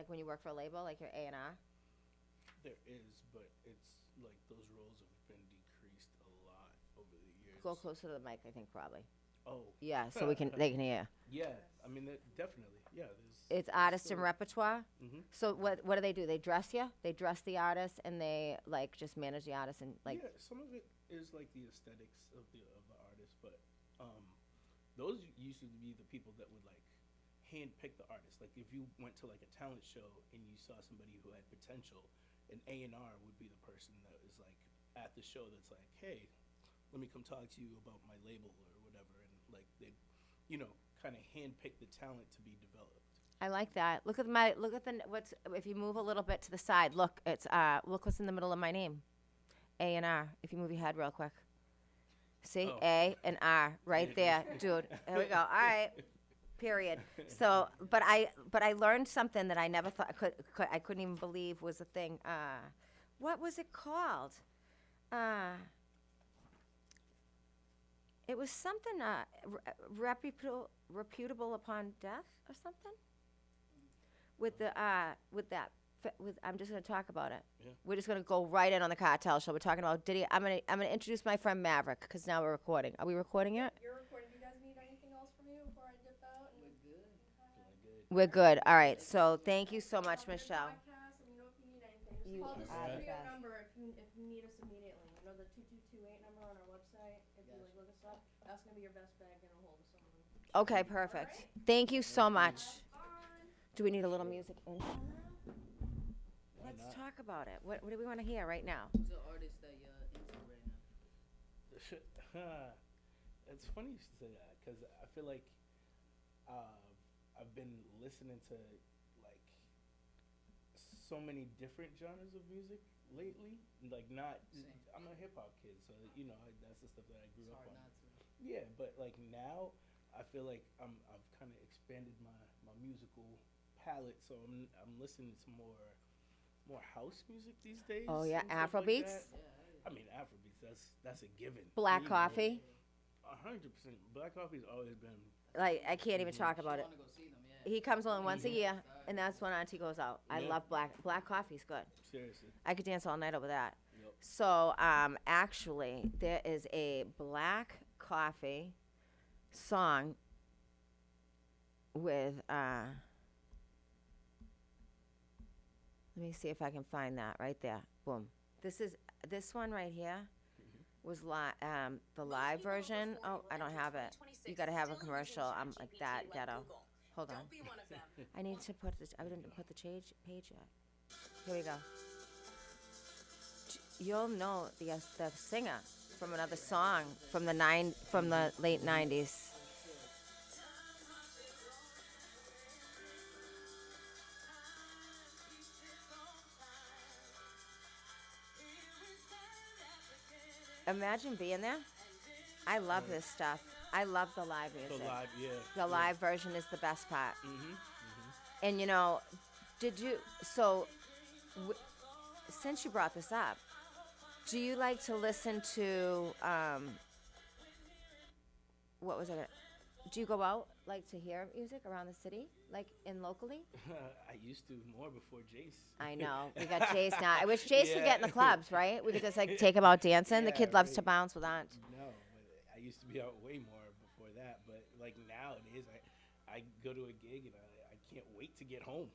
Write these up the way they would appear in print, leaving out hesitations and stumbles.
Like when you work for a label, like your A&R? There is, but it's like those roles have been decreased a lot over the Go years. closer to the mic, I think, probably. Oh, Yeah, so they can hear. yeah. I mean, definitely. Yeah, It's there's artist and still. repertoire. Hmm. So what do they do? They dress you. They dress the artist, and they like just manage the artist and like. Yeah, some of it is like the aesthetics of the artist, but um, those used to be the people that would like hand pick the artist. Like if you went to like a talent show and you saw somebody who had potential, an A&R would be the person that is like at the show that's like, hey, let me come talk to you about my label or whatever, and like they, kind of hand pick the talent to be developed. I like that. Look at the what's if you move a little bit to the side. Look, it's look what's in the middle of my name. A&R. If you move your head real quick. See? Oh. A and R right there, dude. There we go. All right. Period. So, but I learned something that I never thought I couldn't even believe was a thing. What was it called? It was something reputable upon death or something. With the with I'm just gonna talk about it. Yeah. We're just gonna go right in on the kARTel show. We're talking about Diddy. I'm gonna introduce my friend Maverick because now we're recording. Are we recording it? You're recording. Do you guys need anything else from you before I dip out? We're good. All right. So thank you so much, Michelle. Podcast, and if you need anything, just You call the are the studio best. number if you need us immediately. You know the 2228 number on our website. If you like look us up, that's gonna be your best bet getting a hold of someone. Okay, perfect. Thank you so much. Do we need a little music in? Let's not? talk about it. What do we want to hear right now? Who's the artist that you're into right now? It's funny you should say that because I feel like I've been listening to like so many different genres of music lately. Like not, Same. I'm a hip hop kid, so that's the stuff that I grew It's up hard on. not to. Yeah, but like now, I feel like I've kind of expanded my musical palette, so I'm listening to more house music these days. Oh yeah, and stuff like Afrobeats. that. Yeah, I mean, Afrobeats. That's a given. Black You know, coffee. 100%. Black coffee's always been. Like I can't even talk about I it. want to go see them, yeah. He comes only once a year, and that's when Auntie goes out. I Yeah. love black coffee's good. Seriously. I could dance all night over that. Yep. So actually, there is a black coffee song with let me see if I can find that right there. Boom. This one right here was the live version. Oh, I don't have it. You gotta have a commercial. I'm like that ghetto. Hold on. I need to put this. I didn't put the page yet. Here we go. You'll know the singer from another song from the late '90s. Imagine being there. I love this stuff. I love the live The music. live, yeah. The live version is the best part. Mm-hmm. And since you brought this up, do you like to listen to, what was it? Do you go out, like, to hear music around the city, like, locally? I used to more before Jace. I know. We got Jace now. I wish Jace could Yeah. get in the clubs, right? We could just, like, take him out dancing. The Yeah, kid loves right. to bounce with Aunt. No, but I used to be out way more before that. But like nowadays, I go to a gig and I can't wait to get home.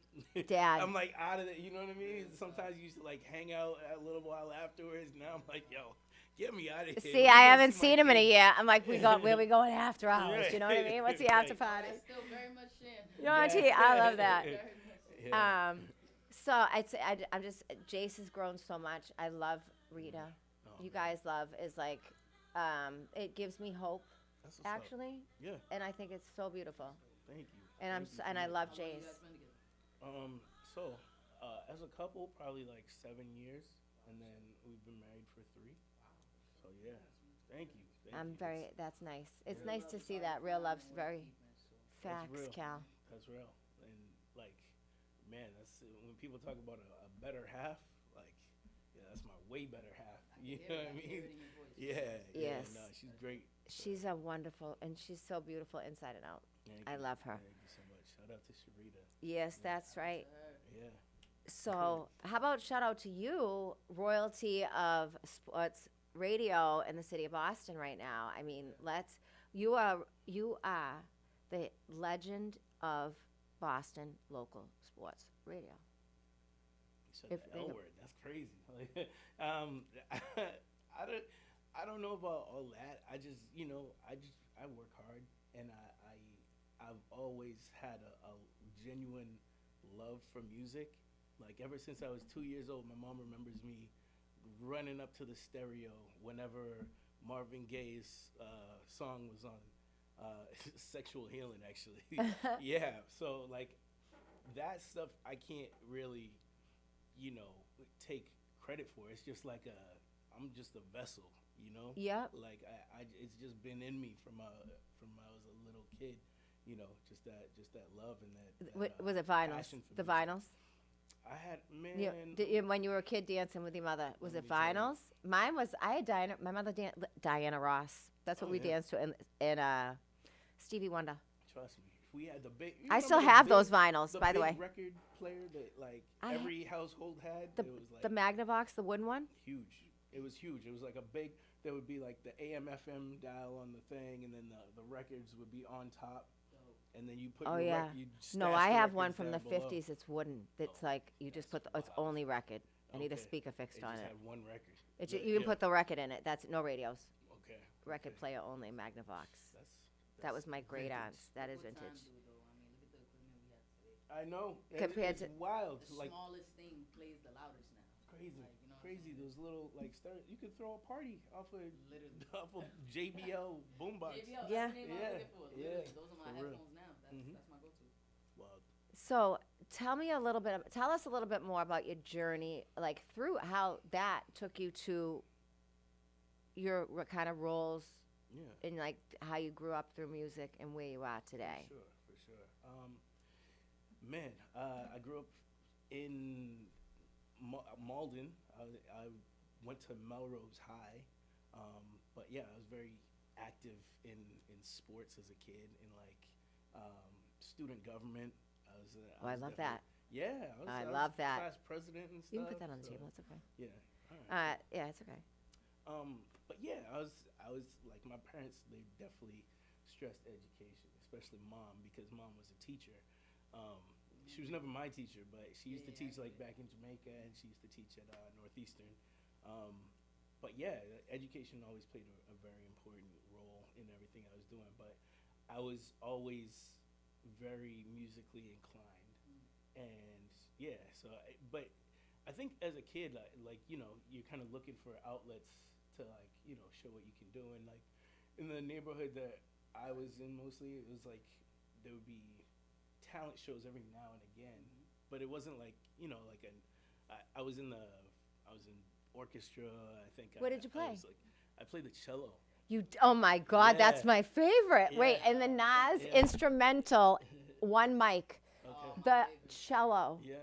Dad. I'm like out of it. You know what I mean? Sometimes you used to like hang out a little while afterwards. Now I'm like, yo, get me out of here. See, I haven't seen him in a year. I'm like, where we going after hours? Right. You know what I mean? What's the after Right. party? That's still very much in. You know, Auntie, I love that. Very much. Yeah. So I'd say I'm just Jace has grown so much. I love Rita. Oh, You man. guys love is like, it gives me hope That's what's up. actually, Yeah. and I think it's so beautiful. Thank you. And Thank you and so I much. love How long you Jace. guys been together? So, as a couple, probably like 7 years, and then we've been married for 3. So yeah, thank you. Thank you. That's nice. It's Yeah. nice to see that real love's very That's facts, real. Cal. That's real. And like, man, that's when people talk about a better half. Like, yeah, that's my way better half. You know what I mean? Yeah. Yes. No, she's great. So, She's a wonderful, and she's so beautiful inside and out. thank I you. love her. Thank you so much. Shout out to Sharita. Yes, that's right. Yeah. So how about shout out to you, royalty of sports radio in the city of Boston right now. I mean, you are the legend of Boston local sports radio. You said If the they L don't- word. That's crazy. Like, I don't know about all that. I just, I work hard, and I've always had a genuine love for music. Like ever since I was 2 years old, my mom remembers me running up to the stereo whenever Marvin Gaye's song was on. Sexual Healing, actually. Yeah. So like that stuff, I can't really, take credit for. It's just like I'm just a vessel, Yep. Like it's just been in me from I was a little kid, just that love and that. Was it vinyls? passion for The music. vinyls? I had Yeah. When you were a kid dancing with your mother, was Let it me tell you. vinyls? Mine was. I had Diana. My mother Diana Ross. That's what Oh, we yeah. danced to in Stevie Wonder. Trust me, we had the big. I still have those vinyls, The by the big way. record player that like I ha- every household had. The it was like the Magnavox, the wooden one. huge. It was huge. It was like a big. There would be like the AM/FM dial on the thing, and then the records would be on top, and then you put. Oh your yeah. you'd No, stash I the have one records from the down below. '50s. It's wooden. It's Oh, like you just put that's it's wild. only record. I need a Okay. speaker fixed It on just it. had one record. You can Yeah. put the record in it. That's no radios. Okay. Record okay. player only, Magnavox. That was my great vintage. aunt's. That is What time vintage. do it, though? I mean, look at the equipment we have today. I know. Compared it's to- wild. The Like smallest thing plays the loudest now. crazy. Like, you know what I'm Crazy. saying? Those little like you could throw a party off of Literally. off of JBL boombox. JBL, Yeah. that's the name Yeah. I'm looking for. Yeah. Literally, those are my For real. headphones now. Mhm. That's my go-to. Wild. So tell us a little bit more about your journey, like through how that took you to your kind of roles Yeah. and like how you grew up through music and where you are today. For sure. Man, I grew up in Malden. I went to Melrose High, but yeah, I was very active in sports as a kid, in like student government. I love that. Yeah, I was love that. Class president and stuff. You can put that on the so, table. It's okay. Yeah. All right. Yeah, it's okay. But yeah, I was like, my parents, they definitely stressed education, especially mom, because mom was a teacher. She was never my teacher, but she used to teach like back in Jamaica, and she used to teach at Northeastern. But yeah, education always played a very important role in everything I was doing. But I was always very musically inclined, and yeah. So, but I think as a kid, like you're kind of looking for outlets to like show what you can do, and like in the neighborhood that I was in, mostly it was like there would be talent shows every now and again, but it wasn't like like I was in orchestra. I think. What did you play? I played the cello. Oh my God, that's Yeah. my favorite. Yeah. Wait, and the Nas Yeah. instrumental, one mic, Okay. the cello. Yeah.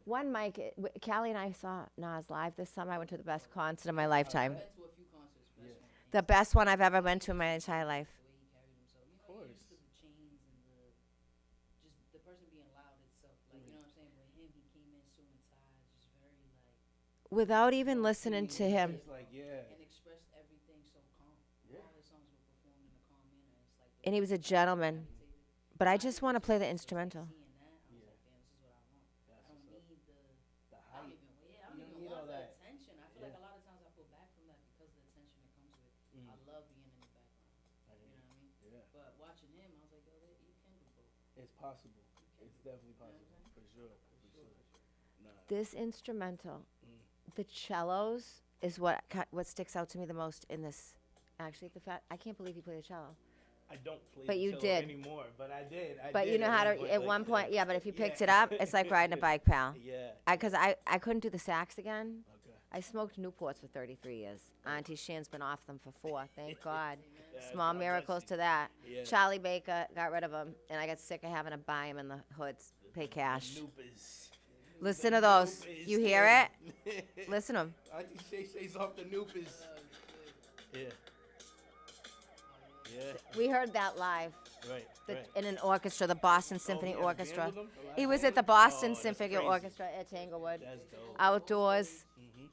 One mic. Callie and I saw Nas live this summer. I went to the best concert of my lifetime. I've been to a few concerts. But Yeah. that's one thing. The best one I've ever been to in my entire life. The way he carried himself. Of You're course. used to the chains and just the person being loud itself. Like, you know what I'm saying? With him, he came in suit and tie, just very like, Without even listening to him. It's like yeah. and expressed everything so calm. Yeah. All his songs were performed in a calm manner. It's like And he was a gentleman. meditated. But I just want to play the instrumental. Seeing that, I was like, damn, this is what I want. That's I don't what's up. need the. The I don't hype. even. Yeah, I You don't don't even need want all the that. attention. I feel Yeah. like a lot of times I pull back from that because of the attention that comes with. Mm. I love being in the background. I You hear know what I mean? you. Yeah. But watching him, I was like, yo, you can do both. It's possible. It's definitely You know what possible. I'm For sure. For sure. Nah. This instrumental, Mm. the cellos, is what sticks out to me the most in this. Actually, I can't believe you play the cello. I don't play But the you cello did. anymore, but I did. But you know how to, at one point, yeah, but if you picked it up, it's like riding a bike, pal. Yeah. Because I couldn't do the sax again. Okay. I smoked Newports for 33 years. Auntie Shan's been off them for 4, thank God. Yeah, Small God bless miracles you. to that. Yeah. Charlie Baker got rid of them, and I got sick of having to buy them in the hoods, pay cash. Noopers. Listen to those. Noopers, You hear yeah. it? Listen to them. Auntie Shay Shay's off the noopers. Yeah. Yeah. We heard that live. Right. in an orchestra, the Boston Symphony he had a band Orchestra. with him? A live He was band? at the Boston Oh, that's Symphony crazy. Orchestra at Tanglewood, That's dope. outdoors. Mm-hmm.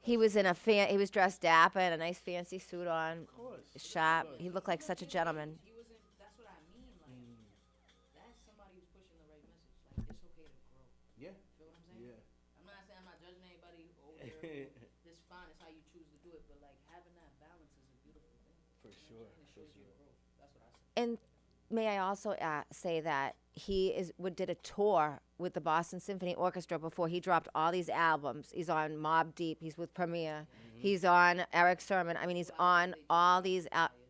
He was in he was dressed dapper and a nice fancy suit on, Of course. sharp. Of He course. looked like such a gentleman. He was in. That's what I mean. Like Mm. that's somebody who's pushing the right message. Like it's okay to grow. Yeah. Feel what I'm saying? Yeah. I'm not saying I'm not judging anybody over there. This fine. It's how you choose to do it. But like having that balance is a beautiful thing. For You know sure. what I'm saying? It For shows your sure. growth. That's what I say. And may I also say that he did a tour with the Boston Symphony Orchestra before he dropped all these albums. He's on Mobb Deep. He's with Premier. He's on Eric Sermon. I mean, he's on all these.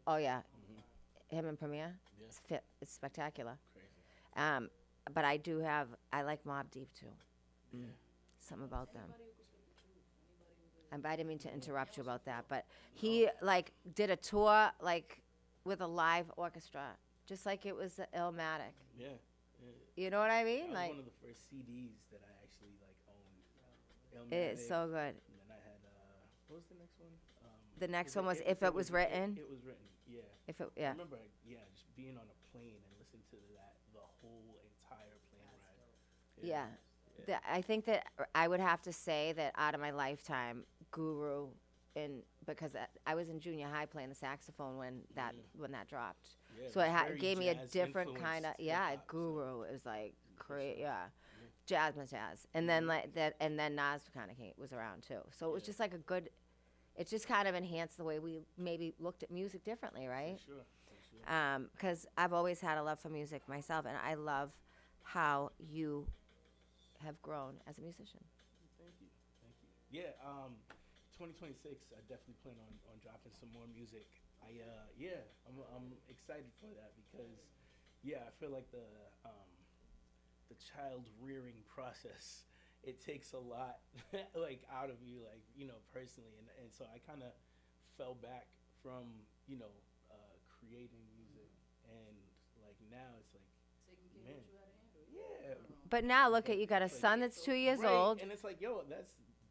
Oh yeah, him and Premier. Yeah. It's spectacular. Crazy. But I like Mobb Deep too. Something about them. I didn't mean to interrupt you about that, but he like did a tour like with a live orchestra, just like it was the Illmatic. Yeah. You know what I That mean? was Like one of the first CDs that I actually like owned. it's Illmatic, so good. And then I had what was the next one? The next one was If It Was Written. It was written. Yeah. I Yeah. remember, just being on a plane and listening to the whole entire plane ride. Yeah. I think that I would have to say that out of my lifetime, Guru, because I was in junior high playing the saxophone when that dropped. Yeah, So it's it very gave me a jazz different kind of influenced hip-hop, so- Guru. It was like crazy, sure. jazz, and then like that, and then Nas kind of was around too. So it was just like a good. It just kind of enhanced the way we maybe looked at music differently, right? For sure. Because I've always had a love for music myself, and I love how you have grown as a musician. Thank you. Yeah, 2026, I definitely plan on dropping some more music. I'm excited for that because, I feel like the child rearing process, it takes a lot like out of you, like, personally, and so I kind of fell back from, creating music, and like now it's like, Taking care man, of what you had to handle. yeah. But now look at you got a son that's 2 years Right, old. and it's like,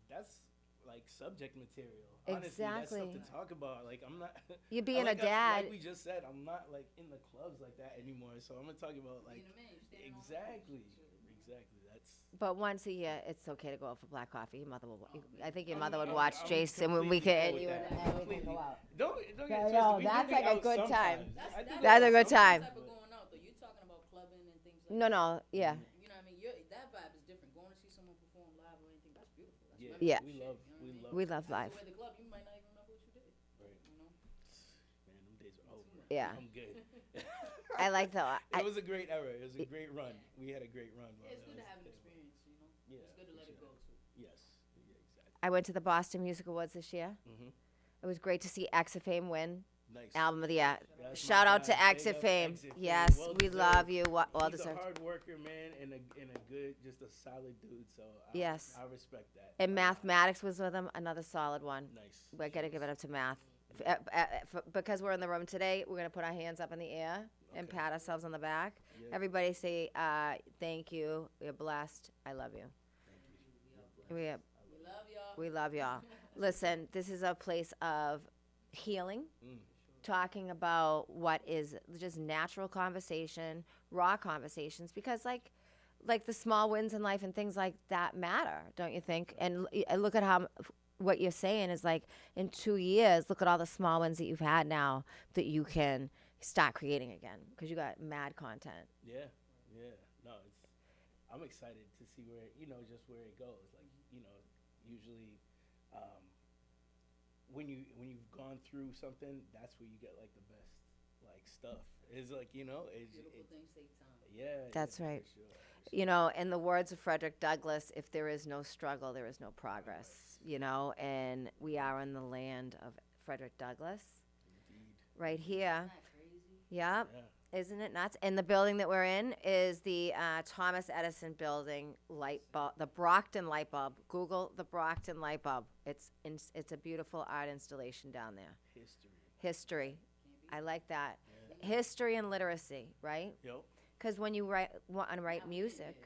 that's like subject material. Honestly, that's Exactly. stuff to talk about. Like, I'm not. You being like a dad. like we just said, I'm not like in the clubs like that anymore. So I'm gonna talk about like Being a man, you standing on exactly. That's. But once a year, it's okay to go out for black coffee. Your mother will. I think your I'm- mother would I'm- watch I'm Jason when we completely could. cool You with and that. I would Completely. go out. Don't Yeah, get it no, twisted. We that's do like be a out good time. sometimes. I do That's that a good time. Type of going out though. You're talking about clubbing and things like No, that. no, yeah. You know what I mean? That vibe is different. Going to see someone perform live or anything, that's beautiful. That's Yeah, Yeah. we shit, love, you know what I mean? we love. We love After live. you at the club, you might not even remember what you did. Right. You know? Man, them days are over. Yeah. I'm good. I like the. It was a great era. It was a great run. We had a great run. Yeah, it's while good to that have an was- experience, you know? Yeah, It's good to for let it sure. go too. Yes. Yeah, exactly. I went to the Boston Music Awards this year. Mm-hmm. It was great to see X of Fame win Nice. Album of the Year. That's Shout my out to guy. X Big of up Fame. X of Fame. Yes, Well we deserved. love you. Well He's a deserved. hard worker, man, and a good, just a solid dude. So Yes. I respect that. And mathematics was with him. Another solid one. Nice. We gotta give it up to math. Because we're in the room today, we're gonna put our hands up in the air and Okay. pat ourselves on the back. Yeah. Everybody say, thank you. We're blessed. I love you. We, We love y'all. we love y'all. Listen, this is a place of healing, Mm. talking about what is just natural conversation, raw conversations, because like the small wins in life and things like that matter, don't you think? And look at how what you're saying is like in 2 years, look at all the small wins that you've had now that you can start creating again because you got mad content. Yeah. No, I'm excited to see where just where it goes. Like usually, when you've gone through something, that's where you get like the best like stuff. It's like Beautiful things take time. yeah. That's yeah, right. For sure. You know, in the words of Frederick Douglass, if there is no struggle, there is no progress, and we are in the land of Frederick Douglass Indeed. right here. Isn't that crazy? Yep. Yeah. Isn't it nuts? And the building that we're in is the Thomas Edison building light bulb, the Brockton light bulb. Google the Brockton light bulb. It's a beautiful art installation down there. History. I like that. Yeah. History and literacy, right? Yep. Because when you want to write music, That's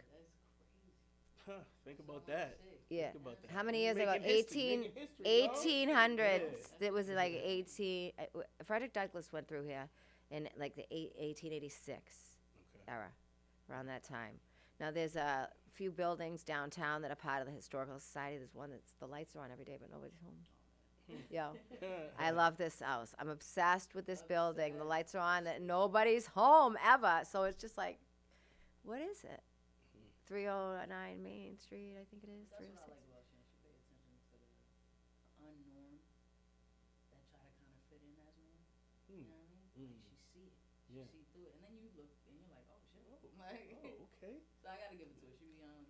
crazy. Huh, think about that. yeah. Think about that. How many years ago? Making history, making history, yo. 1800s. Yeah. It was like 18. Frederick Douglass went through here in like the 1886 Okay. era, around that time. Now there's a few buildings downtown that are part of the historical society. There's one that's the lights are on every day, but nobody's home. Yo, I love this house. I'm obsessed with this building. The lights are on, that nobody's home ever. So it's just like, what is it? 309 Main Street, I think it is. That's what I 306. like about Shan. She pay attention to the unnorm that try to kind of fit in as norm. You know what I mean? Like she see it. She Yeah. see through it. And then you look and you're like, oh shit. Oh, Like, oh, okay. so I gotta give it to her. She put me on.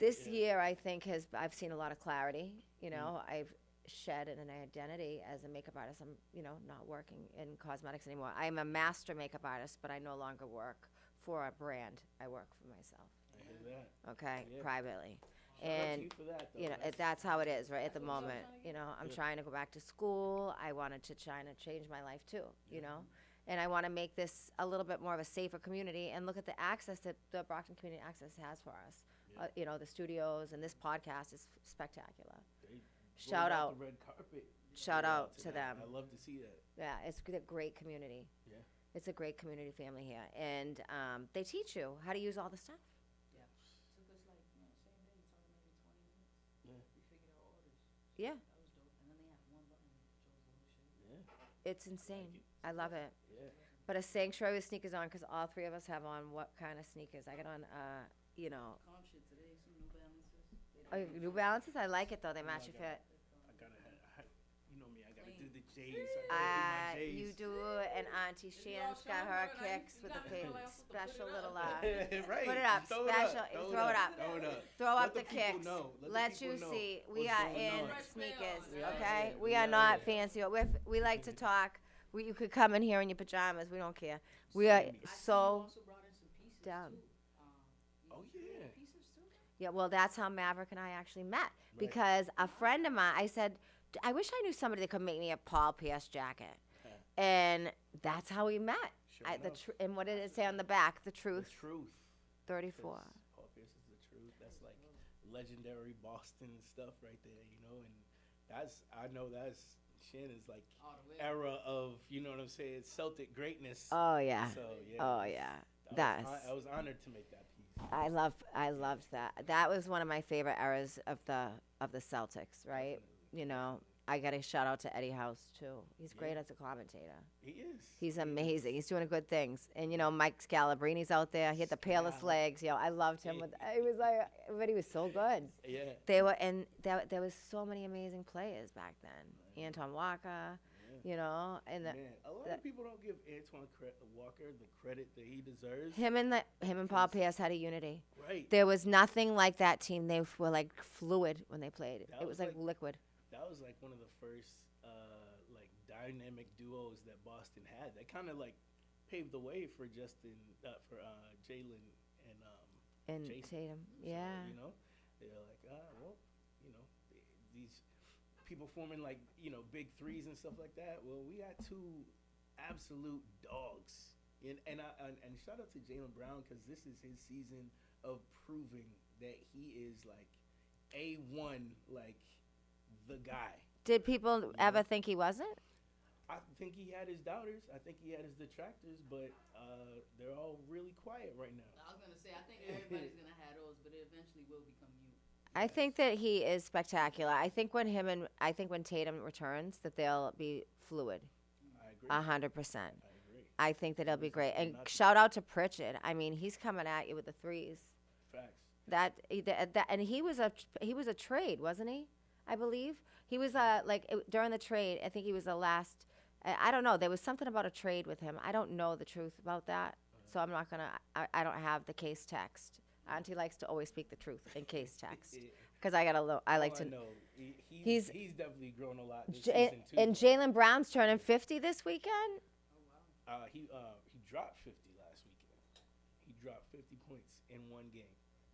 This Yeah. year, I think I've seen a lot of clarity. You know, I've shed an identity as a makeup artist. I'm, not working in cosmetics anymore. I'm a master makeup artist, but I no longer work for a brand. I work for myself. I hear that. Okay, Yeah. privately. Shout out to And you for that, though. that's how it is, right, at the That's what I'm moment. trying to I'm Yeah. trying to go back to school. I wanted to try to change my life too, and I want to make this a little bit more of a safer community and look at the access that the Brockton Community Access has for us. Yeah. The studios and this podcast is spectacular. They Shout rolled out. the red carpet. Shout out to that. them. I love to see that. Yeah, it's a great community. Yeah. It's a great community family here. And they teach you how to use all the stuff. Yeah. Took us like, same day. It's only maybe 20 minutes. Yeah. We figured out orders. Yeah, That was dope. And then they have one button that controls the whole shit. Yeah. it's insane. it. I love it. Yeah. But a sanctuary with sneakers on, because all three of us have on what kind of sneakers? I got on, Calm shit today. Some New Balances. They New Balances. I like it though. They match your fit. I gotta have, you know me, I gotta do the J's. I gotta do my J's. You do it, and Auntie Shan's got her kicks with the special little Right. Put it up, Throw special. It up. Throw it up. Throw it up. Throw Let up the people kicks. know. Let the you people know see. We what's are going in on. sneakers, Yeah, okay? yeah, We yeah, are not yeah. fancy. We like to talk. You could come in here in your pajamas. We don't care. We are so also brought in some pieces down. too. Oh, yeah. Pieces too. Yeah, well, that's how Maverick and I actually met. Because a friend of mine, I said, I wish I knew somebody that could make me a Paul Pierce jacket. And that's how we met. Sure enough. And what did it say on the back? The The truth, truth. 34. Paul Pierce is the truth. That's like legendary Boston stuff right there, and I know that's Shannon's like All the way. era of, you know what I'm saying, Celtic greatness. Oh, yeah. So, yeah. Oh, yeah. I was honored to make that piece. I loved that. That was one of my favorite eras of the Celtics, right? Definitely. I got to shout out to Eddie House too. He's great Yeah. as a commentator. He is. He's amazing. He's doing good things. And Mike Scalabrini's out there. He had the palest Scal. legs. I loved him. It was like, but he was so good. Yeah. There was so many amazing players back then. Anton Walker, and Man, a lot of people don't give Antoine Walker the credit that he deserves. him and Paul Pierce had a unity. Right. There was nothing like that team. They were like fluid when they played. That It was was like like- liquid. That was like one of the first like dynamic duos that Boston had. That kind of like paved the way for Jalen and And Jason. Tatum, So, yeah. They're like, these people forming like, big threes and stuff like that. Well, we got two absolute dogs. And shout out to Jalen Brown, because this is his season of proving that he is like A1, like the guy. Did people ever think he wasn't? I think he had his doubters. I think he had his detractors, but they're all really quiet right now. I was gonna say, I think everybody's gonna have those, but it eventually will become you. I think that he is spectacular. I think when Tatum returns, that they'll be fluid, I agree. 100%. I agree. I think that it'll be great. And Not- shout out to Pritchard. I mean, he's coming at you with the threes. Facts. And he was a trade, wasn't he? I believe he was during the trade. I think he was the last. I don't know. There was something about a trade with him. I don't know the truth about that, so I'm not gonna. I don't have the case text. Auntie likes to always speak the truth in case text because I gotta. I like All to. I know, he's- he's definitely grown a lot this J- season too. and Jalen Brown's turning 50 this weekend. He dropped 50 last weekend. He dropped 50 points in one game.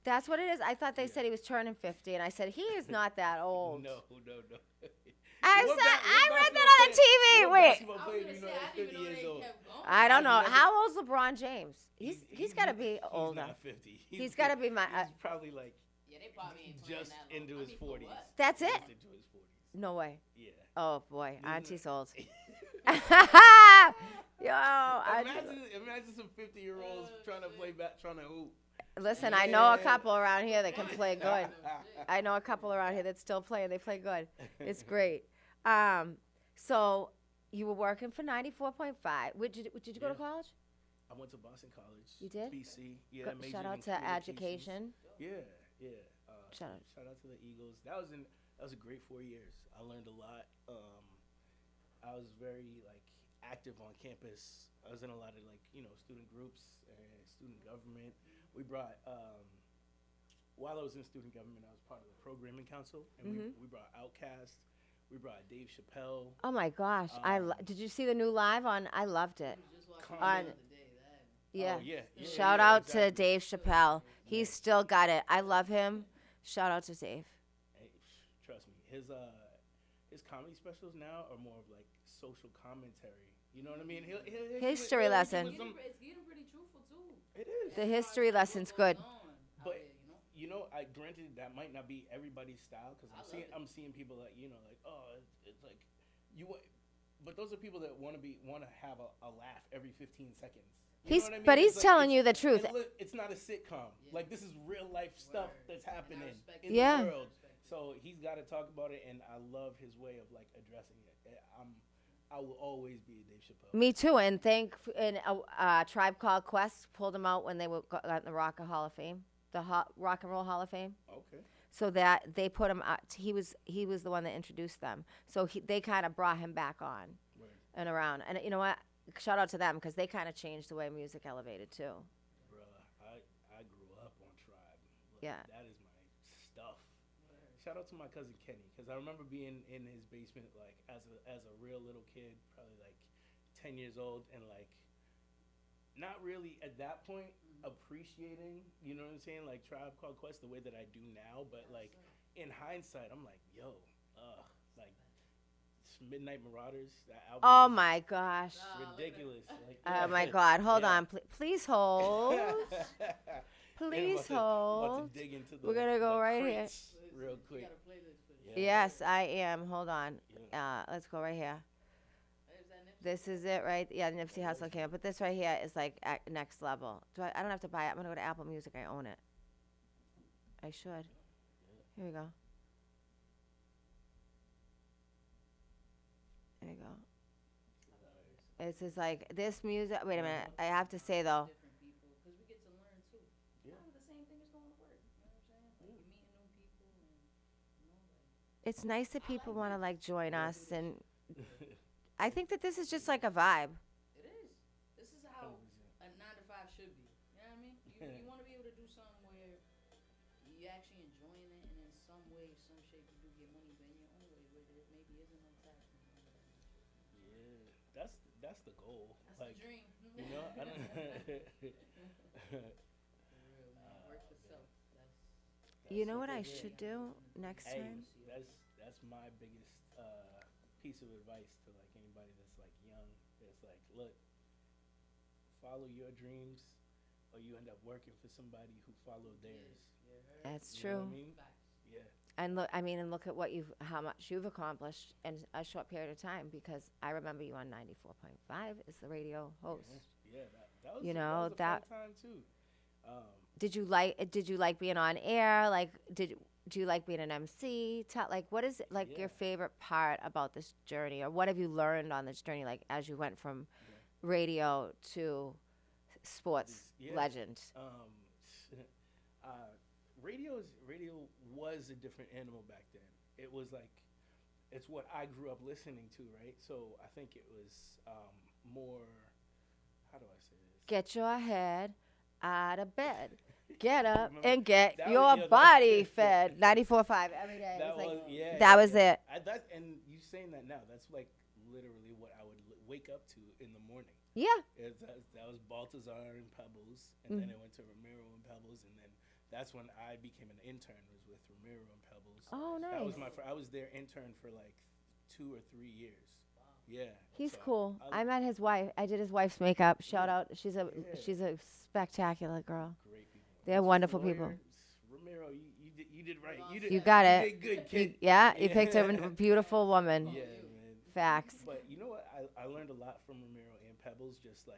That's what it is. I thought they Yeah. said he was turning 50, and I said he is not that old. No. I What read basketball that on the player- TV. what Wait, basketball I was player do gonna you say, know I that's didn't even 50 know years they old? kept going. I don't know. I never- How old's LeBron James? He's got to be older. He's not 50. He's got to be my. He's probably like Yeah, they probably ain't playing just that long. into I his mean, for 40s. what? That's it. Just into his 40s. No way. Yeah. Oh boy, Isn't Auntie's it- old. Yo, Imagine some 50-year-olds trying to play back, trying to hoop. listen, I know a couple around here that can play good. I know a couple around here that still play, and they play good. It's great. So you were working for 94.5. Did you go to Yeah. college? I went to Boston College. You did? BC. Yeah. Go- majored shout out in to communications. education. Yeah. Yeah. Shout out. Shout out to the Eagles. That was a great 4 years. I learned a lot. I was very like active on campus. I was in a lot of like student groups and student government. We brought while I was in student government, I was part of the programming council, and we brought Outkast. We brought Dave Chappelle. Oh my gosh, did you see the new live on? I loved it. Just watched Con- it the On- other day, that. Yeah. Oh, yeah. Shout yeah, out exactly. to Dave Chappelle. He's still got it. I love him. Shout out to Dave. Hey, trust me, his comedy specials now are more of like social commentary. You know what I mean? He'll History lesson. It's getting pretty truthful too. It is. The history lesson's good. But I granted that might not be everybody's style because I'm seeing people that like it's like but those are people that want to have a laugh every 15 seconds. You know what I mean? But he's It's like, telling you the truth. It's not a sitcom. Like this is real life stuff that's happening in Yeah. the world. So he's got to talk about it, and I love his way of like addressing it. I will always be a Dave Chappelle. Me too. And Tribe Called Quest pulled him out when they got in the Rock Hall of Fame, Rock and Roll Hall of Fame. Okay. So that they put him out. He was the one that introduced them. So they kind of brought him back on Word. and around. And you know what? Shout out to them because they kind of changed the way music elevated too. Bruh, I grew up on Tribe. Look, Yeah. That is my stuff. Shout out to my cousin Kenny because I remember being in his basement like as a real little kid, probably like 10 years old, and like not really at that point appreciating, you know what I'm saying, like Tribe Called Quest the way that I do now, but like in hindsight, I'm like, yo, like Midnight Marauders, that album. Oh is my gosh. ridiculous. Like, Oh my God. Hold Yeah. on. Please hold. Please I'm about hold. to dig into the, We're gonna go the right here. crates real quick. You got a playlist for this. Yeah. Yes, I am. Hold on. Let's go right here. Is that Nipsey? This is it, right? Yeah, Nipsey Hussle came up. But this right here is like next level. I don't have to buy it. I'm going to go to Apple Music. I own it. I should. Here we go. There you go. This is like, this music. Wait a minute. I have to say, though. Different people, because we get to learn too. Yeah. Kind of the same thing as going to work. You know what I'm saying? Like you're meeting new people, and like. It's nice that people want to like join us. And I think that this is just like a vibe. It is. This is how a 9 to 5 should be. You know what I mean? You want to be able to do something where you actually enjoying it, and in some way, some shape, you do get money, but in your own way, where there maybe isn't no tax and all of that. Yeah, that's the goal. That's like, the dream. you know, I don't. For real, man. Work for self. You know what I should do next Hey, time? that's my biggest piece of advice to like anybody that's like young. It's like, look, follow your dreams, or you end up working for somebody who followed theirs. That's You know true. what I mean? Yeah. And look at how much you've accomplished in a short period of time. Because I remember you on 94.5 as the radio host. Yeah, that was You that know, was a that- fun time too. Did you like being on air? Like, do you like being an MC? What is it, like Yeah. your favorite part about this journey, or what have you learned on this journey? Like as you went from radio to sports Yeah. legend. Radio was a different animal back then. It was like, it's what I grew up listening to, right? So I think it was more, how do I say this? Get your head out of bed. Get up Remember- and get that was- your yeah, that- body fed. 94.5 every day. That It was was, like, yeah. that was yeah. it. And you saying that now, that's like literally what I would wake up to in the morning. Yeah. That was Baltazar and Pebbles, and then it went to Ramiro and Pebbles, and then that's when I became an intern, was with Ramiro and Pebbles. Oh, nice. That was I was their intern for like 2 or 3 years. Yeah. He's so cool. I met his wife. I did his wife's makeup. Shout out. She's a Yeah. spectacular girl. Great people. They're wonderful people. Ramiro Ramiro, you did right. You got it. You did good, kid. You picked a beautiful woman. Yeah, man. Facts. But you know what? I learned a lot from Ramiro and Pebbles, just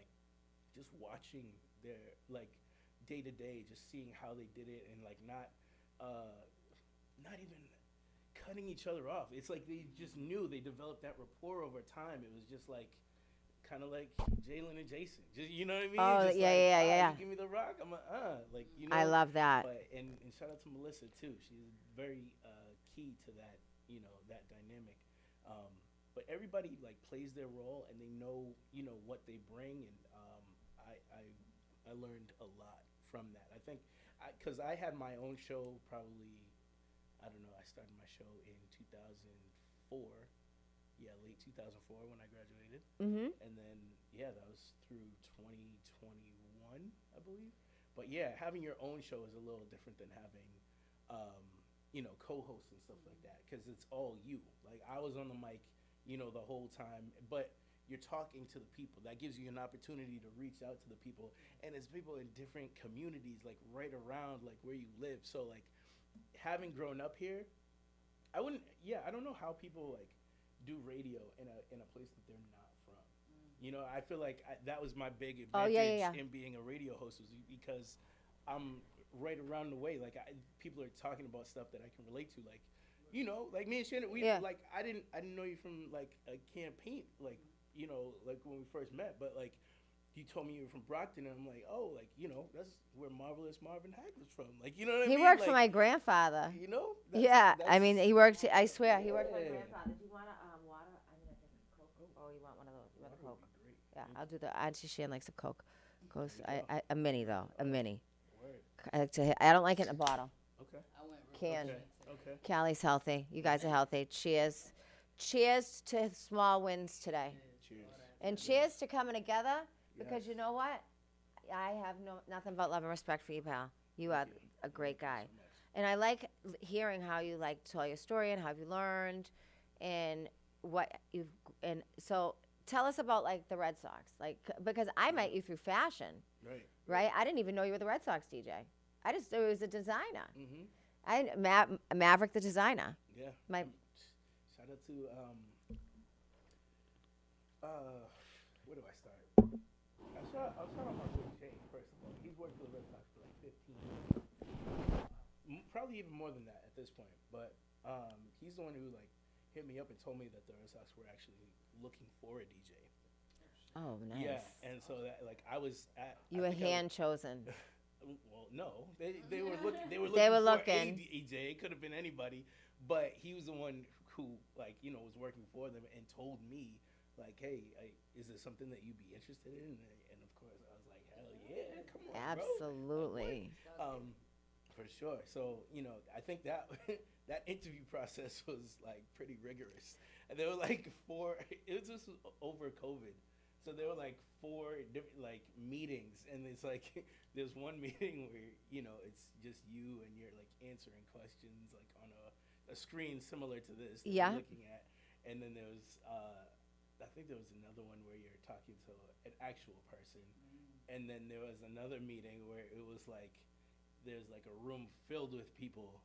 watching their like day to day, just seeing how they did it, and like not even cutting each other off. It's like they just knew, they developed that rapport over time. It was just like kind of like Jalen and Jason. Just, you know what I mean? Oh, just yeah. You give me the rock, I'm like, you know. I love that. But and shout out to Melissa too. She's very key to that, you know, that dynamic. But everybody like plays their role, and they know, you know, what they bring, and I learned a lot from that. I think because I had my own show probably, I don't know, I started my show in 2004. Yeah, late 2004 when I graduated. Mm-hmm. And then, yeah, that was through 2021, I believe. But yeah, having your own show is a little different than having, you know, co-hosts and stuff like that, because it's all you. Like, I was on the mic, you know, the whole time, but you're talking to the people. That gives you an opportunity to reach out to the people. And it's people in different communities, like right around like where you live. So like having grown up here, I don't know how people like do radio in a place that they're not from. You know, I feel like that was my big advantage in being a radio host, was because I'm right around the way. Like people are talking about stuff that I can relate to, like, you know, like me and Shannon, like I didn't know you from like a campaign, like, you know, like when we first met, but like you told me you were from Brockton, and I'm like, oh, like, you know, that's where Marvelous Marvin Hagg was from. Like, you know what I mean? He worked like, for my grandfather. You know? I mean, he worked, I swear, he worked for my grandfather. Do you want water? I mean, a Coke. Oh, you want one of those? You want a Coke? Yeah, I'll do the, Auntie Shan likes a Coke. A mini, though, a mini. I don't like it in a bottle. Okay. Can. Okay. Callie's healthy. You guys are healthy. Cheers. Cheers to small wins today. Cheers. And cheers to coming together, because Yes. you know what? I have nothing but love and respect for you, pal. You are a great guy. So much. And I like hearing how you like tell your story and how you learned and what you've, and so tell us about like the Red Sox, like, because I met you through fashion, right? I didn't even know you were the Red Sox DJ. I just knew he was a designer. Mm-hmm. Maverick the designer. Yeah. My Shout out to where do I start? I'll start off my boy Jay, first of all. He's worked for the Red Sox for like 15 years. Probably even more than that at this point. But he's the one who like hit me up and told me that the Red Sox were actually looking for a DJ. Oh, nice. Yeah, and so that like I was at. You were hand chosen. Well, no, they were looking. They were looking. for a DJ. It could have been anybody, but he was the one who, like, you know, was working for them and told me, like, hey, is this something that you'd be interested in? And of course, I was like, hell yeah, come on, Absolutely. bro. For sure. So, you know, I think that that interview process was like pretty rigorous, and there were like it was just over COVID. So there were like 4 different like meetings, and it's like there's one meeting where, you know, it's just you and you're like answering questions like on a screen similar to this that you're looking at, and then there was I think there was another one where you're talking to an actual person, and then there was another meeting where it was like there's like a room filled with people.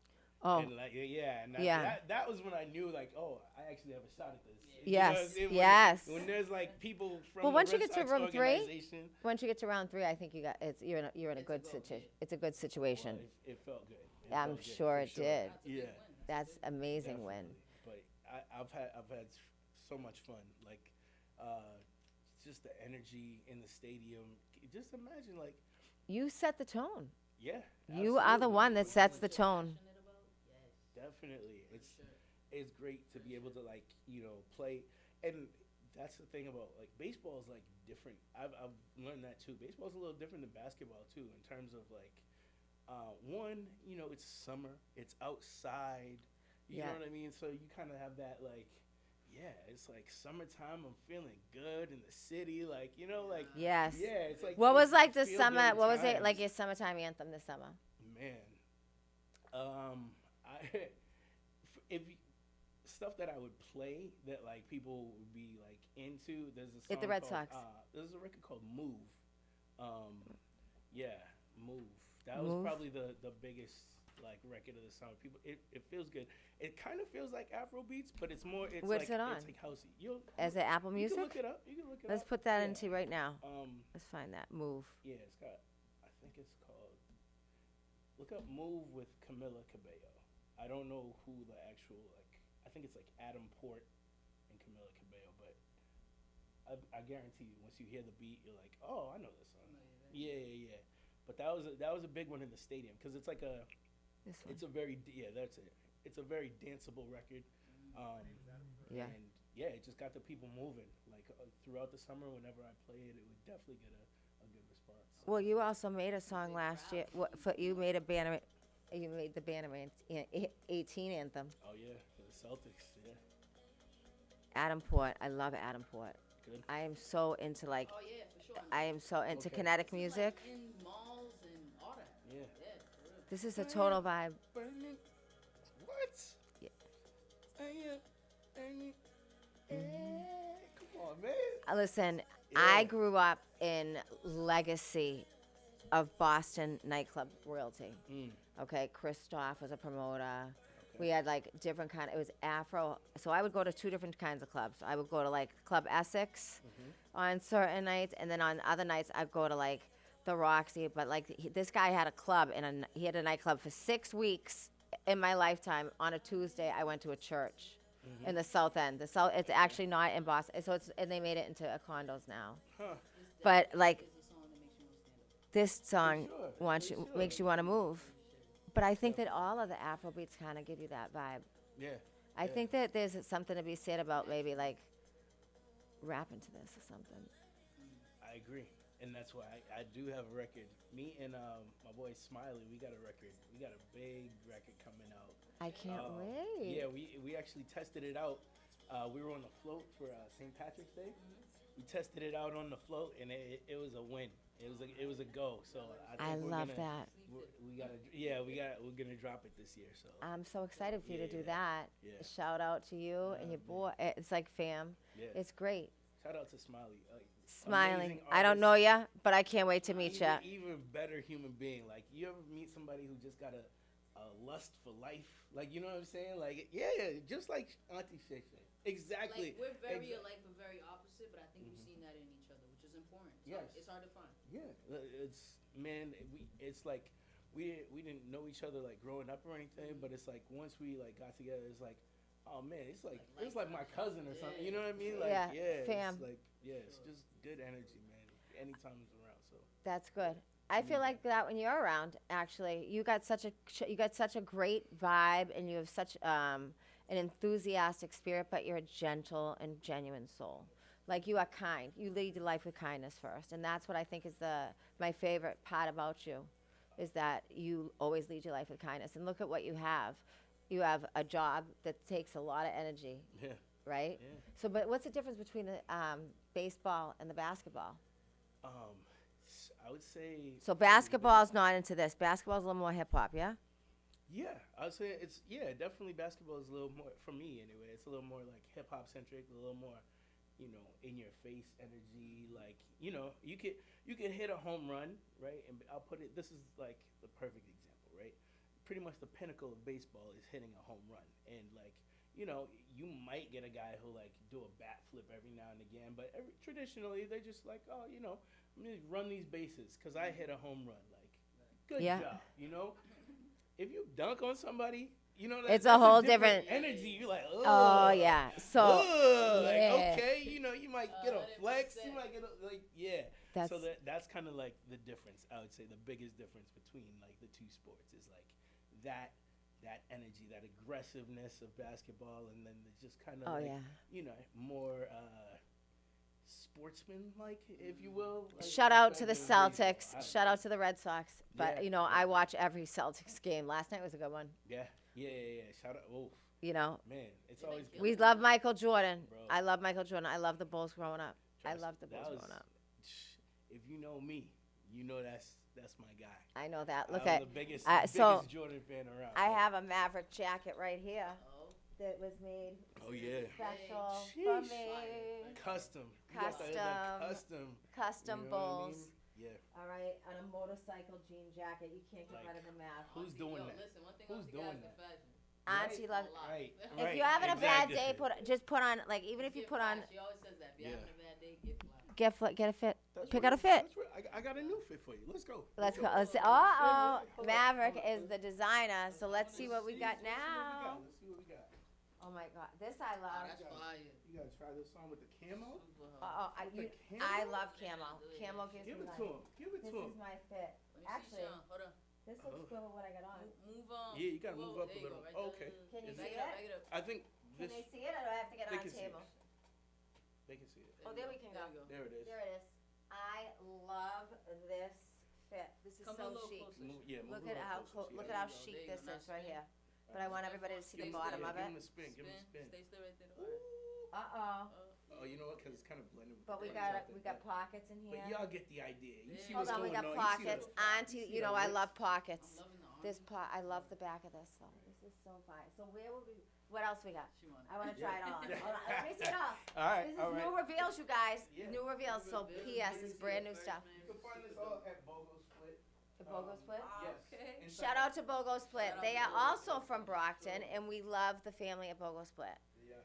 Oh. And like, and that was when I knew, like, oh, I actually have a shot at this. Yes, Because yes. When there's like people from Well, the once you Red get to Sox room 3, organization, once you get to round 3, I think you're in a good situation. It's a good situation. it felt good. I'm sure it did. Yeah, That's amazing win. But I've had so much fun. Like, just the energy in the stadium. Just imagine, like, You set the tone. yeah. You are the absolutely. one that sets the tone. Definitely, it's great to be able to, like, you know, play, and that's the thing about like baseball is like different. I've learned that too. Baseball's a little different than basketball too, in terms of like, one, you know, it's summer, it's outside, you know what I mean. So you kind of have that like, it's like summertime. I'm feeling good in the city, like, you know, like Yes. it's like What was it's like the feel summer? good What was it times. like your summertime anthem this summer? Man, if stuff that I would play that like people would be like into, there's a song At the Red called, Sox. there's a record called Move. Move. That was Move? probably the biggest like record of the summer. People, it feels good. It kind of feels like Afro beats, but it's more. It's What's like, it on? It's like housey. You'll, Is it Apple you Music? can look it up. You can look it Let's up. put that Yeah. into right now. Um, Let's find that. Move. yeah, it's got. I think it's called. Look up "Move" with Camila Cabello. I don't know who the actual like. I think it's like Adam Port and Camila Cabello, but I guarantee you, once you hear the beat, you're like, oh, I know this song. Yeah. But that was a big one in the stadium because it's like a. This one. It's a very that's it. It's a very danceable record. Yeah. And yeah, it just got the people moving. Like throughout the summer, whenever I play it, it would definitely get a good response. Well, you also made a song last year. You made a banner. You made the banner 18 anthem. Oh yeah, for the Celtics. Yeah, Adam Port. I love Adam Port. good. I am so into like. Oh yeah, for sure. I am so into Okay. kinetic This is, music. like, in malls and all that. Yeah. Yeah, for real. This is a total vibe. What? Yeah. Come on, man. Listen, Yeah. I grew up in legacy of Boston nightclub royalty. Okay, Christoph was a promoter. We had like different kind. It was Afro. So I would go to two different kinds of clubs. I would go to like Club Essex on certain nights, and then on other nights I'd go to like the Roxy. But like this guy had a club and he had a nightclub for 6 weeks in my lifetime. On a Tuesday, I went to a church in the South End. It's actually not in Boston. So and they made it into a condos now. Huh. But like It's a song that makes you want to stand up. this song sure, for makes sure. you want to move. But I think that all of the Afro beats kind of give you that vibe. Yeah. I Yeah. think that there's something to be said about maybe like rapping to this or something. I agree, and that's why I do have a record. Me and my boy Smiley, we got a record. We got a big record coming out. I can't wait. Yeah, we actually tested it out. We were on the float for St. Patrick's Day. We tested it out on the float, and it was a win. It was a go. So I I think love that. we're gonna drop it this year. So I'm so excited for you to do Yeah. that. Yeah. Shout out to you and your boy. It's like fam. yeah, It's great. shout out to Smiley. Smiling. amazing I don't know artist. ya, but I can't wait to meet ya. Even better human being. Like you ever meet somebody who just got a lust for life? Like you know what I'm saying? Like yeah, just like Auntie Shay said. Exactly. Like we're very Exa- alike but very opposite, but I think we've seen that in each other, which is important. Yes. It's hard to find. Yeah, it's like we didn't know each other like growing up or anything, but it's like once we like got together, it's like, oh man, it's like my cousin or something. You know what I mean? Like Yeah, fam. It's like it's just good energy, man. Anytime it's around, so That's good. I feel like that when you're around. Actually, you got such a great vibe, and you have such an enthusiastic spirit, but you're a gentle and genuine soul. Like you are kind. You lead your life with kindness first, and that's what I think is my favorite part about you, is that you always lead your life with kindness. And look at what you have. You have a job that takes a lot of energy, yeah. right? Yeah. So, but what's the difference between the baseball and the basketball? I would say. So basketball's not into this. Basketball's a little more hip hop, yeah? Yeah, I would say it's definitely basketball is a little more for me anyway. It's a little more like hip hop centric, a little more, in your face energy. Like you could hit a home run, right? And I'll put it. This is like the perfect example, right? Pretty much the pinnacle of baseball is hitting a home run, and like you might get a guy who like do a bat flip every now and again, but traditionally they're just like, oh, I'm gonna run these bases because I hit a home run. Like, good Yeah. job, If you dunk on somebody, It's a that's whole different different- energy. You're like, ugh. Oh yeah. So Ugh. Like, yeah. okay, you might get a flex. You 100%. might get yeah. That's So that's kind of like the difference. I would say the biggest difference between like the two sports is like that energy, that aggressiveness of basketball, and then it's just kind of Oh, like yeah. more sportsman-like, if you will. Like, shout out to the compared baseball. I Celtics. don't Shout know. out to the Red Sox. But Yeah. I watch every Celtics game. Last night was a good one. Yeah. Shout out. Oh man, it's always good. We love Michael Jordan. Bro. I love Michael Jordan. I love the Bulls growing up. I Trust love me, the that Bulls was- growing up. If you know me, that's my guy. I know that. Look I'm at the biggest, so biggest Jordan fan around. I have a Maverick jacket right here Oh, that was made Oh yeah. special for Sheesh. me. Custom. You got the Custom. custom. Custom You know what I Bulls. mean? Yeah. All right, on a motorcycle jean jacket. You can't get Like, better than Mav. Who's doing that? Listen, one thing Who's about the guys, doing the that? fashion. Auntie loves. Right. If Right. you're having a bad exactly. day, just put on like even if you Get put fly. on She always says that. If you're Yeah. having a bad day, get fly. get a fit. That's Pick right. out a fit. That's right. I got a new fit for you. Let's go. Let's go. Let's see. Shit, Oh, hold on, Maverick hold on. is the designer. So let's see what we got now. Let's see what we got. Oh my God, this I Oh, love. that's fire. You gotta try this on with the camo. Super Oh, hard. I, With the you, camo? I love camo. Camo gives Give me it life. to him. Give it This to him. is my fit. Let me Actually, see, Sean. Hold on. this looks good with what I got on. Move on. Yeah, you gotta move up there a you go, little. right there. Okay. Can you Is see it- it? Back it up. I think Can this. they see it, or do I have to get it They on can see it. table? They can see it. Oh, there we can go. you go. There it is. There it is. I love this fit. This is Come a so little chic. closer. Move, yeah, move Look a at little how closer. look Yeah, at how there you go. chic There you this go. Now is right spin. here. But I want everybody to see the Stay bottom still. of Give it. him a spin. Give him a spin. Stay still right there. Alright. Uh oh. Oh, you know what? Because it's kind of blended with But the we lines got out there, we got but- pockets in here. But y'all get the idea. You see Hold what's on, we going got on. pockets. You see Auntie, the- you know I love pockets. I'm loving the arm. This I love the back of this though. This is so fine. So where will we? What else we got? She wanted I want to Yeah. try it on. Hold on, let me see it all. All right, This is all right. new reveals, you guys. Yeah. New reveals. So Reveals. P.S. Let me is see brand it new first, stuff. man. You can find this all at BOGO Split. The BOGO Split. Yes. Okay. Inside Shout out to BOGO Split. Shout out They to are BOGO also Split. from Brockton, and we love the family at BOGO Split. Yes.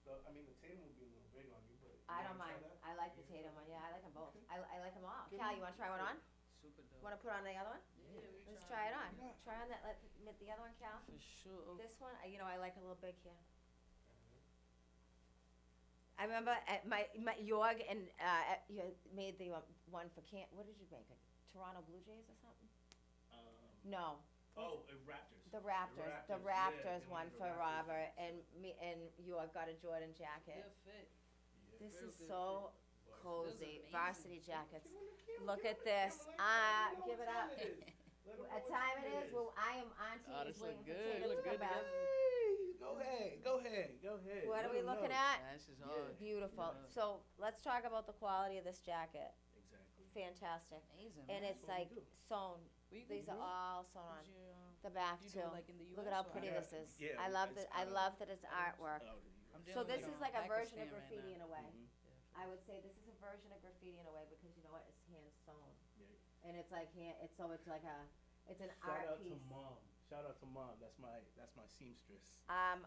Sure. I mean, the Tatum would be a little big on you, but. I you don't wanna mind. try that? I like the Tatum one. Yeah, I like them both. Okay. I like them all. Give Cal, me- you want to try one on? Super dope. Want to put on the other one? Yeah, we Let's trying try it on. Yeah. Try on that. The other one, Cal. For sure. This one, you know, I like a little big here. I remember at my Jorg and you made the one for what did you make? A Toronto Blue Jays or something? No, Oh, Raptors. the Raptors. The yeah, Raptors they one wanted the for Raptors. Robert and me and Jorg got a Jordan jacket. Good fit. Yeah. This Real is good so But- cozy. amazing. Varsity jackets. Give him the camera, Look give at him the this. camera, let him know Give what it time up. it is. Let him know What what time it is? is. Well, I am Auntie Oh, is this waiting look for good. Tatum Look to come good back. together. Hey, go ahead, go ahead, go ahead. What Let are we him looking know. at? That's just Yeah. hard. Beautiful. Yeah. So let's talk about the quality of this jacket. Exactly. Fantastic. Amazing. And man. it's That's what we like do. sewn. Where you These go? are all sewn on. What's your, The back you too. do it like in the Look at US how or- pretty Yeah, this is. yeah, I love it's that. I love that it's artwork. Oh, I'm So dealing this with is like a version of Pakistan right graffiti now. in a way. Mhm. I would say this is a version of graffiti in a way because you know what? It's hand sewn. Yeah. And it's like it's like it's an Shout art out piece. to mom. Shout out to mom. That's my seamstress. Mom,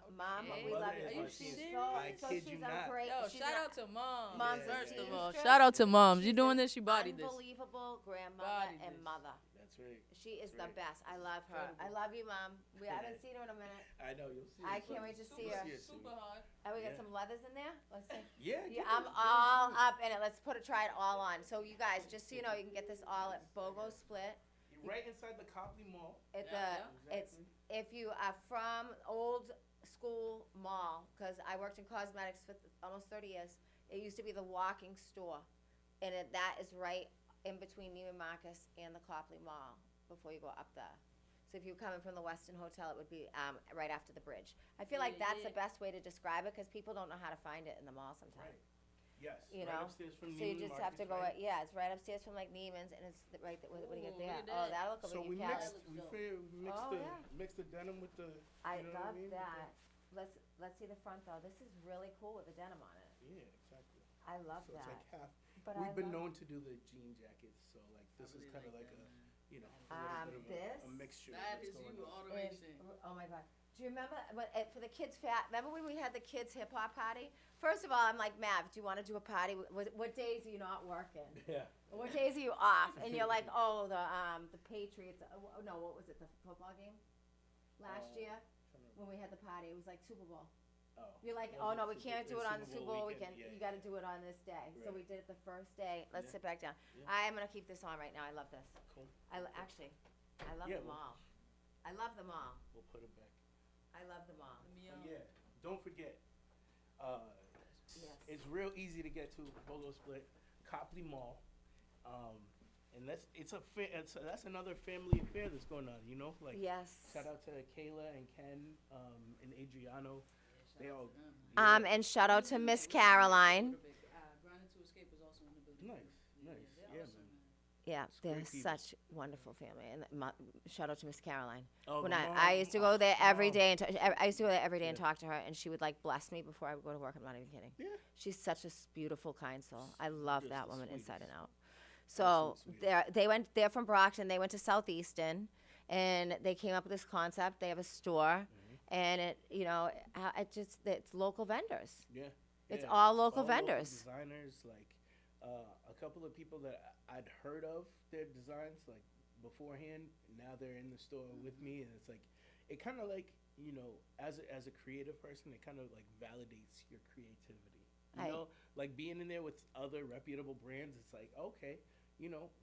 Okay. we My love mother you. is my And she's seamstress. so, I so kid she's you a not. great. Yo, she's shout a out to mom. Mom's a First of all, seamstress. shout out to moms. You She's doing an this? You bodied this. unbelievable grandmother Bodied and this. mother. That's right. She is That's the right. best. I love her. I Incredible. love you, Mom. I haven't seen her in a minute. I know you'll see. I it can't soon. wait to see You'll her. see it soon. Super hard. Oh, we got Yeah. some leathers in there. Let's see. Yeah, Yeah, give I'm it- give it all to me. up in it. Let's try it all on. So you guys, just so you know, you can get this all at BOGO Split. You're right inside the Copley Mall. At Yeah, it's Exactly. if you are from old school mall, because I worked in cosmetics for almost 30 years. It used to be the walking store, and that is right in between Neiman Marcus and the Copley Mall before you go up there. So if you're coming from the Westin Hotel, it would be right after the bridge. I feel like Yeah, that's yeah. the best way to describe it because people don't know how to find it in the mall sometimes. Right. Yes. You right know, upstairs from So you Neiman just have to Marcus, go. right? Yeah, it's right upstairs from like Neiman's, and it's right. What do you get Ooh, there? look at Oh, that. that'll look So like we you mixed, Looks we dope. mixed Oh, the yeah. mixed the denim with the. I you know what love mean? that. Let's see the front though. This is really cool with the denim on it. Yeah, exactly. I love So that. it's like half. But We've I been love known to do the jean jackets, so like this is really kind of like that, a, man. you know, a little bit of a this- mixture. of That what's is going you on. all the way And- sing. oh my god. Do you remember for the kids' remember when we had the kids' hip hop party? First of all, I'm like, Mav, do you want to do a party? What days are you not working? Yeah. What days are you off? And you're like, oh, the Patriots. No, what was it? The football game last year when we had the party. It was like Super Bowl. Oh. You're like, It oh was no, a we can't do it on the Super Bowl weekend. Yeah, You yeah. got to do it on this day. So Right. we did it the first day. Let's Yeah. sit back down. Yeah. I am gonna keep this on right now. I love this. Cool. I love Yeah, them well- all. I love them all. We'll put it back. I love them all. Let me, But yeah, don't forget. Yes. It's real easy to get to BOGO Split, Copley Mall, and that's another family affair that's going on. You know, like Yes. shout out to Kayla and Ken and Adriano. They all And shout out to Miss Caroline. Grinding to Escape is also in the building. Nice, Yeah, nice. they're Yeah, awesome, man. Yeah, It's they're great people. such wonderful family. And shout out to Miss Caroline. Oh, When the I mom- used to go there every mom. day and I used to go there every day and Yeah. talk to her, and she would like bless me before I would go to work. I'm not even kidding. Yeah. She's such a beautiful, kind soul. I love Just that the woman inside and sweetest. out. So sweet, sweet. they're from Brockton. They went to Southeastern, and they came up with this concept. They have a store, and it's local vendors. Yeah. It's yeah, all local local vendors. designers, like a couple of people that I'd heard of their designs like beforehand. Now they're in the store with me, and it's like it kind of like as a creative person, it kind of like validates your creativity. You know, like being in there with other reputable brands. It's like okay,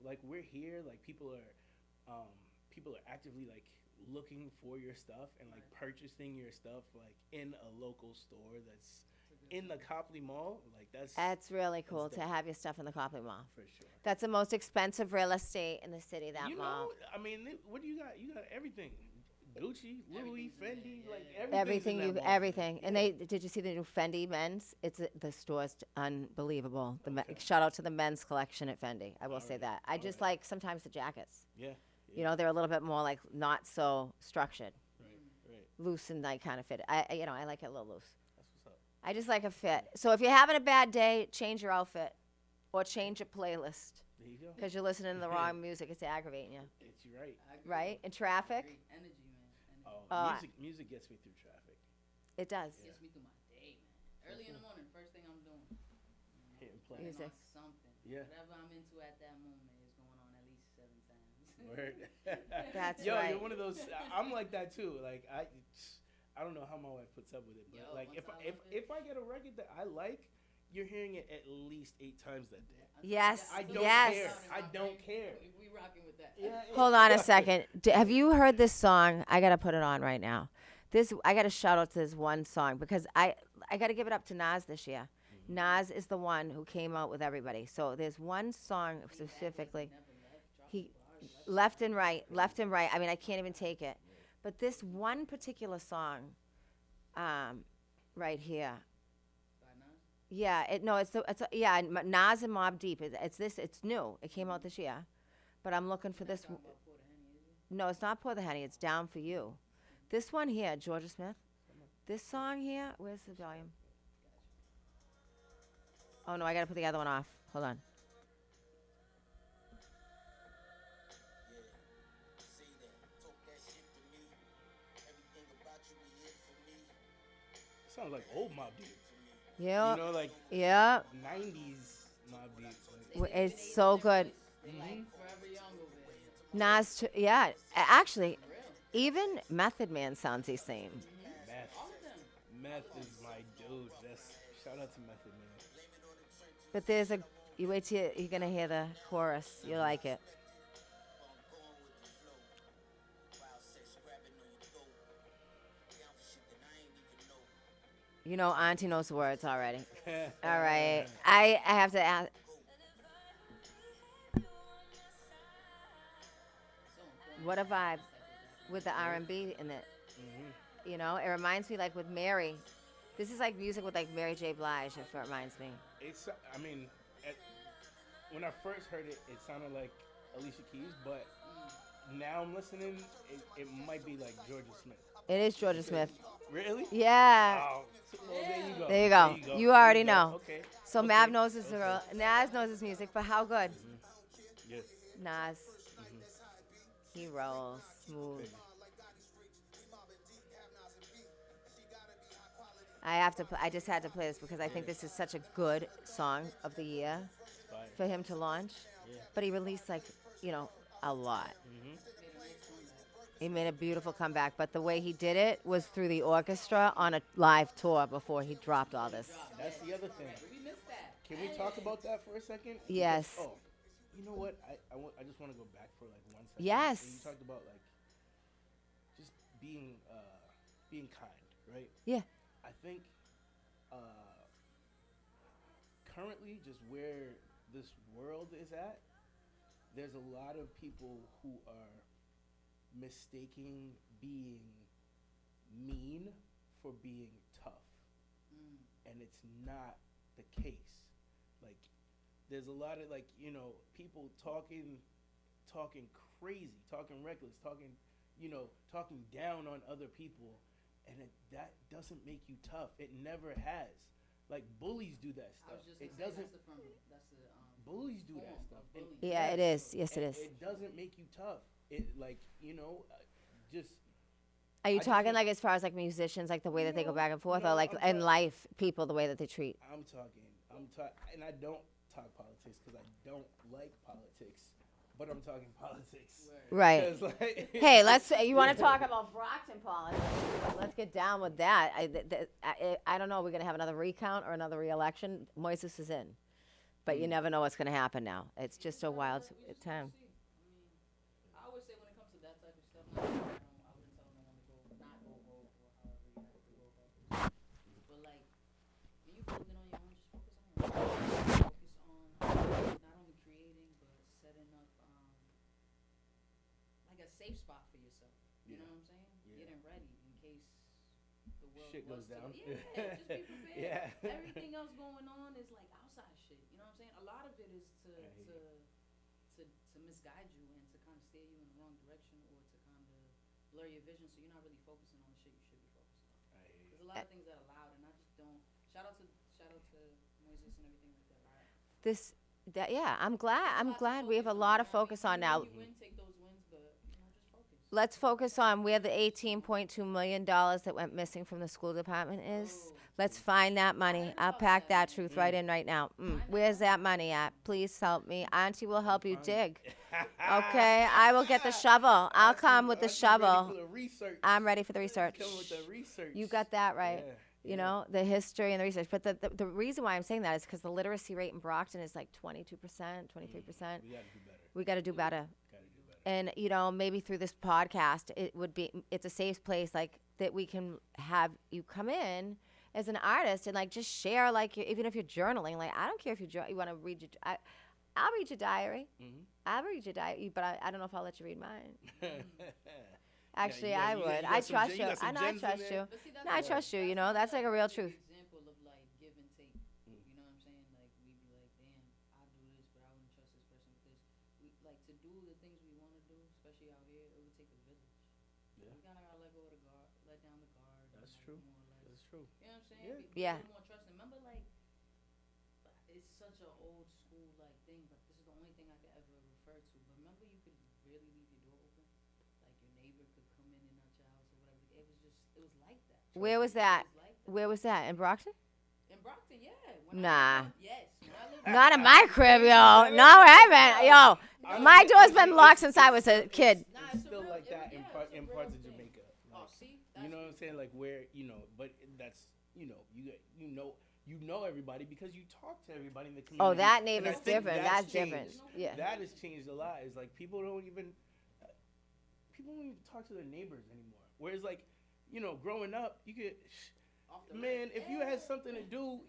like we're here. Like people are actively like looking for your stuff and like purchasing your stuff like in a local store that's in the Copley Mall. Like That's really cool that's to dope. have your stuff in the Copley Mall. For sure. That's the most expensive real estate in the city. That You mall. know, I mean, what do you got? You got everything. Gucci, Louis, Everything's in there, Fendi, yeah, like yeah. everything's Everything. And Yeah. did you see the new Fendi men's? The store's unbelievable. Shout out to the men's collection at Fendi. I will say Alright, that. I just alright. like sometimes the jackets. Yeah. They're a little bit more like not so structured, Right. loose and like kind of fit. I like it a little loose. That's what's up. I just like a fit. So if you're having a bad day, change your outfit or change your playlist There you go. because you're listening to the wrong music. It's aggravating you, It's you right. I agree. right? In traffic, Great energy, man. Energy. Oh, Oh, music gets me through traffic. it does. Gets me through my day, man. Early in the morning, first thing I'm doing. Hitting play. Putting Music. on something. Yeah. Whatever I'm into at that moment is going on at least 7 times. Word. That's Yo, right. you're one of those. I'm like that too. Like I don't know how my wife puts up with it, but Yo, like once I love if I get a record that I like, you're hearing it at least 8 times that day. Yes. I don't yes. care. I don't care. We rocking with that. Yeah. Hold on a second. Have you heard this song? I gotta put it on right now. I gotta shout out to this one song because I gotta give it up to Nas this year. Nas is the one who came out with everybody. So there's one song specifically. He left and right. I mean, I can't even take it. But this one particular song, right here. Yeah, Nas and Mobb Deep. It's new. It came out this year, but I'm looking for this. No, it's not Pour the Henny. It's Down for You. This one here, Georgia Smith. This song here. Where's the volume? Oh no, I gotta put the other one off. Hold on. Sounds like old Mobb Deep. Yeah. Like Yeah. 90s Mobb Deep. It's so good. They like forever young over there. Nas, yeah. Actually, even Method Man sounds the same. Meth is my dude. Shout out to Method Man. But you wait till you're gonna hear the chorus. You like it. Auntie knows the words already. All right. I have to ask. What a vibe with the R&B in it. It reminds me like with Mary. This is like music with like Mary J. Blige, if it reminds me. When I first heard it, it sounded like Alicia Keys, but now I'm listening, it might be like Georgia Smith. It is Georgia Smith. Really? Yeah. Oh, well, there you go. There you go. You already know. Okay. So Okay. Mav knows his Nas knows his music, but how good? Yes. Nas. He rolls smooth. I just had to play this because I think this is such a good song of the year for him to launch. Yeah. But he released a lot. He made a beautiful comeback, but the way he did it was through the orchestra on a live tour before he dropped all this. That's the other thing. We missed that. Can we talk about that for a second? Yes. Because, you know what? I just want to go back for like 1 second. Yes. And you talked about like just being kind, right? Yeah. I think currently just where this world is at, there's a lot of people who are mistaking being mean for being tough. And it's not the case. Like there's a lot of people talking crazy, talking reckless, talking down on other people, and that doesn't make you tough. It never has. Like bullies do that I stuff. was just It gonna say, doesn't. that's the bullies do that form stuff. of bullying. Yeah, it is. Yes, it and is. It doesn't make you tough. It like just. Are you I just talking think- like as far as like musicians, like the way that they go No, back and forth, no, or like I'm in talk- life, people, the way that they treat? I'm talking, and I don't talk politics because I don't like politics, but I'm talking politics. Right. 'Cause, like, Hey, you want to talk about Brockton politics? Let's get down with that. I don't know. We're going to have another recount or another re-election. Moises is in. But you never know what's going to happen now. It's just a wild We just time. see. I always say when it comes to that type of stuff, I wouldn't tell no one to go, not go vote or however you have to go about this. But like, when you build it on your own, just focus on your own. Focus on not only creating but setting up like a safe spot for yourself. You know what I'm saying? Yeah. Getting ready in case the world Shit was goes down. Yeah, just be prepared. Yeah. Everything else going on is like outside shit. You know what I'm saying? A lot of it is to misguide you and to kind of steer you in the wrong direction or to kind of blur your vision, so you're not really focusing on the shit you should be focusing on. There's a lot of things that are loud, and I just don't. Shout out to Moises and everything like that. I'm glad we have a lot of focus on now. You win, take those wins, but just focus. Let's focus on where the $18.2 million that went missing from the school department is. Let's find that money. I'll pack that truth right in right now. Where's that money at? Please help me. Auntie will help you dig. Okay? I will get the shovel. I'll come with the shovel. I'm ready for the research. Come with the research. You got that right. Yeah. You know, the history and the research. But the reason why I'm saying that is because the literacy rate in Brockton is like 22%, 23%. We got to do better. We got to do better. And, maybe through this podcast, it's a safe place, like, that we can have you come in as an artist and, like, just share, like, even if you're journaling. Like, I don't care if you want to read I'll read your diary. I'll read your diary, but I don't know if I'll let you read mine. Actually, I would. I trust you. I know I trust you. But see, that's No, I trust you, that's like a real truth. Example of like give and take. You know what I'm saying? Like we be like, damn, I do this, but I wouldn't trust this person with this. We like to do the things we want to do, especially out here. It would take a village. Yeah. We kind of gotta let go of the guard, let down the guard. That's and, true. More or less, That's true. you know what I'm saying? Yeah. Be Yeah. a little more trusting. Remember, like, it's such an old school like thing, but this is the only thing I could ever refer to. But remember, you could really leave your door open, like your neighbor could come in and out your house or whatever. It was like that. Where was that? It was like that. Where was that? In Brockton? In Brockton, yeah. Nah. Yes. Not in my crib, yo. No, I haven't. Yo, my door's been locked since I was a kid. Nah, It's still like that in parts of thing. Jamaica. Oh, Like, see? you know what I'm saying? Like where but that's you know everybody because you talk to everybody in the community. Oh, that And I neighbor's think different. that's That's different. changed. Yeah. That has changed a lot. It's like people don't even talk to their neighbors anymore. Whereas like growing up, you could if you had something to do.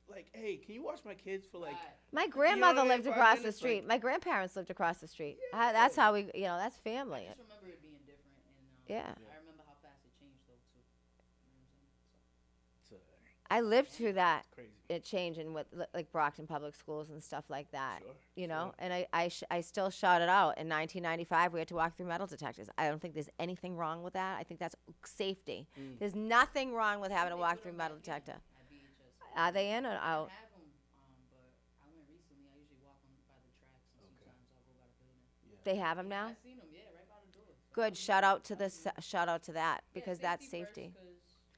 Like, hey, can you watch my kids for like? My grandmother what I mean? lived 5 across the minutes, street. like- My grandparents lived across the street. That's how we, that's family. I just remember it being different, and Yeah. I remember how fast it changed though too. You know what I'm saying? So, I lived through that. Crazy. It changing with like Brockton Public Schools and stuff like that. Sure, And I still shout it out. In 1995, we had to walk through metal detectors. I don't think there's anything wrong with that. I think that's safety. There's nothing wrong with having to walk through metal detector. at BHS. Are they in or out? I have them, but I went recently. I usually walk on by the tracks, and sometimes I'll go by the building. They have them now. I seen them, yeah, right by the door. So Good. Shout out to this. Shout out to that because that's first, safety. 'cause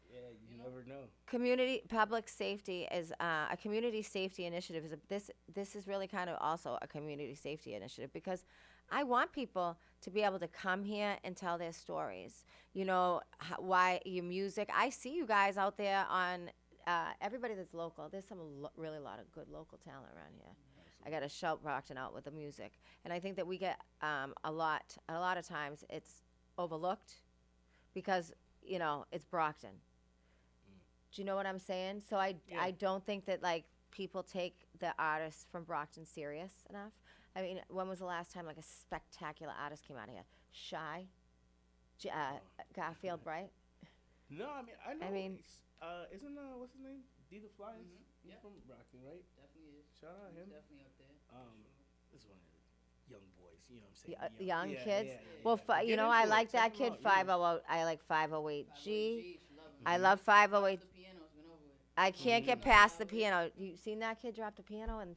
Yeah, you never know. Community public safety is a community safety initiative. This is really kind of also a community safety initiative because I want people to be able to come here and tell their stories. Why your music. I see you guys out there on everybody that's local. There's really a lot of good local talent around here. I got to shout Brockton out with the music, and I think that we get a lot of times it's overlooked because it's Brockton. Do you know what I'm saying? So I don't think that like people take the artists from Brockton serious enough. I mean, when was the last time like a spectacular artist came out of here? Shy, Garfield, right? No, I know. I mean- isn't what's his name? D the Flyers. He's Yeah. from Brockton, right? definitely is. Shout out He's him. definitely up there. This is one of the young boys. You know what I'm saying? Young Yeah, kids. yeah, yeah, Well, yeah. Get I into it. like that Check him kid. out, yeah. 508. I like 508G. G, she love him. I love 508. The piano's been over it. I can't get past the piano. You seen that kid drop the piano and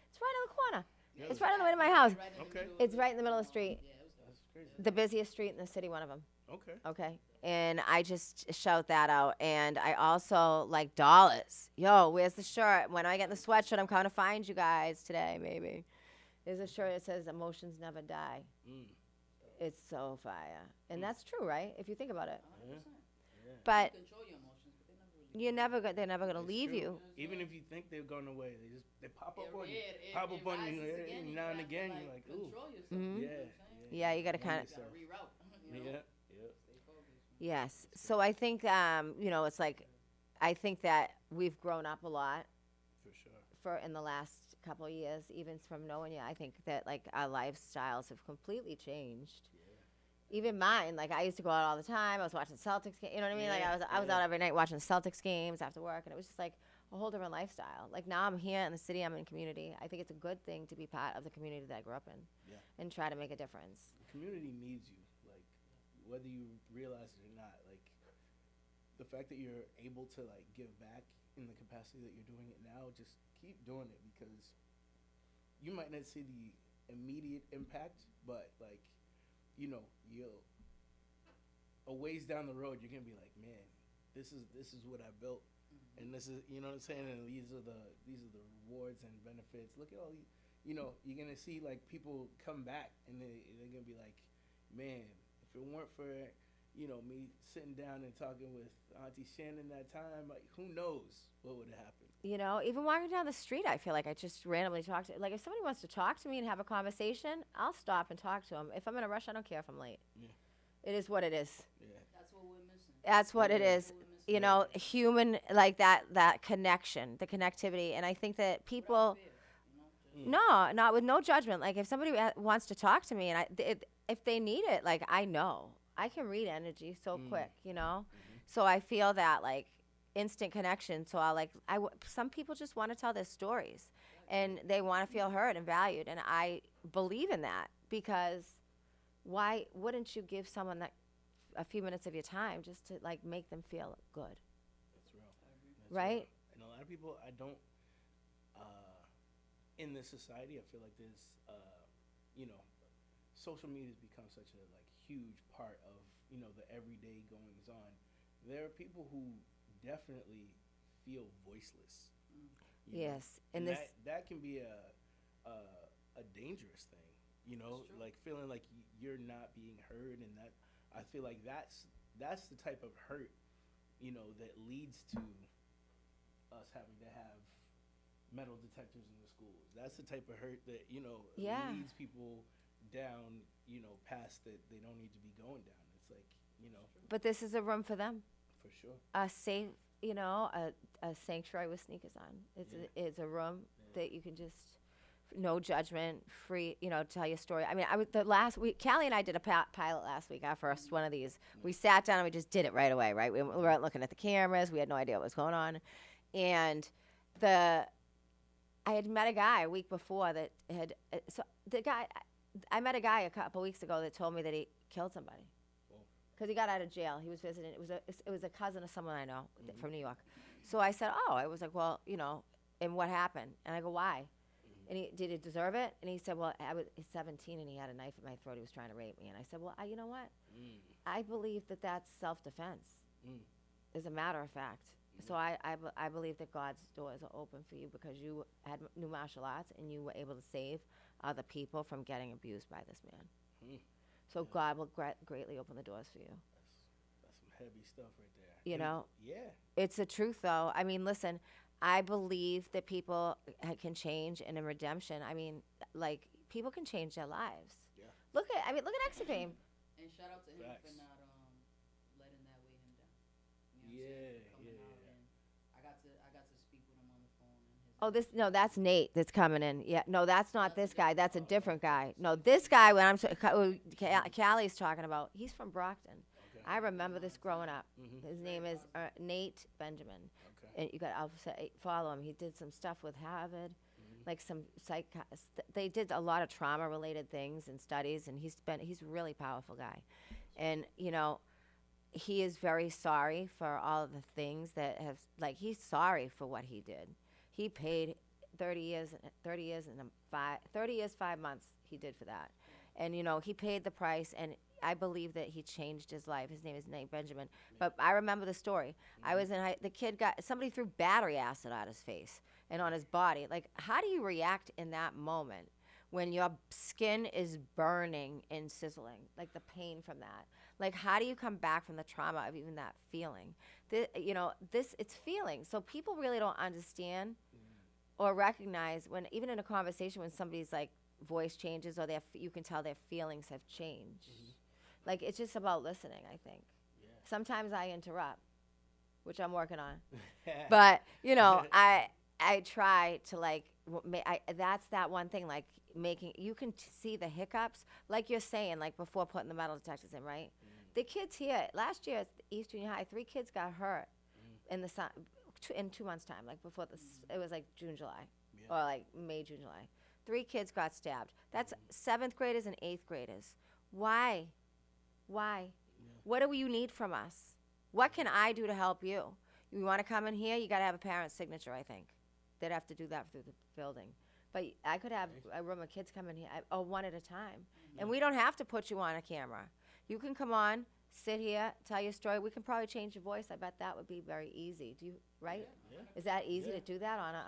it's right in the corner. It's right on the way to my house. Right in the Okay. middle of It's right in the middle of the street. Yeah, it was dope. That's crazy. The busiest street in the city, one of them. Okay. Okay. And I just shout that out. And I also like dollars. Yo, where's the shirt? When I get in the sweatshirt, I'm coming to find you guys today, maybe. There's a shirt that says emotions never die. Mm. It's so fire. And that's true, right? If you think about it. 100%. But You control your emotions, but they never really. they're never going to It's leave true. you. Even if you think they're going away, they pop up on you. It Pop up on you rises again, you now and have to, again. You're like, ooh. control yourself. Mhm. You Yeah. know what I'm saying? Yeah, you got to Blame kind of. You gotta yourself. reroute. You know? Yeah. Yeah. Stay focused. Man. Yes. So I think, it's like, I think that we've grown up a lot For sure. in the last couple of years, even from knowing you. I think that like our lifestyles have completely changed. Even mine, like I used to go out all the time. I was watching Celtics games. You know what I mean? Like I was Yeah. out every night watching Celtics games after work, and it was just like a whole different lifestyle. Like now I'm here in the city. I'm in community. I think it's a good thing to be part of the community that I grew up in, Yeah. and try to make a difference. The community needs you, like whether you realize it or not. Like the fact that you're able to like give back in the capacity that you're doing it now, just keep doing it because you might not see the immediate impact, but like you'll a ways down the road, you're gonna be like, man, this is what I built, and this is what I'm saying, and these are the rewards and benefits. Look at all you're gonna see like people come back and they're gonna be like, man, if it weren't for me sitting down and talking with Auntie Shannon that time, like who knows what would have happened. Even walking down the street, I feel like I just randomly talk to. Like if somebody wants to talk to me and have a conversation, I'll stop and talk to them. If I'm in a rush, I don't care if I'm late. Yeah. It is what it is. Yeah. That's what we're missing. That's what it Yeah. is. That's what we're missing. Human, like that connection, the connectivity. And I think that people, Without fear, you know? Just- not with no judgment. Like if somebody wants to talk to me and if they need it, like I know. I can read energy so quick, So I feel that like instant connection. So some people just want to tell their stories and they want to feel heard and valued. And I believe in that because why wouldn't you give someone that a few minutes of your time just to like make them feel good? That's real. That's Right? real. And a lot of people, I don't. In this society, I feel like there's, social media has become such a like huge part of the everyday goings on. There are people who definitely feel voiceless. you know? Yes. And this, that can be a dangerous thing. That's true. Like feeling like you're not being heard, and that I feel like that's the type of hurt, that leads to us having to have metal detectors in the schools. That's the type of hurt that Yeah. leads people down, past that they don't need to be going down. It's like, but this is a room for them. for sure. A safe, a sanctuary with sneakers on. It's a room that you can just, no judgment, free, tell your story. I mean, the last week, Callie and I did a pilot last week, our first one of these. We sat down and we just did it right away, right? We weren't looking at the cameras. We had no idea what was going on. And I had met a guy a week before that I met a guy a couple weeks ago that told me that he killed somebody. Because he got out of jail. He was visiting. It was a cousin of someone I know from New York. So I said, I was like, well, and what happened? And I go, why? And did he deserve it? And he said, well, he's 17 and he had a knife at my throat. He was trying to rape me. And I said, well, you know what? I believe that that's self-defense, as a matter of fact. So I believe that God's doors are open for you because you had new martial arts and you were able to save other people from getting abused by this man. So God will greatly open the doors for you. That's some heavy stuff right there. Yeah. It's the truth, though. I mean, listen, I believe that people can change, and in redemption, I mean, like people can change their lives. Yeah. Look at Exafame. And shout out to him Facts. for not letting that weigh him down. You know what I'm Yeah, saying? For coming yeah, out, yeah. and I got to speak with him on the phone. And his That's Nate that's coming in. Yeah, no, that's not this guy. That's a different guy. No, this guy, when Callie's talking about, he's from Brockton. Okay. I remember this growing up. Mhm. His name is Nate Benjamin. Okay. And I'll follow him. He did some stuff with Harvard, like some they did a lot of trauma related things and studies, and he's a really powerful guy. And he is very sorry for all of the things that have, like, he's sorry for what he did. He paid 30 years, 30 years, 5 months he did for that. And, you know, he paid the price, and I believe that he changed his life. His name is Nate Benjamin. But I remember the story. I was in the kid somebody threw battery acid on his face and on his body. Like, how do you react in that moment when your skin is burning and sizzling? Like, the pain from that. Like, how do you come back from the trauma of even that feeling? It's feeling. So people really don't understand or recognize when, even in a conversation, when somebody's like voice changes or you can tell their feelings have changed. Like, it's just about listening, I think. Yeah. Sometimes I interrupt, which I'm working on. But, you know, I try to, like, that's that one thing, like, you can see the hiccups, like you're saying, like, before putting the metal detectors in, right? The kids here, last year at East Junior High, 3 kids got hurt in 2 months' time, like, before it was, like, June, July, or, like, May, June, July. 3 kids got stabbed. That's 7th graders and 8th graders. Why? Why? What do you need from us? What can I do to help you? You want to come in here? You got to have a parent's signature, I think. They'd have to do that through the building. But I could have a room of kids come in here, one at a time. And we don't have to put you on a camera. You can come on, sit here, tell your story. We can probably change your voice. I bet that would be very easy. Right? Yeah. Is that easy to do that on a...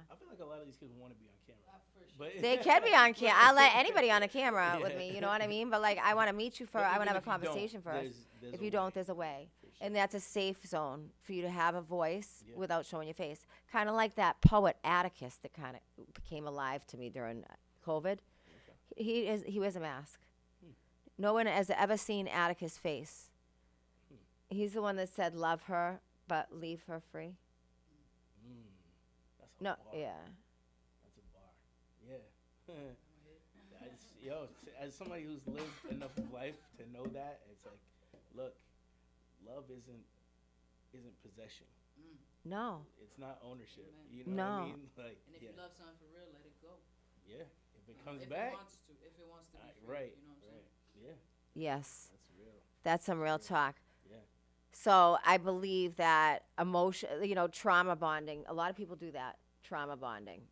I feel like a lot of these kids want to be on camera. For sure. But They can be on camera. I'll let anybody on a camera with me, you know what I mean? But, like, I want to meet you But I want to even have a if you don't, conversation first. there's If a you don't, way. there's a way. For sure. And that's a safe zone for you to have a voice Yeah. without showing your face. Kind of like that poet Atticus that kind of became alive to me during COVID. He wears a mask. No one has ever seen Atticus' face. He's the one that said, "Love her, but leave her free." That's a No, bar. yeah. That's a bar. Yeah. As somebody who's lived enough of life to know that, it's like, look, love isn't possession. No. It's not ownership. Amen. You know what I No. mean? Like, And if you love something for real, let it go. yeah. If it comes if back, it wants to be free, right, you know what I'm right, saying? yeah, Yes. that's real. That's some real talk. Yeah. So I believe that trauma bonding, a lot of people do that, trauma bonding.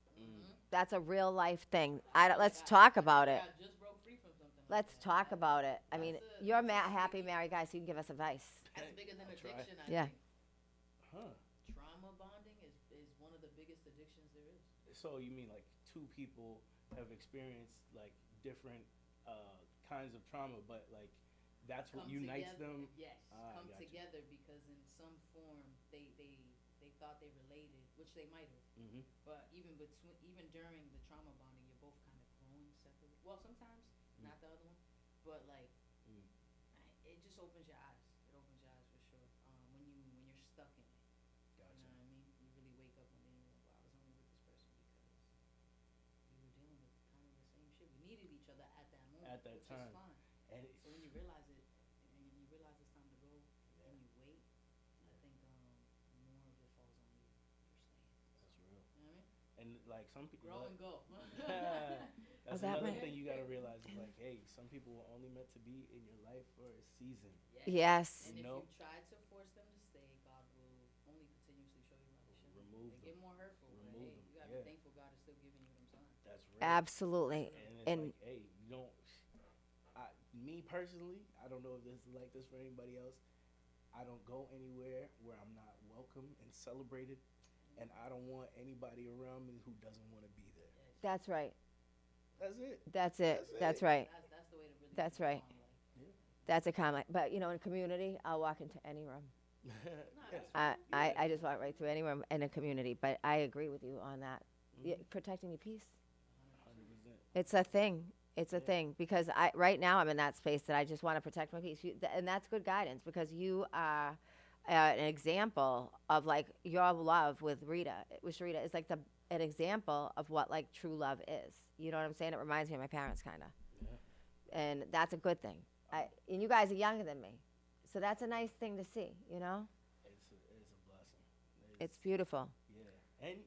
That's a real life thing. Let's talk about it. I just broke free from something like Let's that. talk about it. I mean, That's you're a happy married guy, so you can give us advice. That's bigger than I'll try. addiction, I Yeah. think. Huh. Trauma bonding is one of the biggest addictions there is. So you mean like two people have experienced like different kinds of trauma, but like that's what Come unites together, them? Yes, come gotcha. together because in some form they thought they related, which they might have. Mm-hmm. But even during the trauma bonding, you're both kind of growing separately. Well, sometimes not the other one, but like it just opens your eyes. It opens your eyes for sure. When you're stuck in it, Gotcha. you know what I mean. You really wake up one day and you're like, wow, I was only with this person because we were dealing with kind of the same shit. We needed each other at that moment, At that which time. is fine. And So when you realize it, and you realize it's time to go, and you wait, I think more of it falls on you. You're staying. that's real. You know what I mean? And like some people, Grow and go. that's that another might- thing you gotta realize is like, hey, some people were only meant to be in your life for a season. Yes. And You if know? you try to force them to stay, God will only continuously show you how they shouldn't. Remove They them. get more hurtful, but Remove hey, them, you gotta yeah. be thankful God is still giving you them signs. That's real. Absolutely. And it's And like, hey, you don't. Me personally, I don't know if this is like this for anybody else. I don't go anywhere where I'm not welcome and celebrated, and I don't want anybody around me who doesn't want to be there. that's right. That's it. That's it. That's That's it. right. That's the way to really. That's live a right. long life. That's a comment. But, in a community, I'll walk into any room. Yeah. I just walk right through any room in a community. But I agree with you on that. Yeah, protecting your peace. 100%. It's a thing. It's a thing because right now I'm in that space that I just want to protect my peace, and that's good guidance because you are an example of like your love with Rita. Rita is like an example of what like true love is. You know what I'm saying? It reminds me of my parents, kind of, Yeah. and that's a good thing. And you guys are younger than me, so that's a nice thing to see. It's a blessing. It's beautiful. Yeah, and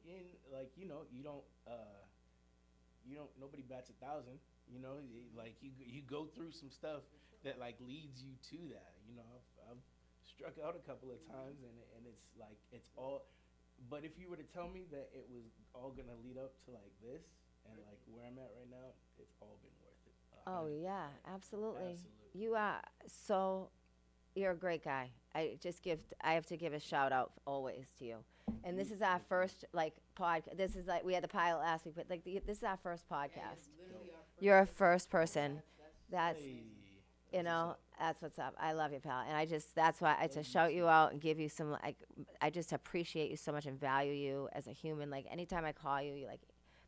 like you don't nobody bats 1,000. Like you go through some stuff that like leads you to that. I've struck out a couple of times, and it's like it's all But if you were to tell me that it was all gonna lead up to like this and like where I'm at right now, it's all been worth it. Oh yeah, absolutely. Absolutely. You are so. You're a great guy. I have to give a shout out always to you. And this is our first like This is like we had the pilot last week, but like this is our first podcast. You're a first person. That's Hey, you that's know what's up. that's what's up. I love you, pal. And that's why I to shout you out and give you some like I just appreciate you so much and value you as a human. Like anytime I call you, you like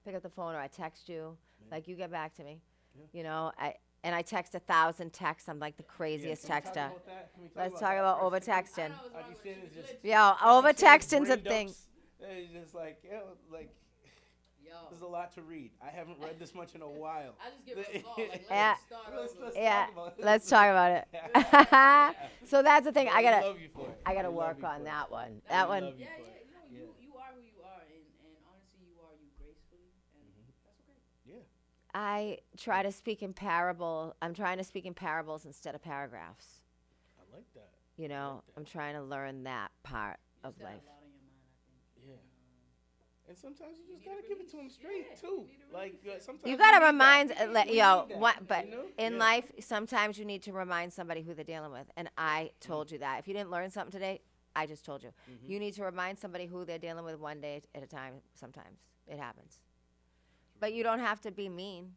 pick up the phone or I text you, like you get back to me. Yeah. You know I text 1,000 texts. I'm like the craziest Can we talk texter. about that? Can we Let's talk that about for a over second? texting. I be saying it's just Yo, over texting's a thing. It's just like like Yo, there's a lot to read. I haven't read this much in a while. I just give it a call. Like, Yeah. let's start Let's over. Yeah, talk about it. let's talk about it. So that's the thing. I gotta love you for it. I gotta We love work you on for that it. one. We That one. love you Yeah, for yeah. it. You know, Yeah. you are who you are, and honestly, you are you gracefully, and that's okay. Yeah. I try to speak in parable. I'm trying to speak in parables instead of paragraphs. I like that. You know, like that. I'm trying to learn that part You of just got life. a lot on your mind, I think. Yeah. And sometimes you just need gotta to give it to them release. straight Yeah, too. you need to Like release it. sometimes You gotta need remind, that. let, You yo, need that, what, but you know? in Yeah. life, sometimes you need to remind somebody who they're dealing with. And I told you that. If you didn't learn something today, I just told you. Mhm. You need to remind somebody who they're dealing with one day at a time. Sometimes it happens. But you don't have to be mean.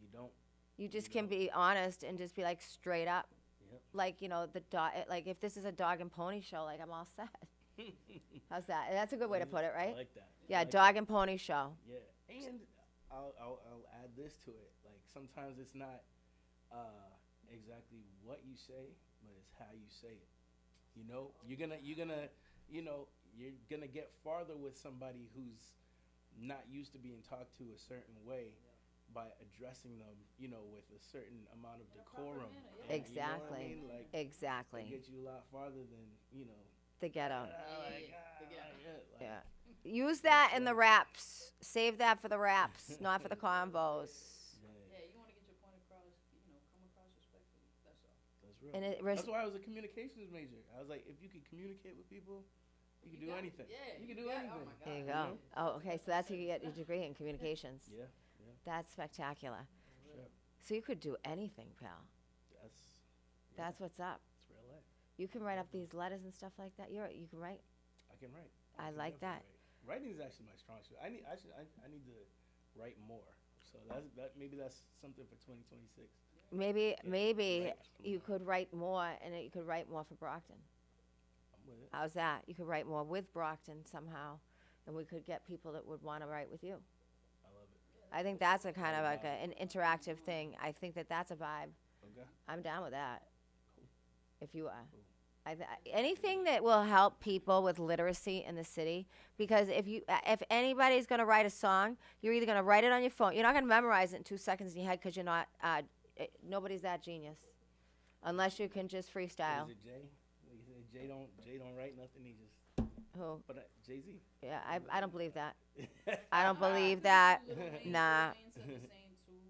You don't. You just You can don't. be honest and just be like straight up. Yep. Like, you know, the dog, like if this is a dog and pony show, like I'm all set. How's that? That's a good way to put it, right? I like that. I Yeah, like dog that. and pony show. Yeah, and I'll add this to it. Like sometimes it's not exactly what you say, but it's how you say it. You know, you're gonna you're gonna get farther with somebody who's not used to being talked to a certain way by addressing them, you know, with a certain amount of In a proper decorum. manner, And, yeah. Exactly. You know what I mean? Like Exactly. it gets you a lot farther than The ghetto. Yeah. Yeah. Use that in the raps. Save that for the raps, not for the convos. Yeah, you want to get your point across, come across respectfully. That's all. That's real. And That's why I was a communications major. I was like, if you can communicate with people, you can do got it. anything. Yeah, you can you do got it. anything. Oh my there you God. go. Oh, okay. So that's how you get your degree in communications. Yeah, That's spectacular. sure. So you could do anything, pal. That's what's up. That's real life. You can write up these letters and stuff like that. You can write. I can write. I can like that. definitely write. Writing is actually my strong suit. I need to write more. So maybe that's something for 2026. Maybe Right. you could write more, and you could write more for Brockton. I'm with it. How's that? You could write more with Brockton somehow, and we could get people that would want to write with you. I love it. I think that's a kind of like an interactive thing. I think that's a vibe. Okay. I'm down with that. Cool. If you are. Cool. Anything that will help people with literacy in the city, because if anybody's going to write a song, you're either going to write it on your phone. You're not going to memorize it in 2 seconds in your head because you're not. Nobody's that genius, unless you can just freestyle. Is it Jay? Like you said, Jay don't write nothing. He just. Who? But Jay-Z. Yeah, I don't believe that. I don't believe that. Lil Wayne- Nah. Lil Wayne said the same too,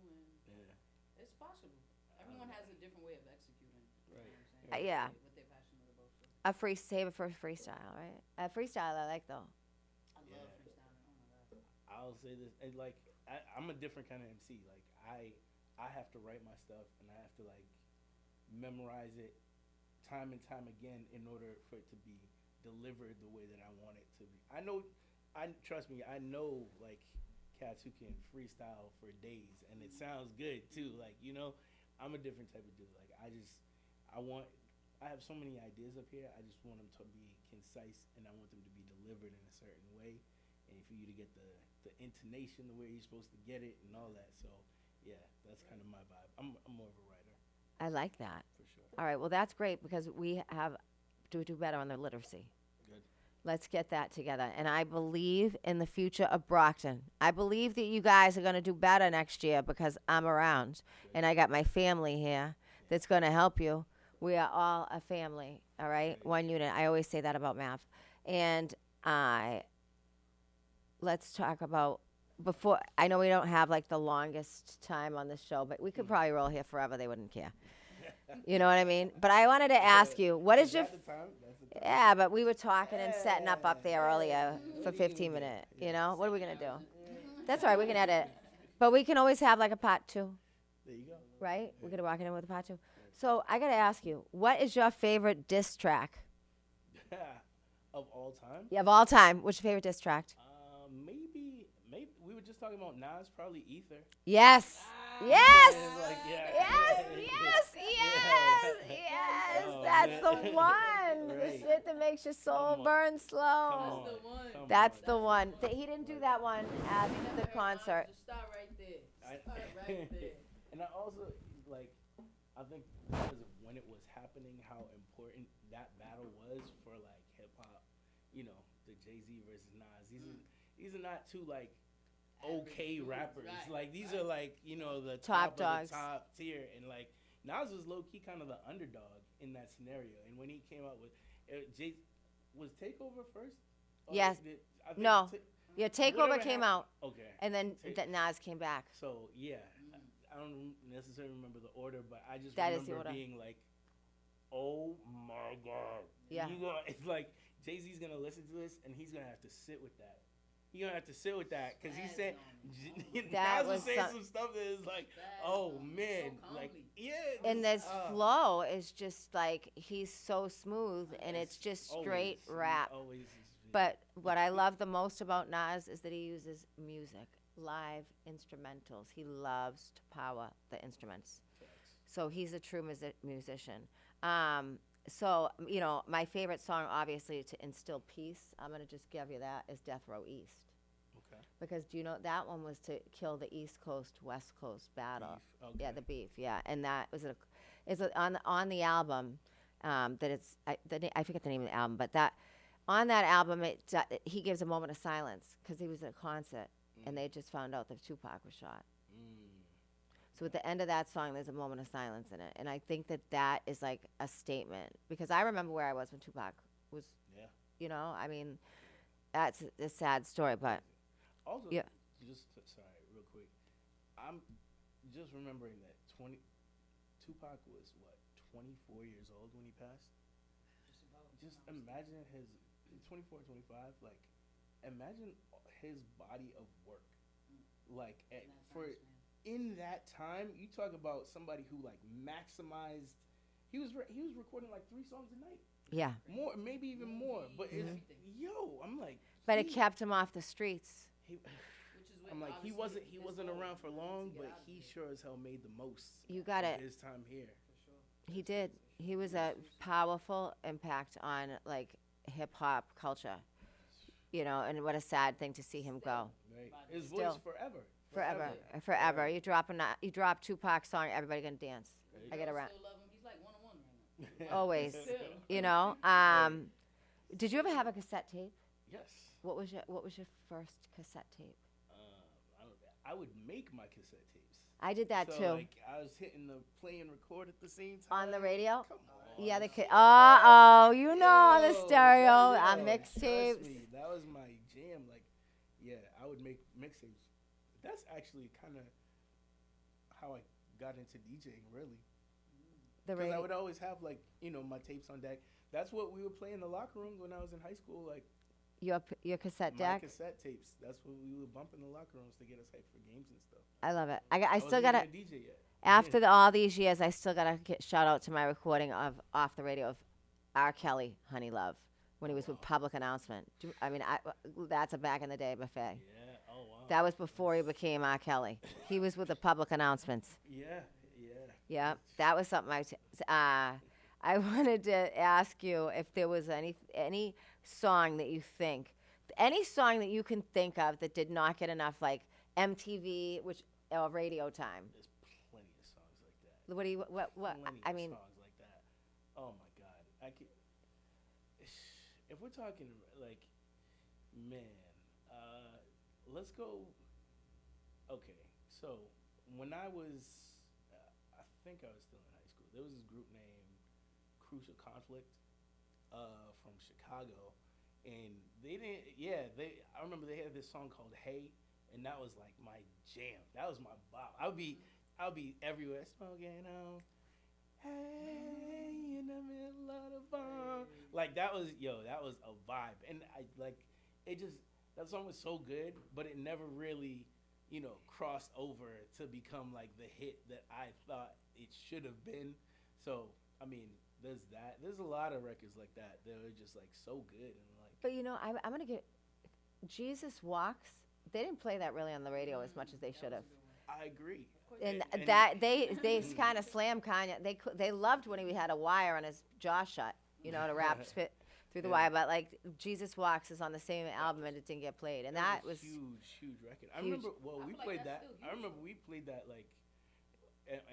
and Yeah. it's possible. Everyone has a different way of executing. You know Right. what I'm saying? Yeah. What they're passionate about. So. Save it for a freestyle, right? A freestyle I like though. I Yeah. love freestyling. Oh my god. I'll say this. Like I'm a different kind of MC. Like I have to write my stuff and I have to like memorize it time and time again in order for it to be delivered the way that I want it to be. Trust me, I know like cats who can freestyle for days and it sounds good too. Like, I'm a different type of dude. Like I have so many ideas up here. I just want them to be concise and I want them to be delivered in a certain way and for you to get the intonation the way you're supposed to get it and all that. So yeah, that's kind of my vibe. I'm more of a writer I like that. for sure. All right, well that's great because we have to do better on the literacy. Good. Let's get that together. And I believe in the future of Brockton. I believe that you guys are going to do better next year because I'm around and I got my family here that's going to help you. We are all a family, all right? One unit. I always say that about Mav. And let's talk about I know we don't have like the longest time on this show, but we could probably roll here forever. They wouldn't care. You know what I mean? But I wanted to ask you, what is your that the time? That's the time. yeah, but we were talking and setting up there earlier What for are you gonna 15 do? minutes. Yeah. You know, what are we gonna do? That's all right. We can edit, but we can always have like a part 2, There you go. right? We're gonna walk it in with a part 2. So I gotta ask you, what is your favorite diss track? Of all time? Yeah, of all time. What's your favorite diss track? Maybe we were just talking about Nas, probably Ether. Yes. Yes. It's like, yeah. Yes. Yes. Yes. Yes. Oh, That's man. the one. The Right. shit that makes your soul Come on. burn slow. Come on. the one. Come That's on. the one. He didn't do that one at the concert. Just start right there. I- Start right there. And I also like, I think because of when it was happening, how important that battle was for like hip hop. You know, the Jay-Z versus Nas. These are not two like okay dudes, rappers. right, Like these right. are like, you know, the Top top dogs. of the top tier, and like Nas was low key kind of the underdog in that scenario. And when he came out with was Takeover first? Or Yes. I think No. Your Takeover whatever came happened- out, Okay. and then Ta- Nas came back. So yeah, I don't necessarily remember the order, but I just That is the remember order. being like, "Oh my god!" Yeah. It's like Jay-Z's gonna listen to this, and he's gonna have to sit with that. He's gonna have to sit with that because he Spaz said That Nas was was saying some- some stuff that is like, Spaz "Oh on him. man!" So Like, calmly. yeah. And this just, flow is just like he's so smooth, and it's just straight always, rap. Always. is- But what I love the most about Nas is that he uses music, live instrumentals. He loves to power the instruments. So he's a true musician. So, you know, my favorite song, obviously, to instill peace, I'm going to just give you that, is Death Row East. Okay. Because, do you know, that one was to kill the East Coast, West Coast battle. Beef, okay. Yeah, the beef, yeah. And that was on the album, that it's, I forget the name of the album, but on that album, he gives a moment of silence because he was at a concert and they just found out that Tupac was shot. So at the end of that song, there's a moment of silence in it. And I think that is like a statement because I remember where I was when Tupac was, Yeah. you know, I mean, that's a sad story, but Also, Yeah. sorry, real quick. I'm just remembering that Tupac was 24 years old when he passed. Just imagine his 24, 25. Like, imagine his body of work. Like, in that time, you talk about somebody who like maximized. He was recording like 3 songs a night, yeah. more, maybe even more. But it's, I'm like, But it kept him off the streets. I'm like, he wasn't around for long, but he sure as hell made the most. You got of it. his time here. He did. He was a powerful impact on like hip hop culture, you know. And what a sad thing to see him go. Right. His Still. voice forever. Forever. You drop Tupac song, everybody gonna dance. I get around. Still love him. He's like 1-on-1 right now. Always. Still. You know. Did you ever have a cassette tape? Yes. What was your first cassette tape? I would make my cassette tapes. I did that so, too. Like, I was hitting the play and record at the same time. On the radio? Come on. Yeah, you know, on the Yo, stereo, yo, on trust mixtapes. me, that was my jam. Like, yeah, I would make mixtapes. That's actually kind of how I got into DJing, really. The Because I radio. would always have, like, you know, my tapes on deck. That's what we would play in the locker rooms when I was in high school. Like, Your cassette my deck. cassette tapes. That's what we would bump in the locker rooms to get us hyped for games and stuff. I love it. I still wasn't gotta. even a DJ yet. After all these years, I still gotta shout out to my recording of off the radio of R. Kelly, "Honey Love," when he was with Public Announcement. That's a back in the day buffet. Yeah. Oh wow. That was before he became R. Kelly. He was with the Public Announcements. Yeah. Yeah. Yeah, that was something I wanted to ask you if there was any song that you think, any song that you can think of that did not get enough like MTV or radio time. There's plenty of songs like that. What do you what Plenty I of mean? songs like that. Oh my god. If we're talking like, man, let's go. Okay, so when I was, I think I was still in high school. There was this group named Crucial Conflict, from Chicago, and they didn't. Yeah, I remember they had this song called "Hey," and that was like my jam. That was my bop. I'll be everywhere smoking on. Hey, in the middle of the bar. Like that was that was a vibe, and I like it. Just that song was so good, but it never really crossed over to become like the hit that I thought it should have been. So I mean, there's that. There's a lot of records like that that are just like so good and like. But I'm gonna get Jesus Walks. They didn't play that really on the radio as much as they should have. I agree. And that they kind of slammed Kanye. They loved when he had a wire on his jaw shut, to rap spit through the wire. But like Jesus Walks is on the same album and it didn't get played, and that was huge record. I huge. remember. Well, we feel like played that's that. still I huge. remember we played that like,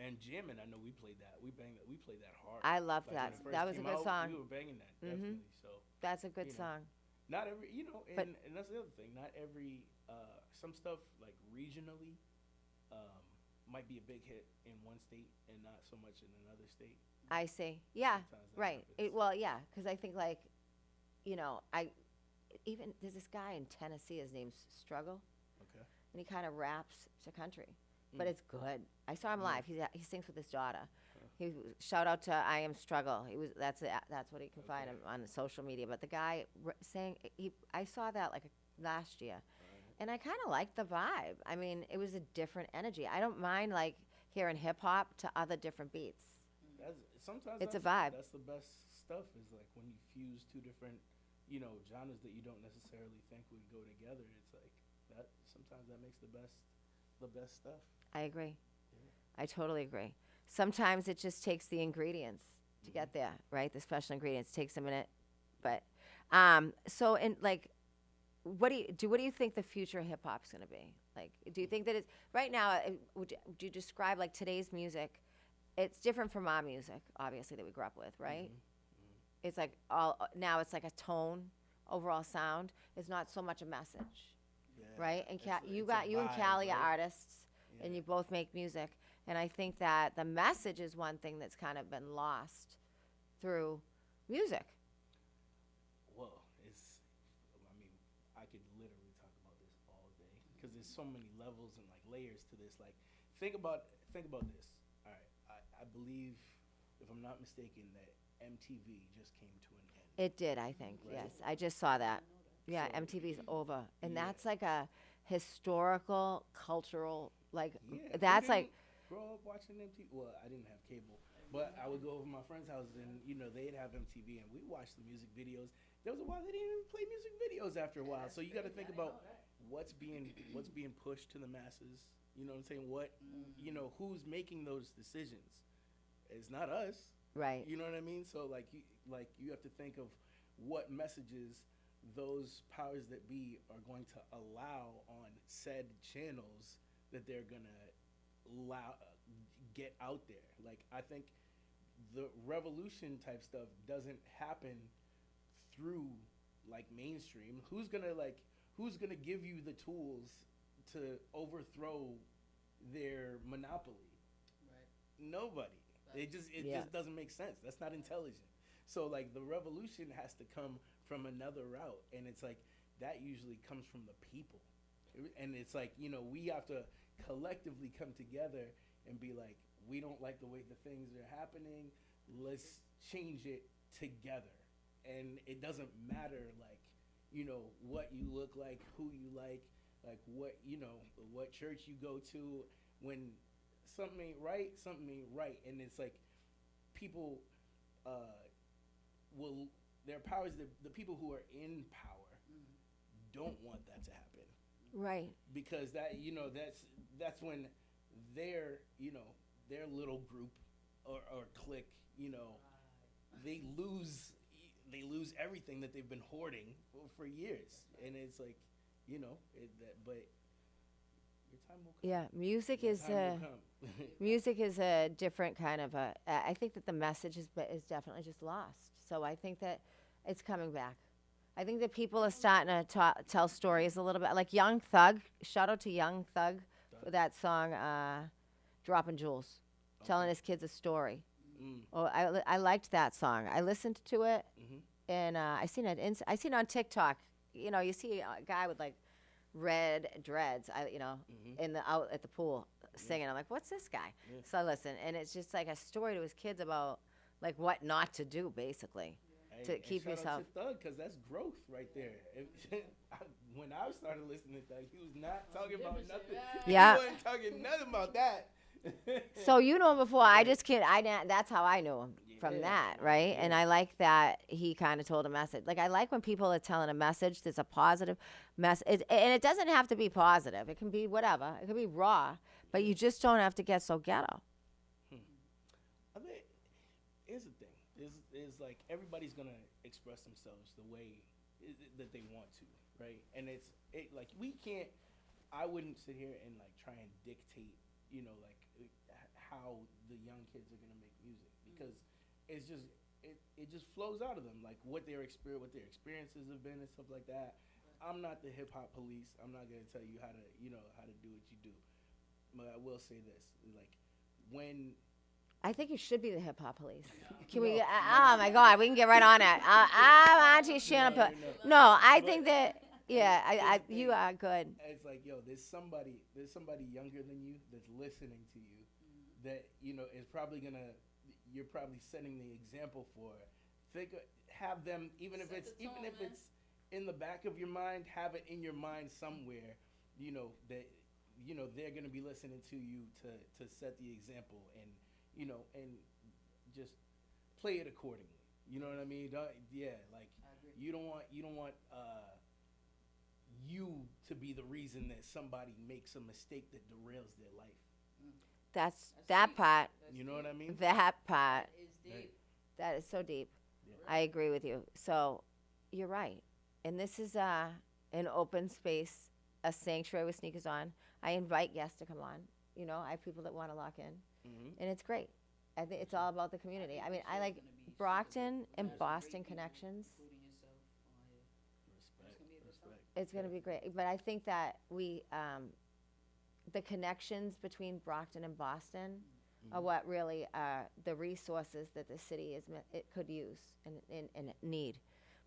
and jamming. I know we played that. We banged that. We played that hard. I loved Like, that. when it first That was a came good out, song. We were banging that definitely. So That's a good you know. song. not every, But- and that's the other thing. Not every some stuff like regionally might be a big hit in one state and not so much in another state. I see. Yeah, Sometimes that right. happens. Well, yeah, because I think like, there's this guy in Tennessee. His name's Struggle, Okay. and he kind of raps to country, but Mm. it's good. I saw him Mm. live. He sings with his daughter. Shout out to I Am Struggle. That's what he can find him on social media. But the guy sang I saw that like last year, and I kind of liked the vibe. I mean, it was a different energy. I don't mind like hearing hip hop to other different beats. Sometimes It's a that's- vibe. That's the best stuff. Is like when you fuse two different, genres that you don't necessarily think would go together. It's like that. Sometimes that makes the best stuff. I agree. I totally agree. Sometimes it just takes the ingredients to get there, right? The special ingredients takes a minute, but so in like, what do you think the future of hip hop's gonna be? Like, do you think that it's right now? Would you describe like today's music? It's different from our music, obviously, that we grew up with, right? It's like now it's like a tone, overall sound. It's not so much a message, Yeah. right? And It's a you and vibe, Callie are right? artists, and you both make music. And I think that the message is one thing that's kind of been lost through music. Well, I could literally talk about this all day because there's so many levels and like layers to this. Like, think about this. All right, I believe, if I'm not mistaken, that MTV just came to an end. It did, I think. Right. Yes, I just saw that. Yeah, So- MTV's over, and Yeah. that's like a historical, cultural, like Yeah, who that's like. didn't grow up watching MTV. Well, I didn't have cable, but I would go over to my friend's house and they'd have MTV and we watched the music videos. There was a while they didn't even play music videos after a while. So you got to think about what's being pushed to the masses. You know what I'm saying? What who's making those decisions? It's not us. Right. You know what I mean? So you have to think of what messages those powers that be are going to allow on said channels that they're gonna get out there. Like, I think the revolution type stuff doesn't happen through like mainstream. Who's gonna give you the tools to overthrow their monopoly? Right. Nobody. It just doesn't make sense. That's not intelligent. So like the revolution has to come from another route, and it's like that usually comes from the people. And it's like, we have to collectively come together and be like, we don't like the way the things are happening. Let's change it together. And it doesn't matter like, what you look like, who you like what church you go to. When something ain't right, something ain't right. And it's like people their powers, the people who are in power don't want that to happen. Right. Because that's when their little group or clique, they lose everything that they've been hoarding for years. And it's like, but your time will come. Yeah, music Your is time will come. music is a different kind of I think that the message is definitely just lost. So I think that it's coming back. I think that people are starting to tell stories a little bit. Like Young Thug, shout out to Young Thug for that song, Dropping Jewels, telling his kids a story. Oh, I liked that song. I listened to it, and I seen it on TikTok. You see a guy with like red dreads, out at the pool singing. I'm like, what's this guy? Yeah. So I listen, and it's just like a story to his kids about like what not to do, basically. To And keep shout out yourself- to Thug, because that's growth right there. When I started listening to Thug, he was not talking about different nothing. shit, Yeah. He wasn't talking nothing about that. So you know him before. I just can't. That's how I knew him from Yeah. that, right? And Yeah. I like that he kind of told a message. Like I like when people are telling a message that's a positive message, and it doesn't have to be positive. It can be whatever. It can be raw, but you just don't have to get so ghetto. I think here's the thing: is like everybody's gonna express themselves the way that they want to, right? And like we can't. I wouldn't sit here and like try and dictate, like how the young kids are gonna make music, because it's just it just flows out of them, like what their experiences have been and stuff like that. I'm not the hip hop police. I'm not gonna tell you how to do what you do, but I will say this: like when I think you should be the hip hop police. Can No, we? no. Oh my God, we can get right on it. I'm Auntie Shannon. No, No, I But- think that. Yeah, Here's the you thing. are good. it's like, yo, there's somebody younger than you that's listening to you, that is probably you're probably setting the example for. Have them, even if Set it's the tone, man. in the back of your mind, have it in your mind somewhere, that they're gonna be listening to you to set the example, and just play it accordingly. You know what I mean? Like I agree. you don't want you to be the reason that somebody makes a mistake that derails their life. That's That's that deep. part. That's You know what I mean? That part. It's Right. deep. That is so deep. Yeah. I agree with you. So you're right. And this is an open space, a sanctuary with sneakers on. I invite guests to come on. I have people that want to lock in, Mm-hmm. and it's great. I think it's all about the community. I mean, I like Brockton and Boston connections. Including yourself on here. Respect. gonna be a good time. Respect. It's going to be great. But I think that we, the connections between Brockton and Boston are what really are the resources that the city it could use and need,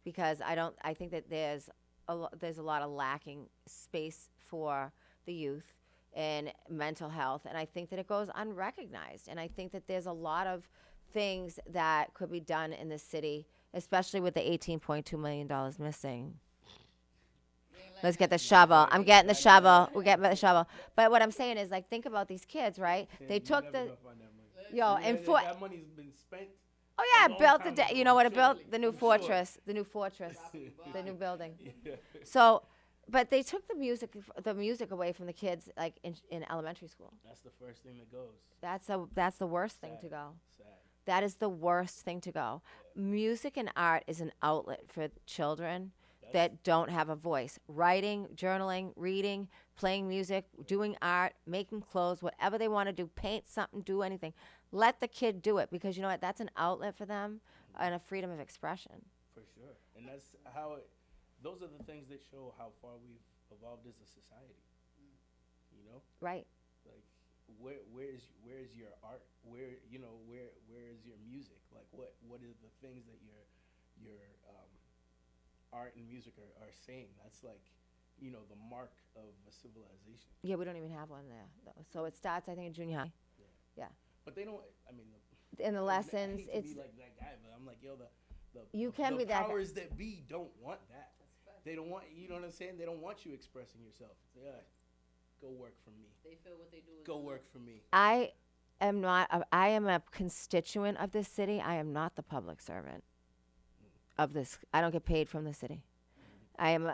because I think that there's a lot of lacking space for the youth and mental health, and I think that it goes unrecognized, and I think that there's a lot of things that could be done in the city, especially with the $18.2 million missing. Let's get the shovel. I'm getting the shovel. We're getting the shovel. But what I'm saying is, like, think about these kids, right? They You took never the, gonna find that money. yo, and for, that money's been spent. oh yeah, a it long built time the, ago, you know what it I'm built? sure. The new I'm sure. fortress, the new fortress, Dropping the new by. building. Yeah. So, but they took the music away from the kids, like in elementary school. That's the first thing that goes. That's the worst thing to Sad. go. Sad. That is the worst thing to go. Music and art is an outlet for children that don't have a voice. Writing, journaling, reading, playing music, doing art, making clothes, whatever they want to do, paint something, do anything. Let the kid do it, because you know what? That's an outlet for them and a freedom of expression. For sure. And that's how those are the things that show how far we've evolved as a society. Right. Like where's your art? Where is your music? Like what are the things that your art and music are saying? That's like, the mark of a civilization. Yeah, we don't even have one there, though. So it starts, I think, in junior high. But they don't. I mean, In the lessons, I hate to it's be like that guy, but I'm like, yo, You can the be that guy. powers that be don't want that. That's a fact. They don't want. You know what I'm saying? They don't want you expressing yourself. Yeah, go work for me. They feel what they do is Go enough. work for me. I am I am a constituent of this city. I am not the public servant of this. I don't get paid from the city. I am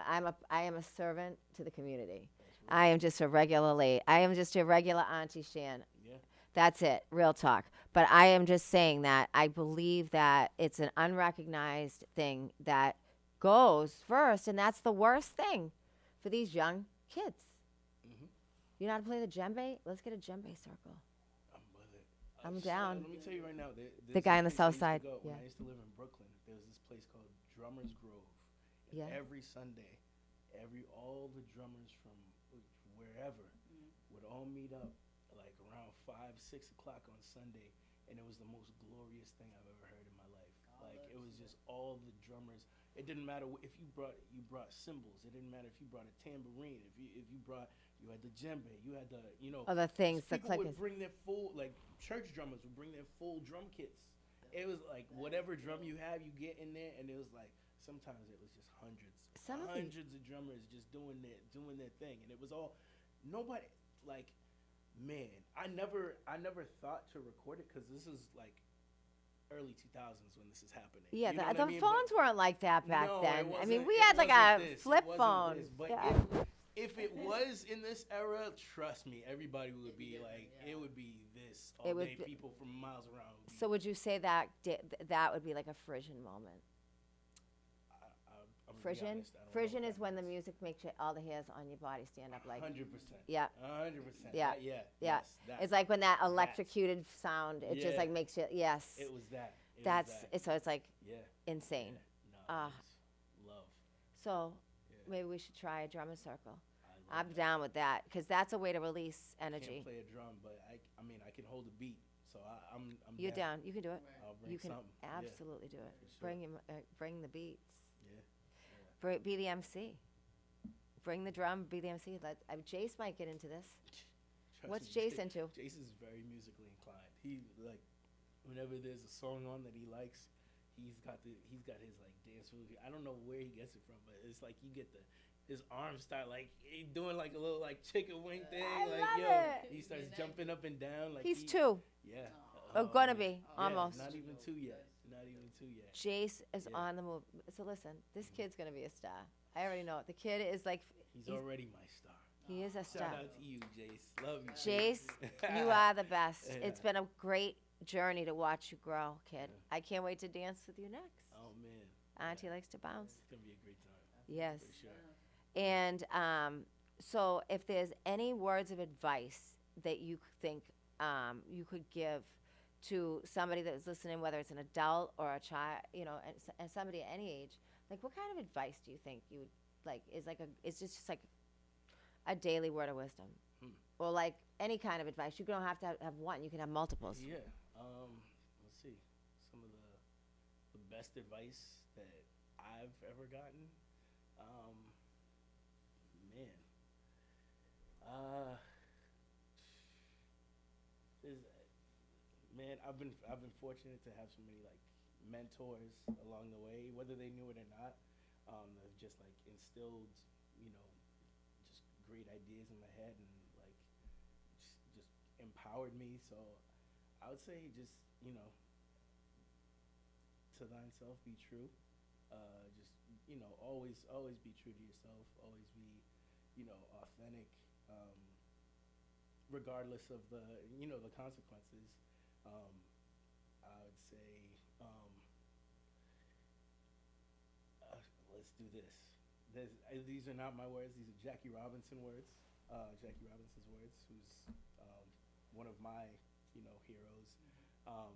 a servant to the community. I am just a regular Auntie Shan. Yeah. That's it, real talk. But I am just saying that I believe that it's an unrecognized thing that goes first, and that's the worst thing for these young kids. Mhm. You know how to play the djembe? Let's get a djembe circle. I'm with it. I'm So, down. Let me tell you right now. The guy on the south When side, I yeah. used to live in Brooklyn, there was this place called Drummers Grove. And Yeah. every Sunday, all the drummers from wherever would all meet up like around 5-6 o'clock on Sunday, and it was the most glorious thing I've ever heard in my life. Like it was just all the drummers. It didn't matter if you brought cymbals. It didn't matter if you brought a tambourine. If you brought you had the djembe, you had the, you know. Other things, the People clickers. would bring their full, like, church drummers would bring their full drum kits. It was like whatever drum you have, you get in there, and it was like sometimes it was just hundreds of drummers just doing their thing, and it was all nobody like. Man, I never thought to record it because this is like early 2000s when this is happening. Yeah, You know what the I mean? phones weren't like that back No, then. it I mean, wasn't- we it had like wasn't a this, it flip wasn't phone. this, but Yeah. if it was in this era, trust me, everybody would It'd be be different, like, yeah. it would be this It all would day. be- People from miles around. Would be, So would you say that that would be like a Frisian moment? I'm gonna be Frisian? honest, I don't know Frisian what is that when the means. music makes all the hairs on your body stand up like. 100%. Yeah. 100%. Yeah. Yeah. Yeah. Yes, that. It's like when that electrocuted sound, it just Yeah. like makes you, yes. It was that. It was That's, that. so it's like Yeah. insane. Yeah. No, Ah. it was love. So Yeah. maybe we should try a drummer circle. I love I'm that. down with that because that's a way to release I energy. can't play a drum, but I mean, I can hold a beat, so I'm You're down. You can do it. Right. I'll bring You can something. absolutely do it. for sure. Bring the beats. Yeah. Be the MC. Bring the drum. Be the MC. Jace might get into this. Trust What's me, Jace into? Jace is very musically inclined. He like whenever there's a song on that he likes, he's got his like dance moves. I don't know where he gets it from, but it's like you get his arms start like he doing like a little like chicken wing thing. I like love yo, it. he starts jumping up and down. Like He's 2. Yeah. Or gonna man. be, Yeah, almost. Not even 2 yet. Not even 2 yet. Jace is Yeah. on the move. So listen, this kid's gonna be a star. I already know it. The kid is like, He's already my star. he is a Shout star. out to you, Jace. Love you, Jace, you are the best. It's Yeah. been a great journey to watch you grow, kid. I can't wait to dance with you next. Oh man. Auntie likes to bounce. It's gonna be a great time. Yes. For sure. And so, if there's any words of advice that you think you could give to somebody that's listening, whether it's an adult or a child, and somebody at any age, like what kind of advice do you think you would like? Is just like a daily word of wisdom, or like any kind of advice? You don't have to have one. You can have multiples. Yeah. Let's see. Some of the best advice that I've ever gotten. Man. Man, I've been fortunate to have so many like mentors along the way, whether they knew it or not. That just like instilled, just great ideas in my head and like just empowered me. So I would say just to thyself be true. Just always be true to yourself. Always be authentic. Regardless of the consequences. I would say let's do this. These are not my words. These are Jackie Robinson words. Jackie Robinson's words, who's one of my heroes. I'm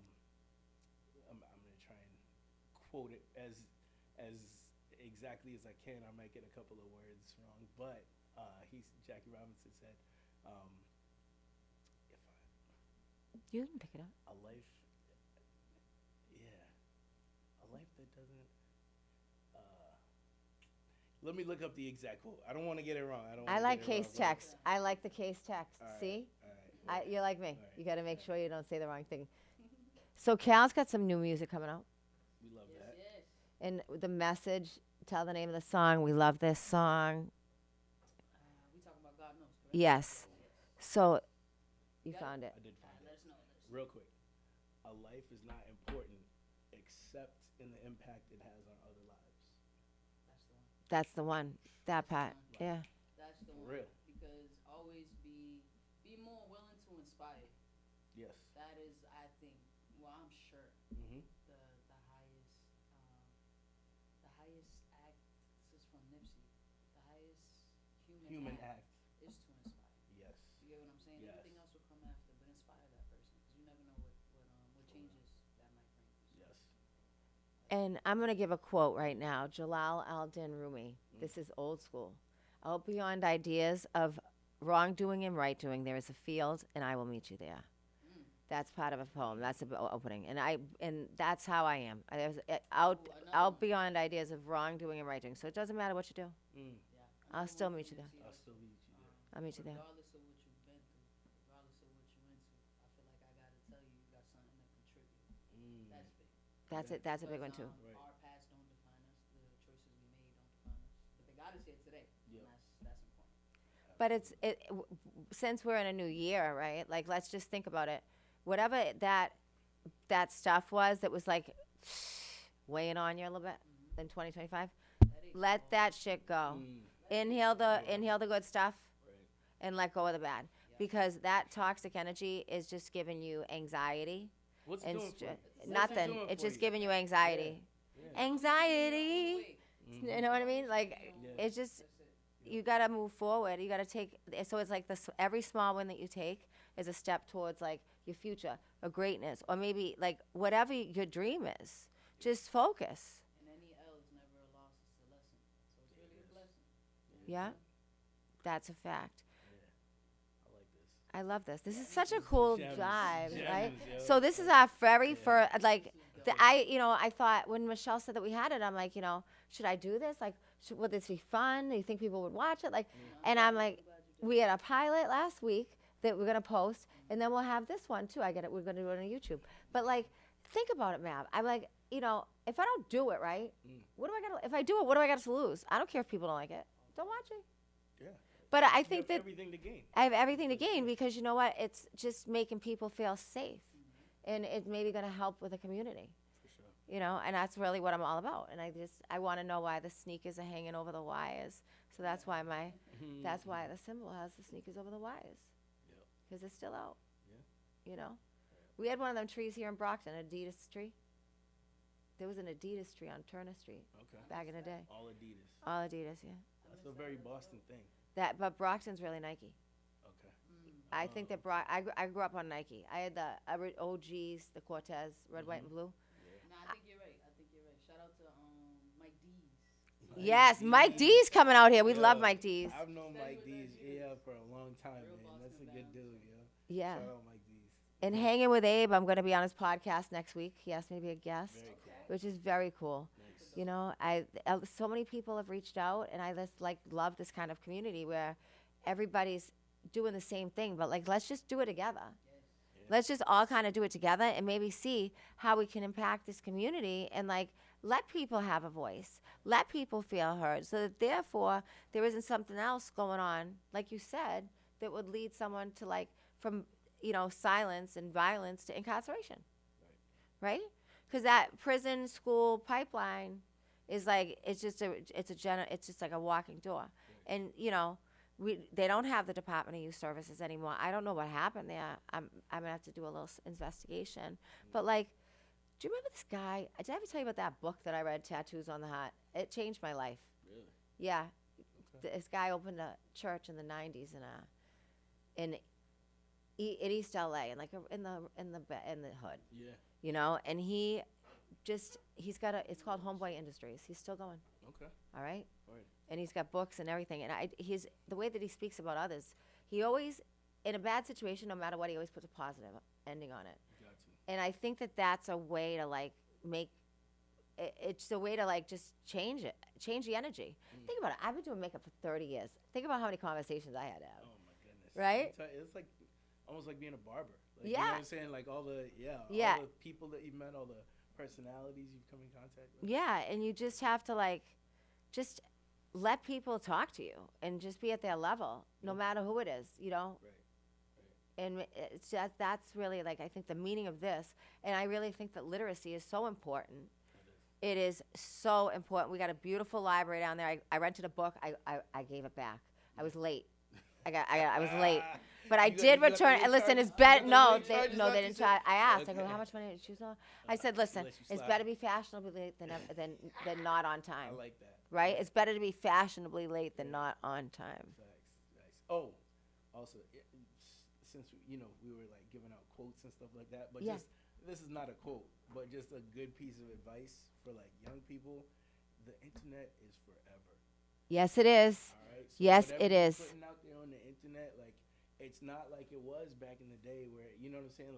gonna try and quote it as exactly as I can. I might get a couple of words wrong, but Jackie Robinson said, You can pick it up. a life that doesn't let me look up the exact quote. I don't want to get it wrong. I like case text. I like the case text. All right, See? all right. You're like me. All right. You got to make sure you don't say the wrong thing. So Cal's got some new music coming out. We love Yes, that. yes. And the message, tell the name of the song. We love this song. We talking about God knows, correct? Yes. So you Got it? found it. I did find Let it. us know. Real quick. A life is not important except in the impact it has on other lives. That's the one. That's the one. That part. Right. Yeah. That's the For one. real. Because always be more willing to inspire. Yes. That is, I think, well, I'm sure Mm-hmm. the highest act. This is from Nipsey. The highest Human act act. is to inspire. Yes. You get what I'm saying? Yes. Everything else will come after, but inspire that person because you never know what changes that might bring. Yes. And I'm going to give a quote right now. Jalal al-Din Rumi. This is old school. Out beyond ideas of wrongdoing and right doing, there is a field, and I will meet you there. That's part of a poem. That's the opening, and that's how I am. Out beyond ideas of wrongdoing and right doing. So it doesn't matter what you do. Mm. Yeah. I'll still meet you there. I'll still meet you there. I'll meet you there. Regardless of what you've been through, regardless of what you're into, I feel like I gotta tell you, you got something to contribute. That's big. That's a big one Because, too. Right. Our past don't define us. The choices we made don't define us. But they got us here today. Yep. And that's important. But since we're in a new year, right? Like, let's just think about it. Whatever that stuff was that was like weighing on you a little bit in 2025, let that shit go. Inhale the good stuff, Right. and let go of the bad, because that toxic energy is just giving you anxiety. What's it And doing for you? What's it nothing. doing It's for just you? giving you anxiety. Yeah. Anxiety. You know what I mean? Like, Yeah. it's just, you gotta move forward. You gotta take. So it's like this. Every small win that you take is a step towards like your future, or greatness, or maybe like whatever your dream is. Just focus. And any L is never a loss, it's a lesson. So it's really a blessing. Yeah, that's a fact. I like this. I love this. This is such a cool Gems. drive, Gems, right? yo. So this is our very first, like, I thought when Michelle said that we had it, I'm like, should I do this? Like, would this be fun? Do you think people would watch it? Like, and I'm like, we had a pilot last week that we're gonna post, and then we'll have this one too. I get it. We're gonna do it on YouTube. But like, think about it, Mav. I'm like, if I don't do it right, what do I got? If I do it, what do I got to lose? I don't care if people don't like it. Don't watch it. Yeah. But I You think have that everything to gain. I have everything to gain, because you know what? It's just making people feel safe, and it's maybe going to help with the community. For sure. And that's really what I'm all about. And I want to know why the sneakers are hanging over the wires. So that's why that's why the symbol has the sneakers over the wires, Yep. because it's still out. Yeah. We had one of them trees here in Brockton, an Adidas tree. There was an Adidas tree on Turner Street Okay. back in the day. All Adidas. All Adidas, yeah. That's a very Boston thing. But Brockton's really Nike. Okay. I think that I grew up on Nike. I had the OGs, the Cortez, red, white, and blue. Nah, I think you're right. Shout out to Mike D's. Yes, Mike D's coming out here. We Yo, love Mike D's. I've known Mike D's for a long time, Real man. That's a Boston good bound. dude, yo. Yeah. Shout out Mike D's. And hanging with Abe, I'm going to be on his podcast next week. He asked me to be a guest, Very cool. which is very cool. Nice. So many people have reached out, and I just love this kind of community where everybody's doing the same thing, but like, let's just do it together. Let's just all kind of do it together and maybe see how we can impact this community, and like, let people have a voice, let people feel heard, so that therefore there isn't something else going on, like you said, that would lead someone to from silence and violence to incarceration. Right? Because that prison school pipeline is it's just like a walking door. And they don't have the Department of Youth Services anymore. I don't know what happened there. I'm gonna have to do a little investigation. But do you remember this guy? Did I ever tell you about that book that I read, Tattoos on the Heart? It changed my life. Really? Yeah. This guy opened a church in the 90s in East LA, and in the hood. Yeah. And he's got it's called Homeboy Industries. He's still going. Okay. All right. Right. And he's got books and everything. And he's the way that he speaks about others. He always, in a bad situation, no matter what, he always puts a positive ending on it. Got to. And I think that that's a way to it's a way to just change the energy. Think about it. I've been doing makeup for 30 years. Think about how many conversations I had to have. Oh my goodness. Right? It's like almost like being a barber. You Yeah. know what I'm saying? Like all the Yeah. all the people that you've met, all the personalities you've come in contact with. Yeah, and you just have to just let people talk to you and just be at their level, no matter who it is, Right. And that's really I think the meaning of this, and I really think that literacy is so important. It is so important. We got a beautiful library down there. I rented a book. I gave it back. I was late. I was late, but I did return. Listen, it's better. No, they didn't charge. I asked. I go, how much money did you choose on? I said, listen, Let you it's slide. better to be fashionably late than not on time. I like that. Right? It's better to be fashionably late than not on time. Facts. Oh, also, since we were giving out quotes and stuff like that, but Yeah. this is not a quote, but just a good piece of advice for young people. The internet is forever. Yes, it is. All right. So Yes, whatever it you're is. Putting out there on the internet, it's not like it was back in the day where you know what I'm saying.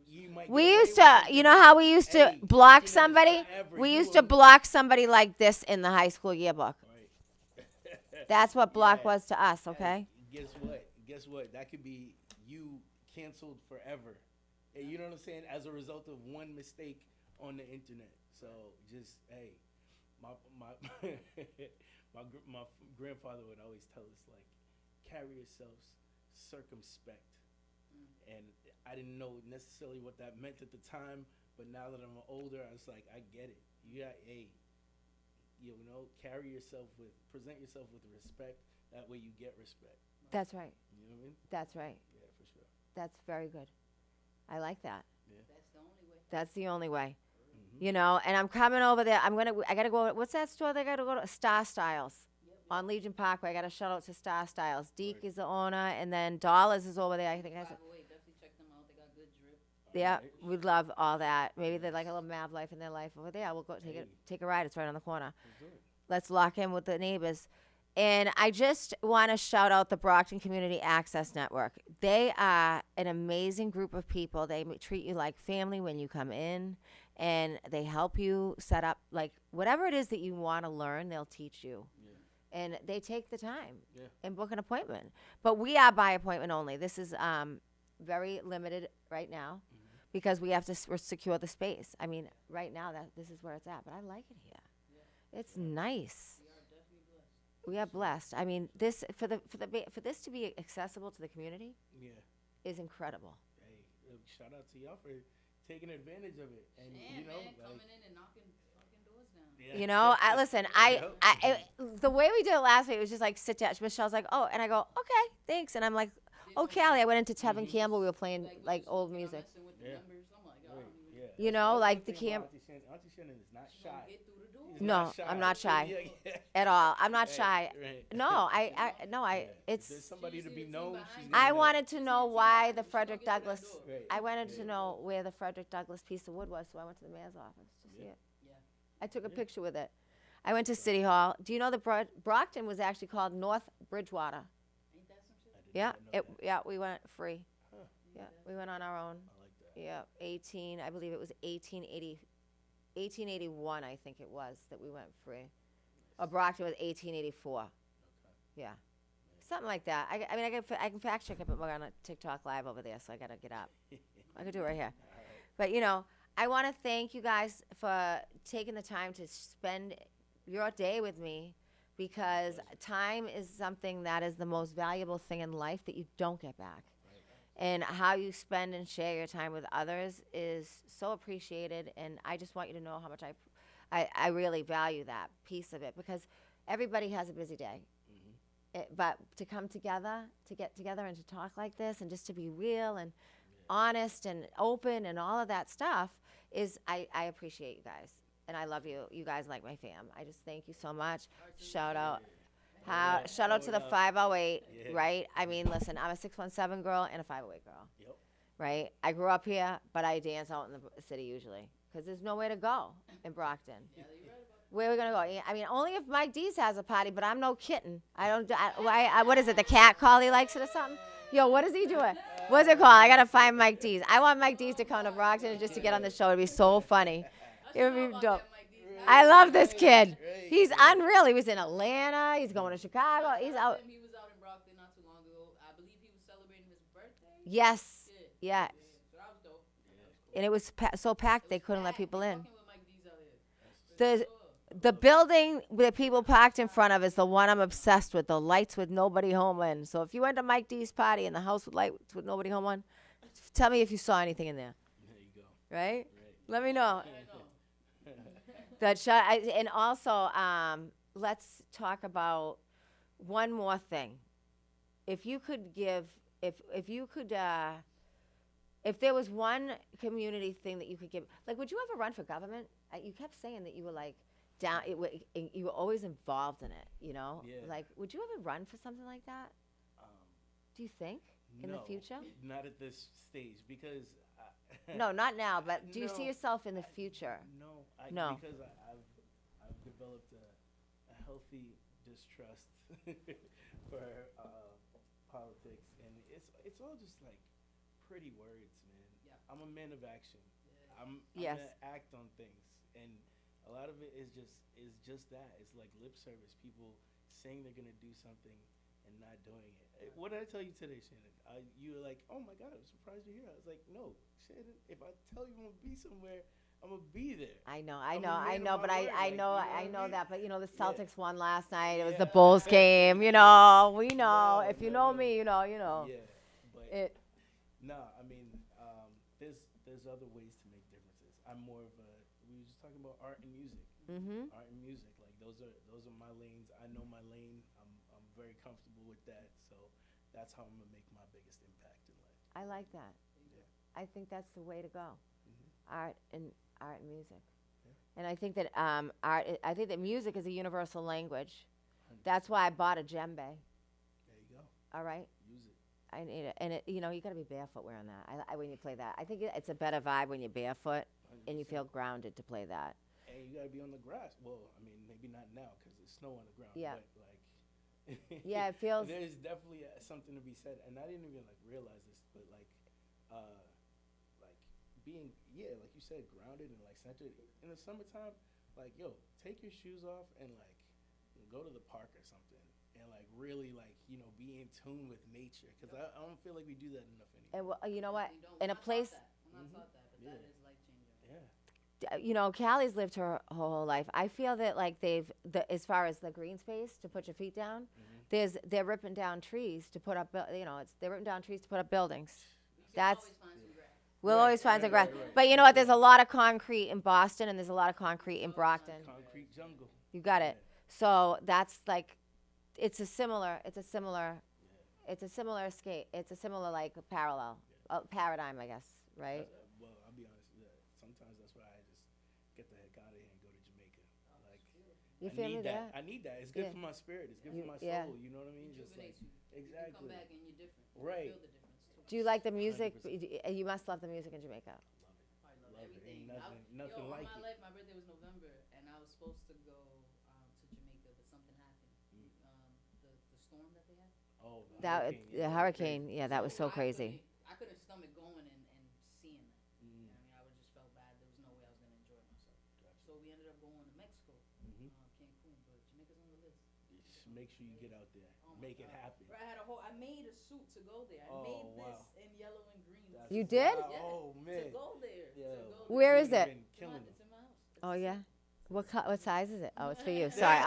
You might. We get away used with to, something. how we used to Hey, block internet is somebody? forever. We You used to will- block somebody like this in the high school yearbook. Right. That's what block Yeah. was to us, okay? Guess what? Guess what? That could be you canceled forever. And you know what I'm saying? As a result of one mistake on the internet. So just hey, my my grandfather would always tell us like, carry yourselves circumspect. And I didn't know necessarily what that meant at the time, but now that I'm older, I was like, I get it. You got carry yourself present yourself with respect. That way you get respect. That's right. You know what I mean? That's right. Yeah, for sure. That's very good. I like that. That's the only way. That's the only way. Mm-hmm. You know, and I'm coming over there. I gotta go. What's that store they gotta go to? Star Styles on Legion Parkway. I gotta shout out to Star Styles. Deke is the owner, and then Dollars is over there. I think that's it. 508, definitely check them out. They got good drip. Yeah, we'd love all that. Maybe they're like a little Mav life in their life over there. We'll go take a ride. It's right on the corner. Let's do it. Let's lock in with the neighbors. And I just want to shout out the Brockton Community Access Network. They are an amazing group of people. They treat you like family when you come in, and they help you set up, like, whatever it is that you want to learn, they'll teach you. Yeah. And they take the time Yeah. and book an appointment. But we are by appointment only. This is very limited right now because we have to secure the space. I mean, right now, this is where it's at, but I like it here. It's nice. We are definitely blessed. We are blessed. I mean, this for this to be accessible to the community Yeah. is incredible. Hey, shout out to y'all for taking advantage of it. And Yeah, you know, man, like, coming in and knocking fucking doors down. yeah. You know, the way we did it last week, it was just like sit down. Michelle's like, oh, and I go, okay, thanks, and I'm like, oh, Callie, I went into Tevin Campbell. We were playing like we old just music. messing with the Yeah. numbers. I'm like, oh, I Right, don't even yeah. You know, That's like one the thing cam. about Auntie Shannon is not She shy. gonna get through the door. She's No, not I'm not shy. Yeah, yeah. At all. I'm not Right, shy. right. No, I Yeah. it's. If there's somebody to see be the team known. behind She's you. gonna I know. wanted to know why the She's gonna Frederick get through that Douglass. door. Right. I wanted to Yeah. know where the Frederick Douglass piece of wood was, so I went to the mayor's office to see Yeah. it. Yeah. I took a Yeah. picture with it. I went to City Hall. Do you know that Brockton was actually called North Bridgewater? Ain't that some shit? I did Yeah, not know that. yeah, we went free. Huh. Yeah, we went on our own. I like that. Yeah, I believe it was 1881, I think it was, that we went free. Or Brockton was 1884. Okay. Yeah. Something like that. I mean, I can fact check it, but we're on a TikTok live over there, so I gotta get up. I could do it right here. All right. But, you know, I want to thank you guys for taking the time to spend your day with me, because time is something that is the most valuable thing in life that you don't get back. And how you spend and share your time with others is so appreciated, and I just want you to know how much I really value that piece of it, because everybody has a busy day. But to come together, to get together and to talk like this and just to be real and honest and open and all of that stuff is, I appreciate you guys. And I love you. You guys like my fam. I just thank you so much. Shout out. Shout out to the 508, Yeah. right? I mean, listen, I'm a 617 girl and a 508 girl, Yep. right? I grew up here, but I dance out in the city usually because there's nowhere to go in Brockton. Yeah, you're right about that. Where are we gonna go? I mean, only if Mike D's has a party, but I'm no kitten. I don't. What is it? The cat call he likes it or something? Yo, what is he doing? What's it called? I gotta find Mike D's. I want Mike D's to come to Brockton just to get on the show. It'd be so funny. It would be dope. I love this kid. He's unreal. He was in Atlanta. He's going to Chicago. He's out. He was out in Brockton not too long ago. I believe he was celebrating his birthday. Yes. Yeah. Yeah. So that was dope. And it was so packed they couldn't let people in. Fucking with Mike D's out here. The building that people parked in front of is the one I'm obsessed with. The lights with nobody home in. So if you went to Mike D's party in the house with lights with nobody home on, tell me if you saw anything in there. There you go. Right? Right. Let me know. And also, let's talk about one more thing. If you could give, if you could, if there was one community thing that you could give, like, would you ever run for government? You kept saying that you were like you were always involved in it. You know, Yeah. like, would you ever run for something like that? Do you think in the No, future? Not at this stage because. No, not now. But do you see No, yourself in the future? No, No. because I've developed a healthy distrust for politics, and it's all just like pretty words, man. Yeah. I'm a man of action. I'm Yes. gonna act on things, and A lot of it is just that. It's like lip service. People saying they're gonna do something and not doing it. What did I tell you today, Shannon? You were like, "Oh my God, I'm surprised you're here." I was like, "No, Shannon. If I tell you I'm gonna be somewhere, I'm gonna be there." I know, I'm a man of but my I word, like, you know what I mean? that. But you know, the Yeah. Celtics won last night. It was Yeah. the Bulls game. You know, we know. No, If you no, know no. me, you know. Yeah, but It. nah. I mean, there's other ways to make differences. I'm more of a. We were just talking about art and music. Mhm. Art and music, like those are my lanes. I know my lane. I'm very comfortable with that. So that's how I'm gonna make my biggest impact in life. I like that. Yeah. I think that's the way to go. Mhm. Art and music. Yeah. And I think that I think that music is a universal language. That's why I bought a djembe. There you go. All right. Use it. I need it, and you got to be barefoot wearing that. When you play that, I think it's a better vibe when you're barefoot and you 100%. feel grounded to play that. And you gotta be on the grass. Well, I mean, maybe not now because there's snow on the ground. Yeah. But like, Yeah, it feels. there's definitely something to be said, and I didn't even like realize this, but like being like you said, grounded and like centered in the summertime. Like, take your shoes off and like go to the park or something, and like really like be in tune with nature because I don't feel like we do that enough anymore. And you know what? We don't. In a I'm not place, taught that. I'm not taught that, but Yeah. that is life changing. Yeah. Callie's lived her whole life. I feel that like as far as the green space to put your feet down, they're ripping down trees to put up. They're ripping down trees to put up buildings. We can That's. always find some grass. We'll Right, always find some grass. right. But you know what? There's a lot of concrete in Boston, and there's a lot of concrete in Brockton. Concrete jungle. You got it. So that's like, it's a similar escape. It's a similar like parallel paradigm, I guess, right? Well, I'll be honest. Yeah, sometimes that's why I just get the heck out of here and go to Jamaica. Like, You I feel need me there? I need that. It's good Yeah. for my spirit. It's good You- for my soul. yeah. You know what I mean? Just like Rejuvenates you. You exactly. come back and you're different. You Right. feel the difference too. Do you like the music? 100%. You must love the music in Jamaica. I love Love it. everything. Ain't nothing Yo, like on it. my life, my birthday was November, and I was supposed to go to Jamaica, but something happened. The storm that they had. Oh, The hurricane, yeah, that was so crazy. I couldn't stomach going and seeing that. Mm. You know what I mean, I would just felt bad. There was no way I was gonna enjoy myself. Gotcha. So we ended up going to Mexico, Mhm. Cancun, but Jamaica's on the list. Just make sure you get out there. Oh my Make it God. happen. Bro, I made a suit to go there. I Oh, made wow. this in yellow and green. That's You did? wild. Yeah. Oh man. To go there. Yo. To go Where there. is You've it? been It's in killing my- them. it's in my house. Oh It's- yeah. What size is it? Oh, it's for you. Sorry.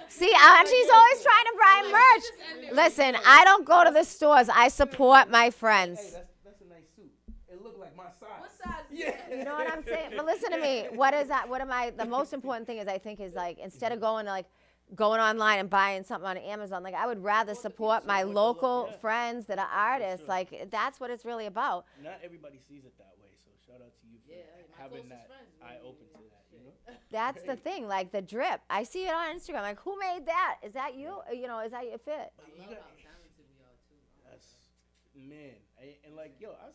See, she's always trying to buy merch. Listen, I don't go to the stores. I support my Hey, friends. that's a nice suit. It looked like my size. What size? Yeah. You know what I'm saying? But listen to me. What is that? What am I? The most important thing is I think is like instead of going online and buying something on Amazon, like I would rather support my local yeah. friends that are artists. sure. Like that's what it's really about. Not everybody sees it that way, so shout out to you for Yeah, my having closest that friends eye really open to that. You know. That's the thing. Like the drip. I see it on Instagram. Like who made that? Is that you? Is that your fit? But I you love got- how talented we are too. That's man, and like I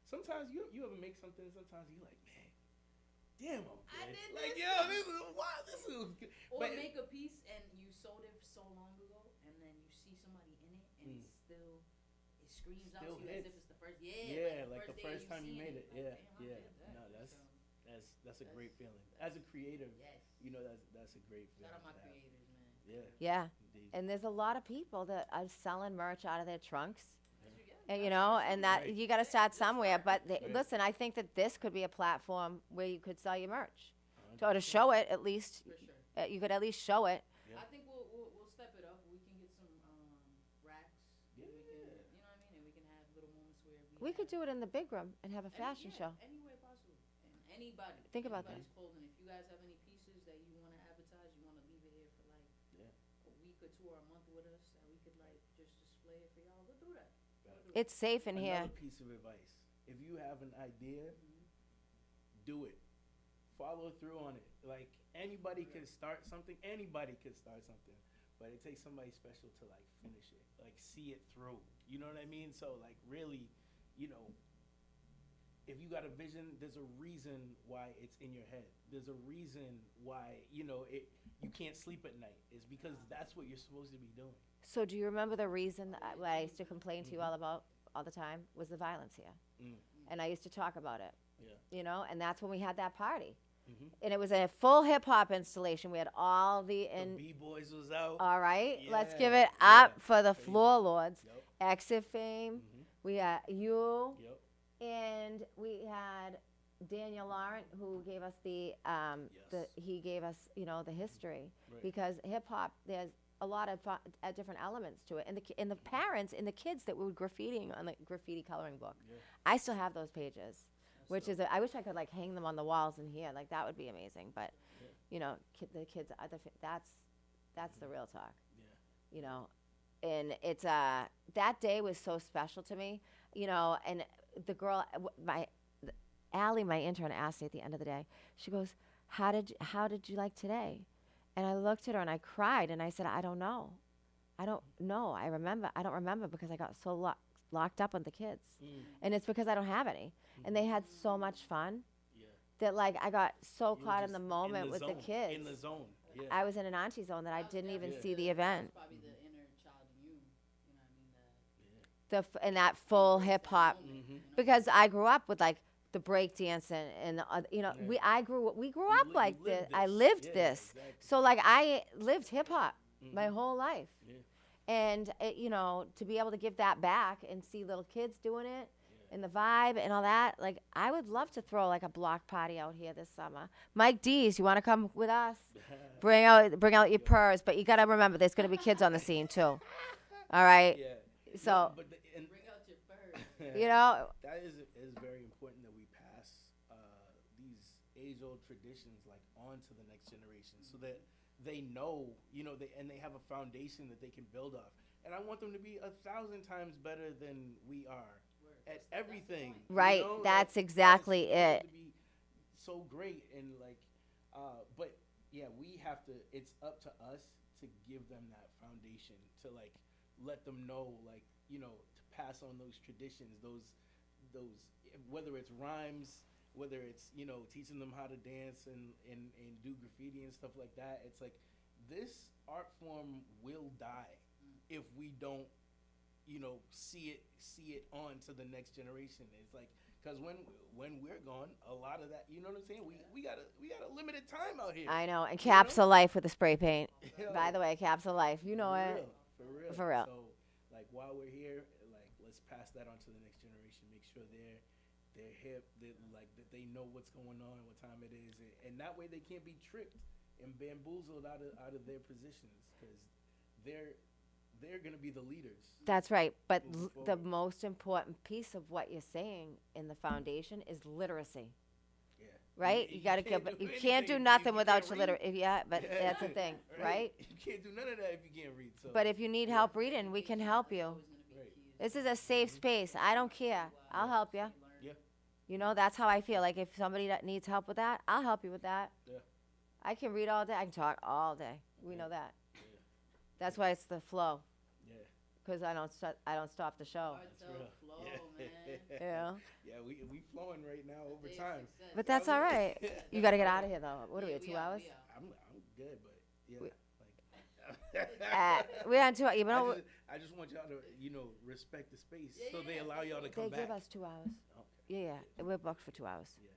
sometimes you ever make something, and sometimes you like, man, damn, I'm good. I did like, this. yo, this is wow, this is good. Or But make a piece and you sold it so long ago, and then you see somebody in it, and it screams out Still to you as hits. if it's the first. like the day first you time you seen made it. Like, Yeah, damn, I yeah. did that. No, that's So, a great feeling. As a creative, yes. that's a great feeling. Shout out my to have. creators, man. Yeah. Yeah. Indeed. And there's a lot of people that are selling merch out of their trunks. Yeah. And, and that Right. you got to start somewhere. But Right. listen, I think that this could be a platform where you could sell your merch, or to show it at least. For sure. You could at least show it. Yeah. I think we'll step it up. We can get some racks. Yeah. And we can, you know what I mean? And we can have little moments where We could do it in the big room and have a fashion show. Anywhere possible. And anybody. Think about that. anybody's clothing. If you guys have any pieces that you want to advertise, you want to leave it here for like a week or two or a month with us, that we could like just display it for y'all. We'll do that. It's safe in here. Another piece of advice: if you have an idea, do it. Follow through on it. Like anybody could start something. Anybody could start something, but it takes somebody special to like finish it, like see it through. You know what I mean? So like really, if you got a vision, there's a reason why it's in your head. There's a reason why you can't sleep at night. It's because that's what you're supposed to be doing. So do you remember the reason that what I used to complain to you all about all the time was the violence here? Mm. And I used to talk about it, Yeah. and that's when we had that party. and it was a full hip hop installation. We had all the The B-boys was out. all right, let's give Yeah, it up yeah, for the crazy. Floor Lords. Yep. Exit Fame. We had you, Yep. and we had Daniel Laurent, who gave us the Yes. he gave us the history, Right. because hip hop, there's a lot of different elements to it, and the parents and the kids that were graffitiing on the graffiti coloring book. Yeah. I still have those pages, which So- is I wish I could like hang them on the walls in here, like that would be amazing. But Yeah. the kids, that's the real talk. Yeah. And it's that day was so special to me, and the girl, Allie, my intern, asked me at the end of the day, she goes, how did you like today? And I looked at her and I cried and I said, I don't know. I don't know. I don't remember because I got so locked up on the kids. And it's because I don't have any. And they had so much fun Yeah. that like I got so You were caught in just the moment with zone, the kids. In the zone. Yeah. I was in an auntie zone that I didn't even Yeah. see the event. That's probably the inner child in you. You know what I mean? And that full hip hop, because I grew up with like the break dance and the, Yeah. we grew You up li- like you this. lived I this. lived Yeah, this. exactly. So like I lived hip hop my whole life. Yeah. And to be able to give that back and see little kids doing it and the vibe and all that, like I would love to throw like a block party out here this summer. Mike D's, you want to come with us? Bring out your purse, but you got to remember there's going to be kids on the scene too. All right? Yeah. So, No, but and Bring out your bird. that is very important that we pass these age-old traditions like on to the next generation, so that they know, and they have a foundation that they can build off. And I want them to be 1,000 times better than we are at everything. Right, that's exactly it. To be so great and like, but yeah, we have to. It's up to us to give them that foundation, to like let them know, like to pass on those traditions, those whether it's rhymes, whether it's teaching them how to dance and do graffiti and stuff like that. It's like this art form will die if we don't see it on to the next generation. It's like, because when we're gone, a lot of that, you know what I'm saying, we got a limited time out here. I know. And Capsule Life with the spray paint. Yo, By the way, Capsule Life, you know it. For real. For real. So like while we're here, like let's pass that on to the next generation. Make sure they're hip, that they know what's going on, what time it is, and that way they can't be tricked and bamboozled out of their positions, because they're gonna be the leaders. That's right. But Moving the forward. most important piece of what you're saying in the foundation is literacy. Yeah. Right? You got to can't get, do you can't anything do if nothing you without can't your read. literacy. Yeah, but that's the thing, right? You can't do none of that if you can't read. So. But if you need help reading, we can help you. Right. This is a safe space. I don't care. I'll help you. Yeah. That's how I feel. Like if somebody that needs help with that, I'll help you with that. Yeah. I can read all day. I can talk all day. We know that. Yeah. That's why it's the flow. Yeah. Because I don't stop the show. K'ARTel real. flow, Yeah. man. Yeah. Yeah, we flowing right now over Big time. success. But that's all right. You got to get out of here though. What are we Yeah, at, 2 out, hours? we out. I'm good, but yeah, We- like We're on 2 hours. You know, I just want y'all to respect the space, Yeah, so they yeah, allow y'all to they come back. give us 2 hours. Okay. Yeah. We're booked for 2 hours. Yeah,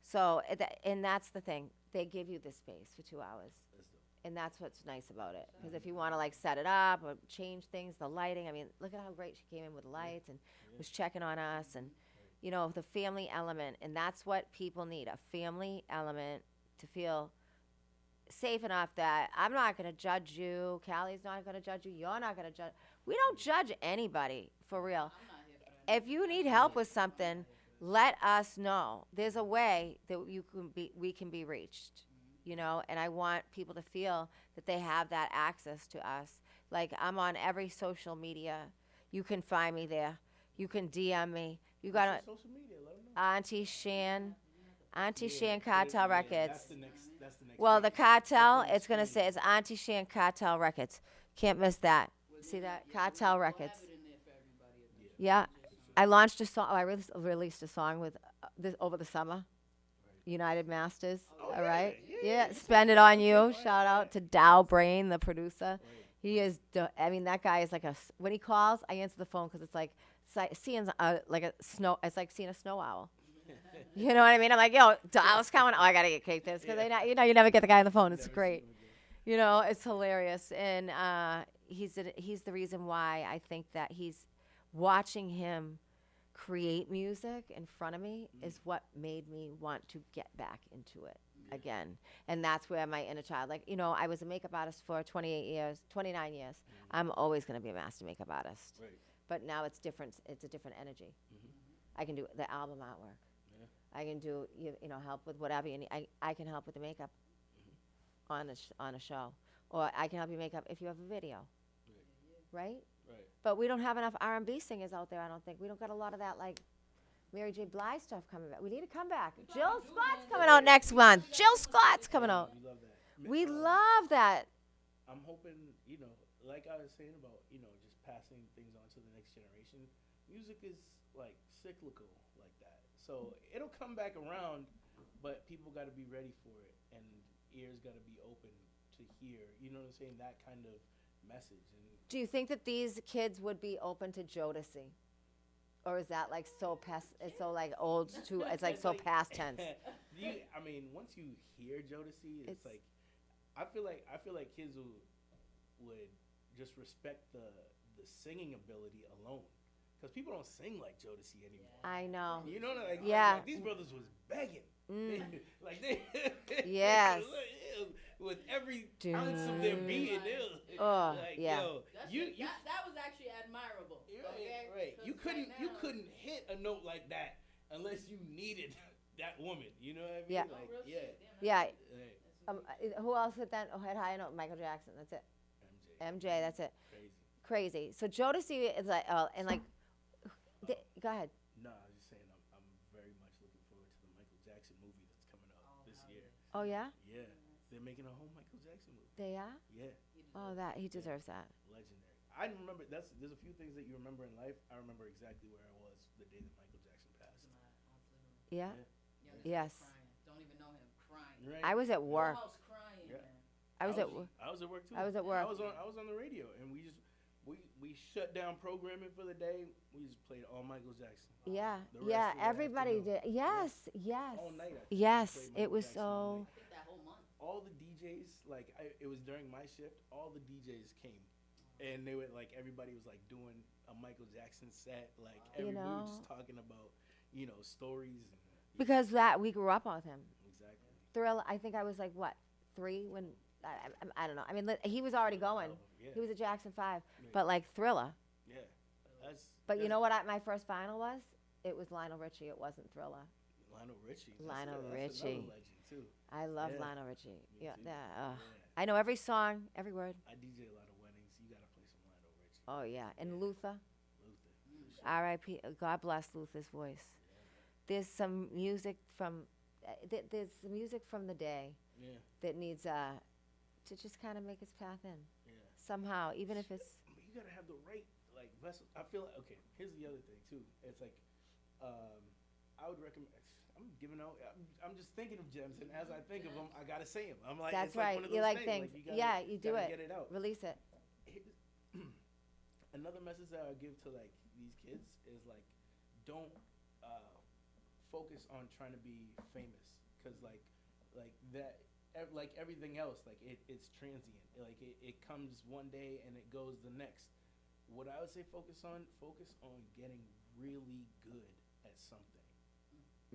So, and that's the thing. They give you the space for 2 hours. that's dope. And that's what's nice about it. Because if you want to like set it up or change things, the lighting, I mean, look at how great she came in with lights and was checking on us and, the family element. And that's what people need, a family element to feel safe enough that I'm not going to judge you. Callie's not going to judge you. You're not going to judge. We don't judge anybody, for real. I'm not here for that. If you need help with something, let us know. There's a way that we can be reached, and I want people to feel that they have that access to us. Like I'm on every social media. You can find me there. You can DM me. You got What's your social media? Let 'em know. Auntie Shan put it- kARTel yeah, Records. That's the next. Well, the page. kARTel, That's it's gonna screen. say it's Auntie Shan kARTel Records. Can't miss that. See that? kARTel Records. We'll have it in there for everybody. Yeah. I launched a song. I released a song with over the summer. United Masters. Oh, all yeah, right. yeah, Yeah. yeah. Spend it on you. Right, Shout out right. to Dow Brain, the producer. Right. He is. I mean, that guy is like when he calls, I answer the phone because it's like seeing like a snow. It's like seeing a snow owl. You know what I mean? I'm like, yo, Dallas coming. Oh, I gotta get cake this because you never get the guy on the phone. It's Never great. seen him again. You know, it's hilarious, and he's the reason why I think that he's watching him create music in front of me is what made me want to get back into it again, and that's where my inner child, like, you know, I was a makeup artist for 29 years. I'm always gonna be a master makeup artist, Right. but now it's different. It's a different energy. I can do the album artwork. Yeah. I can do you know, help with whatever you need. I can help with the makeup on a show, or I can help you make up if you have a video, right? Right. But we don't have enough R&B singers out there. I don't think we don't got a lot of that like Mary J. Blige stuff coming back. We need to come back. Jill Scott's coming out next month. Jill Scott's coming out. We love that. We love that. I'm hoping, you know, like I was saying about, you know, just passing things on to the next generation. Music is like cyclical like that. So it'll come back around, but people got to be ready for it, and ears got to be open to hear. You know what I'm saying? That kind of message. And Do you think that these kids would be open to Jodeci? Or is that like so it's so like old too, it's like so past tense. I mean, once you hear Jodeci, it's like I feel like kids would just respect the singing ability alone, because people don't sing like Jodeci anymore. I know. You know, like, Yeah. like these brothers was begging. Like they Yes. with every ounce of their being, Oh, like, yeah. yo, you that was actually admirable. Okay? right. 'Cause You couldn't right you now- couldn't hit a note like that unless you needed that woman. You know what I mean? Yeah. Oh, Like, real yeah. shit. Damn, Yeah. Right. Who else hit that? Hit high note? Michael Jackson. That's it. MJ. That's it. Crazy. Crazy. So Jodeci is like, and like, go ahead. No, I was just saying I'm very much looking forward to the Michael Jackson movie that's coming out this year. Oh yeah, Yeah. They're making a whole Michael Jackson movie. they are. Yeah. Oh, that he deserves that. Legendary. I remember there's a few things that you remember in life. I remember exactly where I was the day that Michael Jackson passed. Yeah. Young Yes. crying. Don't even know him crying. Right. I was at work. House crying, Yeah. man. I was at work. I was at work too. I was at work. I was on the radio, and we shut down programming for the day. We just played all Michael Jackson. Yeah. The rest Yeah. of the Everybody did. afternoon. Yes. Yes. All night. I think we Yes. played It Michael was Jackson all so. night. I think that whole month. All the DJs, like it was during my shift. All the DJs came, and they were like, everybody was like doing a Michael Jackson set. Like You everybody know. was just talking about, you know, stories and Because that we grew up with him. exactly. Thrill. I think I was like what 3 when I don't know. I mean, he was already going. Yeah. He was a Jackson 5, Right. but like Thriller. Yeah. But you that's know what? My first vinyl was. It was Lionel Richie. It wasn't Thriller. Lionel Richie. Lionel That's Richie. another legend too. I love Yeah. Lionel Richie. Me Yeah. too. Yeah. Yeah. I know every song, every word. I DJ a lot of weddings. You gotta play some Lionel Richie. Oh yeah. And Luther. Luther. for sure. R.I.P. God bless Luther's voice. There's some music from. There's some music from the day Yeah. that needs to just kind of make its path in Yeah. somehow, even if it's. You gotta have the right like vessel. I feel like okay. Here's the other thing too. It's like, I would recommend. I'm giving out. I'm just thinking of gems, and as I think of them, I gotta say them. I'm like, That's it's like right. one of You those like things. things. Like, you gotta, Yeah, you do gotta it. Get it out. Release it. Another message that I would give to like these kids is like, don't focus on trying to be famous, because like that, like everything else, like it's transient. Like it comes one day and it goes the next. What I would say focus on getting really good at something.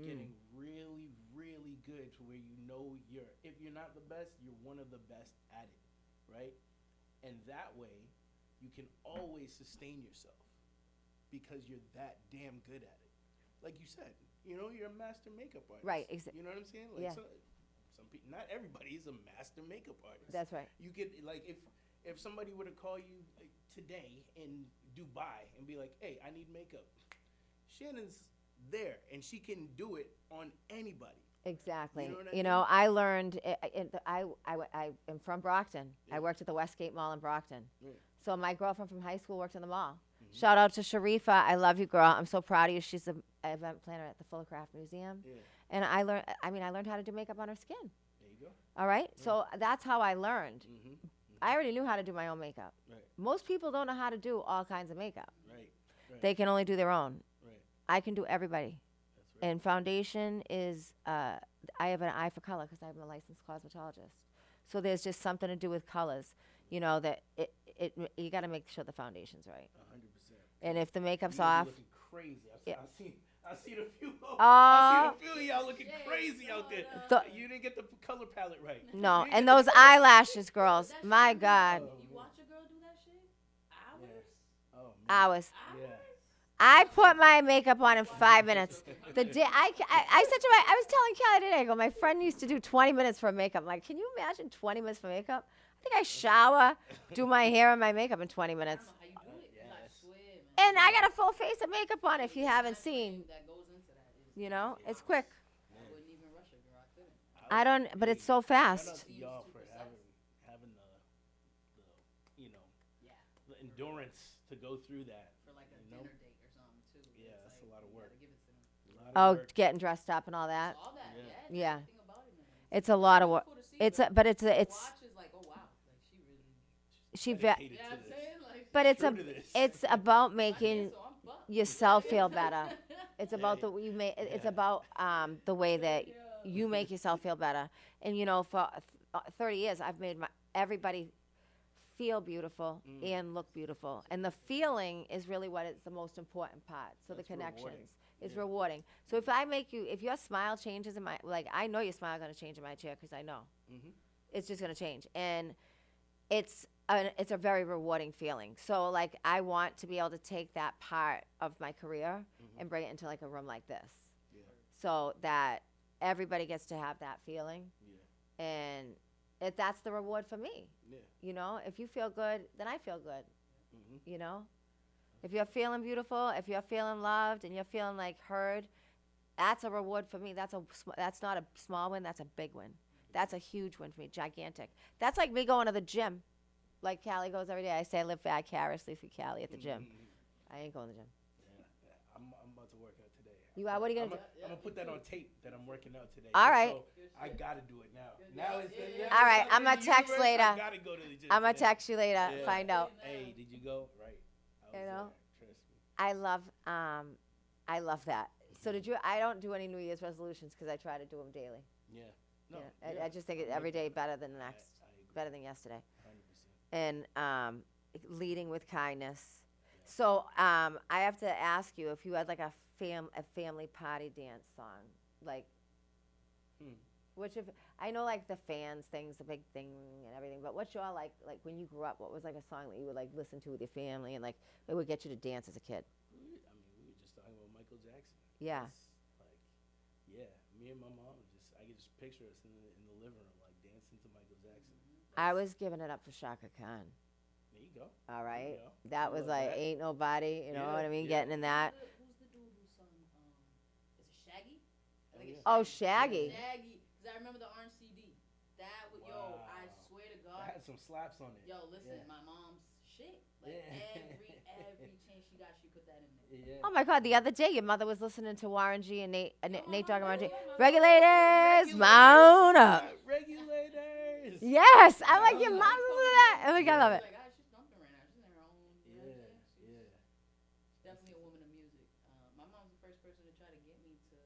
Getting really, really good to where you know if you're not the best, you're one of the best at it, right? And that way, you can always sustain yourself because you're that damn good at it. Like you said, you know, you're a master makeup artist. Right, You know what I'm saying? Like Yeah. some people, not everybody is a master makeup artist. That's right. You could like if somebody were to call you today in Dubai and be like, "Hey, I need makeup," Shannon's there and she can do it on anybody. Exactly. You know what I You mean? know, I learned. I am from Brockton. Yeah. I worked at the Westgate Mall in Brockton. Yeah. So my girlfriend from high school worked in the mall. Mm-hmm. Shout out to Sharifa. I love you, girl. I'm so proud of you. She's an event planner at the Fullcraft Museum. Yeah. And I learned how to do makeup on her skin. There you go. All right? So that's how I learned. Mm-hmm. I already knew how to do my own makeup. Right. Most people don't know how to do all kinds of makeup. Right. Right. They can only do their own. right. I can do everybody. That's And foundation is, I have an eye for color because I'm a licensed cosmetologist. So there's just something to do with colors, that you got to make sure the foundation's right. 100%. And if the makeup's You guys off, be looking crazy. Yeah. I seen a few. Oh. I seen a few of y'all looking crazy out there. The- You didn't get the color palette right. no, You didn't and get those the- eyelashes, girls, That shit my really- God, You watch a girl do that shit? Hours? Oh, man. hours. Yeah. I put my makeup on in 5 minutes. The day I said to I was telling Kelly today, I go, my friend used to do 20 minutes for makeup. I'm like, can you imagine 20 minutes for makeup? I think I shower, do my hair and my makeup in 20 I minutes. don't know how you do it. 'Cause I Yes. swear, man. And I got a full face of makeup on if you haven't That seen. That goes into that is, It's quick. I wouldn't even rush a girl. I couldn't. I don't, but it's so Shout out fast. to y'all Super for size. having the Yeah. the endurance to go through that. For like a You know? dinner date or something too. Yeah, It's that's a like, lot of you work. gotta give it to them. A lot of Oh, work. getting dressed up and all that. All that. Yeah. Yeah. Yeah. Everything about it, man. It's a lot of work. Beautiful to see, It's but but it's the it's watch is like, oh wow, like she really. she Dedicated Yeah, to I'm this. saying like. but it's True to this. it's about I making guess so, I'm fucked. yourself feel better. It's about Yeah. the you make. It's Yeah. about the way that you make yourself feel better. And for 30 years, I've made everybody feel beautiful and look beautiful. And the feeling is really what is the most important part. So That's the connections rewarding. is Yeah. rewarding. So if if your smile changes in I know your smile going to change in my chair because I know Mhm. it's just going to change. And it's a very rewarding feeling. So I want to be able to take that part of my career and bring it into a room like this, Yeah. so that everybody gets to have that feeling, Yeah. and that's the reward for me. Yeah. If you feel good, then I feel good. Mhm. If you're feeling beautiful, if you're feeling loved, and you're feeling heard, that's a reward for me. That's not a small win. That's a big win. That's a huge win for me. Gigantic. That's like me going to the gym. Like Callie goes every day. I say I live vicariously through Callie at the gym. I ain't going to the gym. Yeah. I'm about to work out today. You are? What are you gonna do? I'm gonna put that on tape that I'm working out today. All Just right. So I gotta do it now. Now it's All right, it's I'ma in the text universe, later. I gotta go to the gym I'm gonna today. text you later. Yeah. Find out. Hey, did you go? Right. I was know? there. Trust me. I love that. So I don't do any New Year's resolutions because I try to do them daily. Yeah. No. I just think every day better than the next, I agree. better than yesterday. 100%. And leading with kindness. So I have to ask you if you had a family party dance song, which I know the fans thing's a big thing and everything, but what's your like when you grew up? What was a song that you would listen to with your family and it would get you to dance as a kid? We were just talking about Michael Jackson. Yeah. Me and my mom I could just picture us in the living room dancing to Michael Jackson. I was giving it up for Shaka Khan. There you go. All right, go. that I was love that. ain't nobody. You know Yeah, what I mean? yeah. Getting in that. Who's the dude who sung? Is it Shaggy? I think it's Oh, Shaggy. Shaggy. Because I remember the orange CD. That would, yo, I Wow. swear to That God. had some slaps on it. Yo, listen, Yeah. my mom's shit. Yeah. Every chance she got, she put that in there. Yeah. Oh my God! The other day, your mother was listening to Warren G and Nate my talking Warren G. mother, my Regulators, mount up. Regulators. Yes, I like your mom listen to that. Oh my God, I love it. Like, she's dumping right now. She's in her own. You know what I'm saying? She's definitely a woman of music. My mom's the first person to try to get me to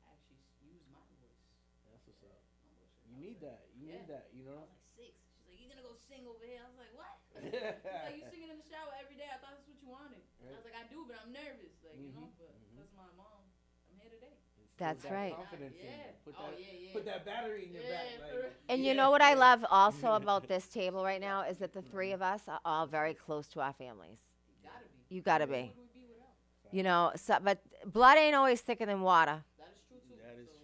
actually use my voice. That's what's up. No bullshit. You need that. You need that. You I know. was like 6. She's like, "You gonna go sing over here?" I was like, "What?" She's like, "You singing in the shower every day? I thought that's what you wanted." I was like, "I do, but I'm nervous, but that's my mom. I'm here today." That's That right. Confidence in Yeah. you. Put Oh, that, yeah. Put that battery in your back. Yeah, And you know what I love also about this table right now is that the three of us are all very close to our families. Gotta be. You gotta What be. would we be without? But blood ain't always thicker than water. That is true too. That is So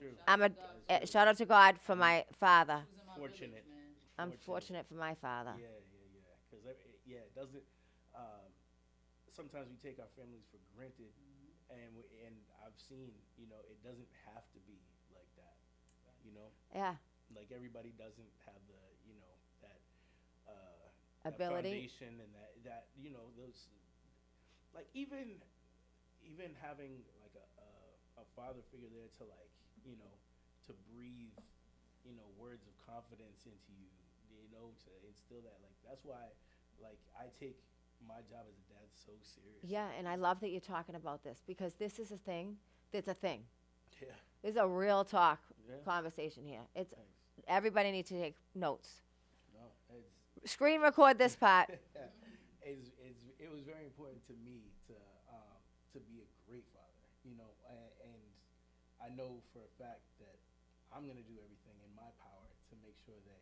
true. Shout out to God for my father. Who's in my Fortunate. village, man. I'm fortunate for my father. Yeah. Because it doesn't. Sometimes we take our families for granted, and I've seen it doesn't have to be like that. Yeah. Like everybody doesn't have the that that Ability. foundation and that those even having a father figure there to to breathe words of confidence into you to instill that that's why I take my job as a dad so serious. Yeah, and I love that you're talking about this because this is a thing. It's a thing. Yeah. This is a real talk Yeah. conversation here. It's Thanks. everybody needs to take notes. No, it's Screen record this part. it was very important to me to be a great father, you know, and I know for a fact that I'm gonna do everything in my power to make sure that,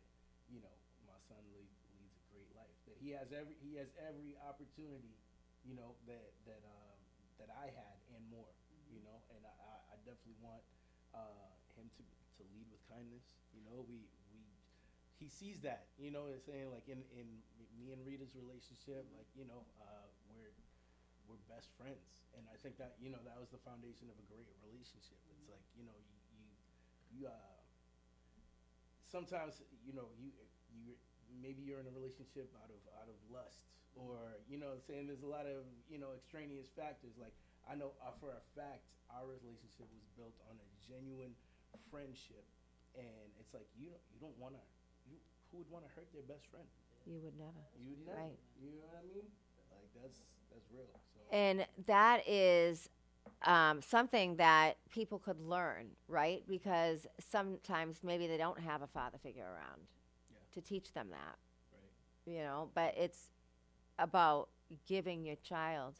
you know, my son leads a great life. That he has every opportunity, you know, that I had and more, you know, and I definitely want him to lead with kindness. You know, he sees that, you know what I'm saying, like in me and Rita's relationship, like, you know, we're best friends, and I think that, you know, that was the foundation of a great relationship. It's like, you know, you sometimes, you know, you maybe you're in a relationship out of lust, or, you know, saying there's a lot of, you know, extraneous factors. Like, I know for a fact our relationship was built on a genuine friendship, and it's like you don't want to. Who would want to hurt their best friend? You would never. You would never. Right. You know what I mean? Like that's real. So. And that is something that people could learn, right? Because sometimes maybe they don't have a father figure around to teach them that. Right. You know, but it's about giving your child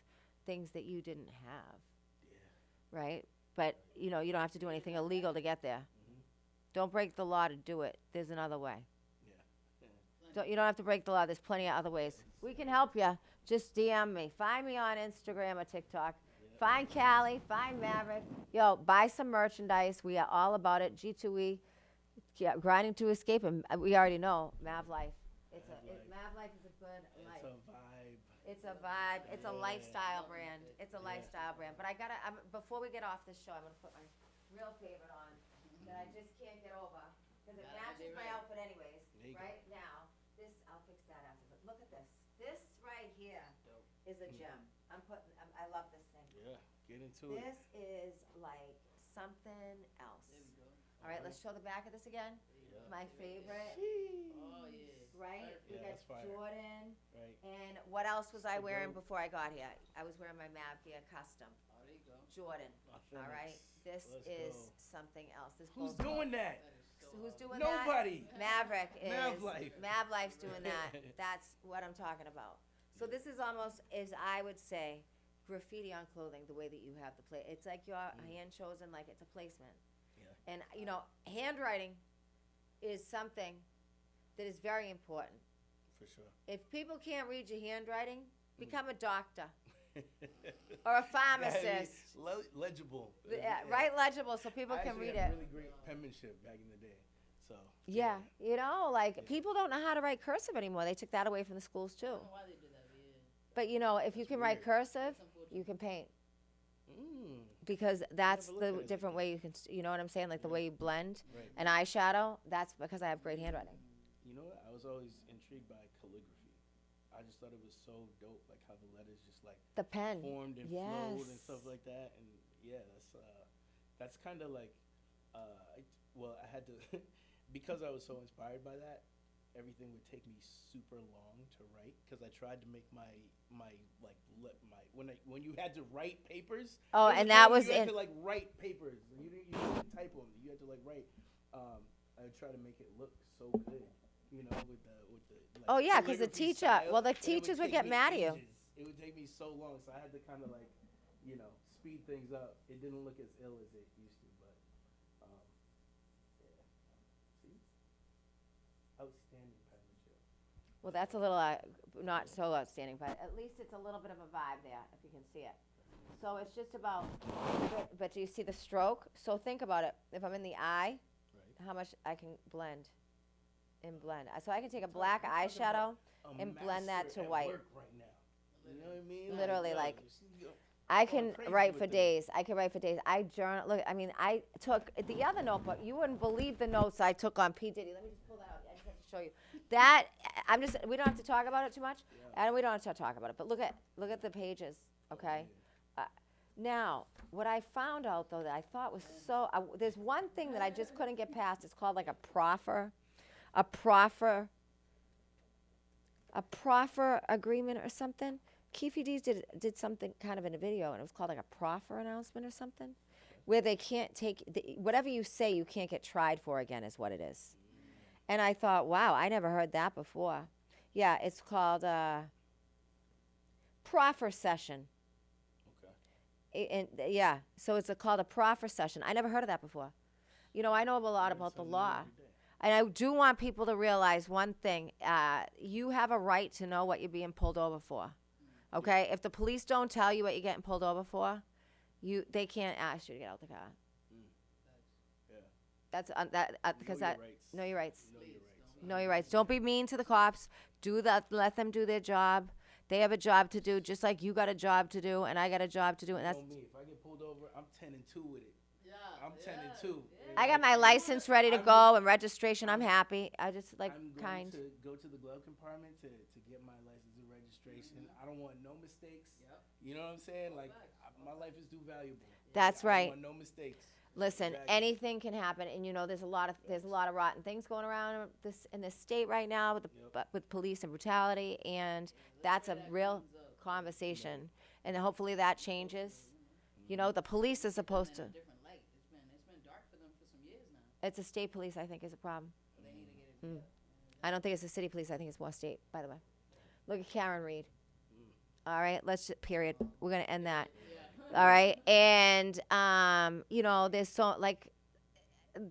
things that you didn't have. Yeah. Right? But, you know, you don't have to do anything illegal to get there. Mm-hmm. Don't break the law to do it. There's another way. Yeah. You don't have to break the law. There's plenty of other ways. We can help you. Just DM me. Find me on Instagram or TikTok. Yeah. Find Callie. Find Maverick. Yo, buy some merchandise. We are all about it. G2E, grinding to escape, and we already know Mav Life. Mav Life is a good life. It's a vibe. It's a vibe. It's a Yeah. lifestyle brand. It's a Yeah. lifestyle brand. But before we get off this show, I'm gonna put my real favorite on that I just can't get over because it matches my outfit anyways. There you go. Right now, I'll fix that after. But look at this. This right here is a gem. I love this thing. Yeah. Get into it. This is like something else. There we go. All right, let's show the back of this again. Yeah. My favorite. Oh yeah. Right? We Yeah, got that's fire. Jordan. Right. And what else was I The wearing goat. before I got here? I was wearing my Mav Gear Custom. Oh, there you go. Jordan. All right? Authentics. This Let's is go. something else. This Who's goes- doing that? That is so Who's hard. doing Nobody. that? Maverick is. Mav Life. Mav Life's doing that. That's what I'm talking about. So this is almost, as I would say, graffiti on clothing, the way that you have the play. It's like your hand chosen, like it's a placement. Yeah. And, you know, handwriting is something that is very important. For sure. If people can't read your handwriting, become a doctor or a pharmacist. Legible. Write legible so people I can actually read had it. really great penmanship back in the day. So. Yeah, you know, like people don't know how to write cursive anymore. They took that away from the schools I too. don't know why they did that, but yeah. But you know, if you That's can write weird. cursive, That's unfortunate. you can paint Mm, because that's never looked the at it like different that. way you can, you know what I'm saying? Like the way you blend right. an eyeshadow. That's because I have great handwriting. You know what? I was always intrigued by calligraphy. I just thought it was so dope, like how the letters just like The pen. formed and flowed and Yes. stuff like that. And yeah, that's kind of like, I had to because I was so inspired by that. Everything would take me super long to write because I tried to make my when you had to write papers. Oh, there and a that time when was you had in. to like write papers. You didn't type them. You had to like write. I would try to make it look so good, you know, with the. Like, Oh, yeah, 'cause the calligraphy teacher- style, well, the and it teachers would take get me mad at you. ages. It would take me so long, so I had to kind of like, you know, speed things up. It didn't look as ill as it used to, but yeah. See, outstanding penmanship. Well, that's a little not so outstanding, but at least it's a little bit of a vibe there, if you can see it. So it's just about. But do you see the stroke? So think about it. If I'm in the eye, Right. how much I can blend. So I can take a black eyeshadow. And blend that master to at white. work right now. You know what I mean? Literally, yo, like, yo, I going can crazy write with for it. days. I could write for days. I journal. Look, I mean, I took the other notebook. You wouldn't believe the notes I took on P. Diddy. Let me just pull that out. I just have to show you. That we don't have to talk about it too much, and we don't have to talk about it. But look at the pages, okay? Now, what I found out though that I thought was so. There's one thing that I just couldn't get past. It's called like a proffer agreement or something. Keefe D's did something kind of in a video, and it was called like a proffer announcement or something. where they can't take whatever you say, you can't get tried for again, is what it is. And I thought, wow, I never heard that before. Yeah, it's called proffer session. Okay. Yeah, so it's called a proffer session. I never heard of that before. You know, I know a lot Learn about the something new law. every day. And I do want people to realize one thing. You have a right to know what you're being pulled over for. Okay? If the police don't tell you what you're getting pulled over for, they can't ask you to get out the car. Yeah. That's because Know your that rights. know your rights. Know your rights. Know your rights. Don't be mean to the cops. Let them do their job. They have a job to do, just like you got a job to do, and I got a job to do, and that's. Know me. If I get pulled over, I'm 10-2 with it. Yeah. I'm 10-2. I got my license ready to go and registration. I'm happy. I just like I'm going kind. to go to the glove compartment to get my license and registration. I don't want no mistakes. Yep. You know what I'm saying? Like, my life is too valuable. That's I right. don't want no mistakes. Listen, Exactly. anything can happen, and you know there's a lot of rotten things going around in this state right now with with police and brutality, and that's a real conversation, and hopefully that changes. You know, the police is supposed to. In a different light. It's been dark for them for some years now. It's a state police, I think, is a problem. They need to get it. I don't think it's a city police. I think it's more state. By the way, look at Karen Reed. All right, period. We're gonna end that. All right, and you know, there's so like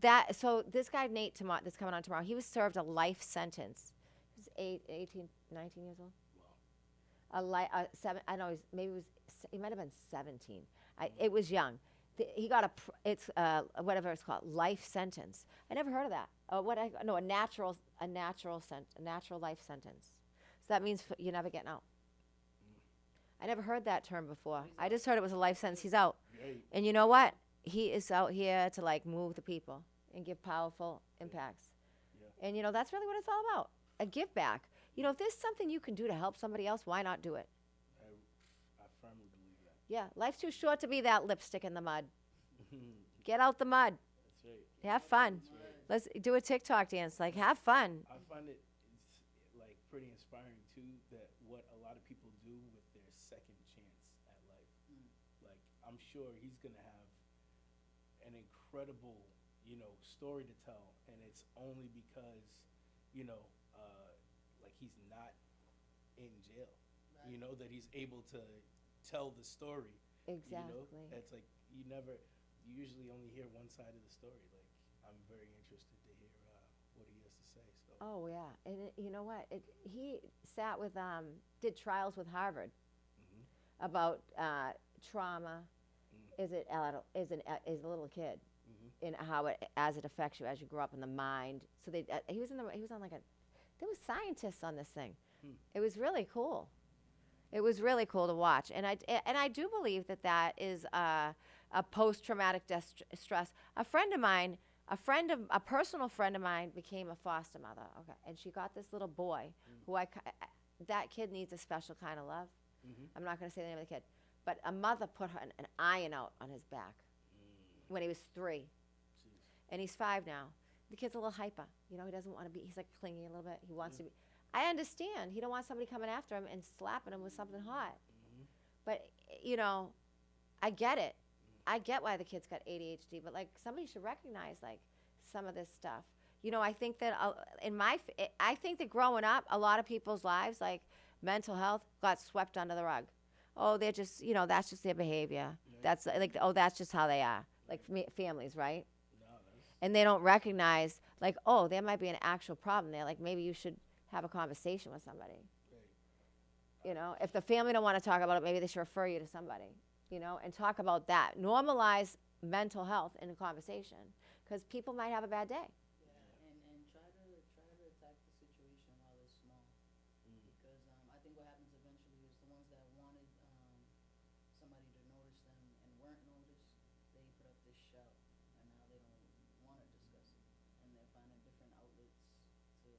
that. So this guy Nate that's coming on tomorrow, he was served a life sentence. He was 18, 19 years old. Wow. I don't know. He might have been 17. It was young. He got whatever it's called, life sentence. I never heard of that. A natural life sentence. So that means you're never getting out. I never heard that term before. I just heard it was a life sentence. He's out. Great. And you know what? He is out here to like move the people and give powerful impacts. Yeah. And you know, that's really what it's all about. A give back. You know, if there's something you can do to help somebody else, why not do it? I firmly believe that. Yeah, life's too short to be that lipstick in the mud. Get out the mud. That's right. Have fun. Let's do a TikTok dance. Like, have fun. I find it's like pretty inspiring too that what a lot of people do with their second chance at life. Like, I'm sure he's gonna have an incredible, you know, story to tell, and it's only because, you know, like he's not in jail. You know, that he's able to tell the story. Exactly. You know, it's like you usually only hear one side of the story. Like, I'm very interested to hear what he has to say. So. Oh yeah, and you know what? He sat with did trials with Harvard about trauma. Is a little kid, and how it affects you as you grow up in the mind. So he was on like there was scientists on this thing. It was really cool. It was really cool to watch, and I do believe that is a post-traumatic stress. A personal friend of mine became a foster mother. Okay, and she got this little boy who that kid needs a special kind of love. I'm not going to say the name of the kid, but a mother put an iron out on his back when he was 3, and he's 5 now. The kid's a little hyper. You know, he doesn't want to be. He's like clinging a little bit. He wants to be. I understand. He don't want somebody coming after him and slapping him with something hot. But, you know, I get it. I get why the kid's got ADHD, but, like, somebody should recognize, like, some of this stuff. You know, I think that I think that growing up, a lot of people's lives, like, mental health got swept under the rug. Oh, they're just, you know, that's just their behavior. That's, like, oh, that's just how they are. Like, families, right? And they don't recognize, like, oh, there might be an actual problem there. Like, maybe you should have a conversation with somebody. You know, if the family don't want to talk about it, maybe they should refer you to somebody, you know, and talk about that. Normalize mental health in a conversation, because people might have a bad day. Yeah, and try to attack the situation while it's small, because I think what happens eventually is the ones that wanted somebody to notice them and weren't noticed, they put up this show, and now they don't want to discuss it, and they're finding different outlets to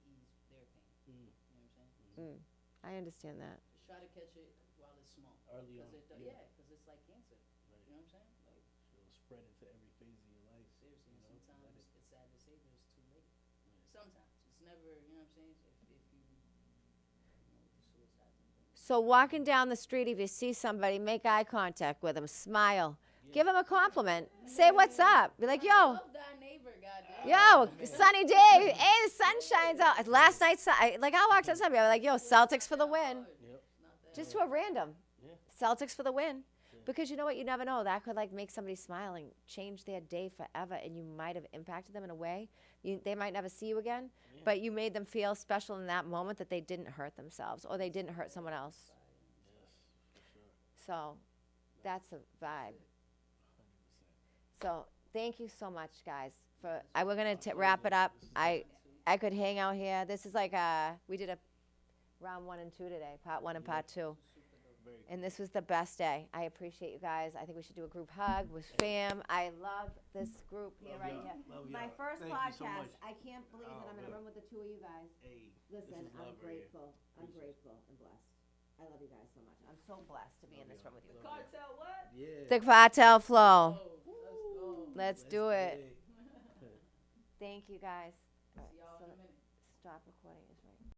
ease their pain. You know what I'm saying? I understand that. Just try to catch it while it's small. Early on, Because it's like cancer. Right. You know what I'm saying? Like, It'll spread into every phase of your life. seriously, you and know, sometimes let it- it's sad to say, but it's too late. Sometimes. It's never, you know what I'm saying? If you, with the suicides and things. So walking down the street, if you see somebody, make eye contact with them, smile, Give them a compliment. Say what's up. Be like, yo, Love thy neighbor, goddamn. yo, sunny day. Hey, the sun shines out. Last night, I walked outside. I was like, yo, Celtics for the win. Yep. Just to a random. Yeah. Celtics for the win. Because you know what? You never know. That could like make somebody smile and change their day forever. And you might have impacted them in a way. They might never see you again. Yeah. But you made them feel special in that moment that they didn't hurt themselves or they didn't hurt someone else. Yes, for sure. So that's a vibe. So thank you so much, guys. We're gonna wrap it up. I could hang out here. This is like we did a round 1 and 2 today, part 1 and part 2, Very cool. and this was the best day. I appreciate you guys. I think we should do a group hug with fam. I love this group here, Love right y'all. here. Love My y'all. first Thank you so podcast. much. I can't believe that I'm in a man. room with the 2 of you guys. Hey, Listen, this is I'm love right here. grateful. I'm grateful and blessed. I love you guys so much. I'm so blessed to be in this room with you. Love kARTel, what? Yeah. The kARTel flow. Oh, let's go. Let's do it. get Thank you guys. All right, See y'all so in a minute. stop recording is right.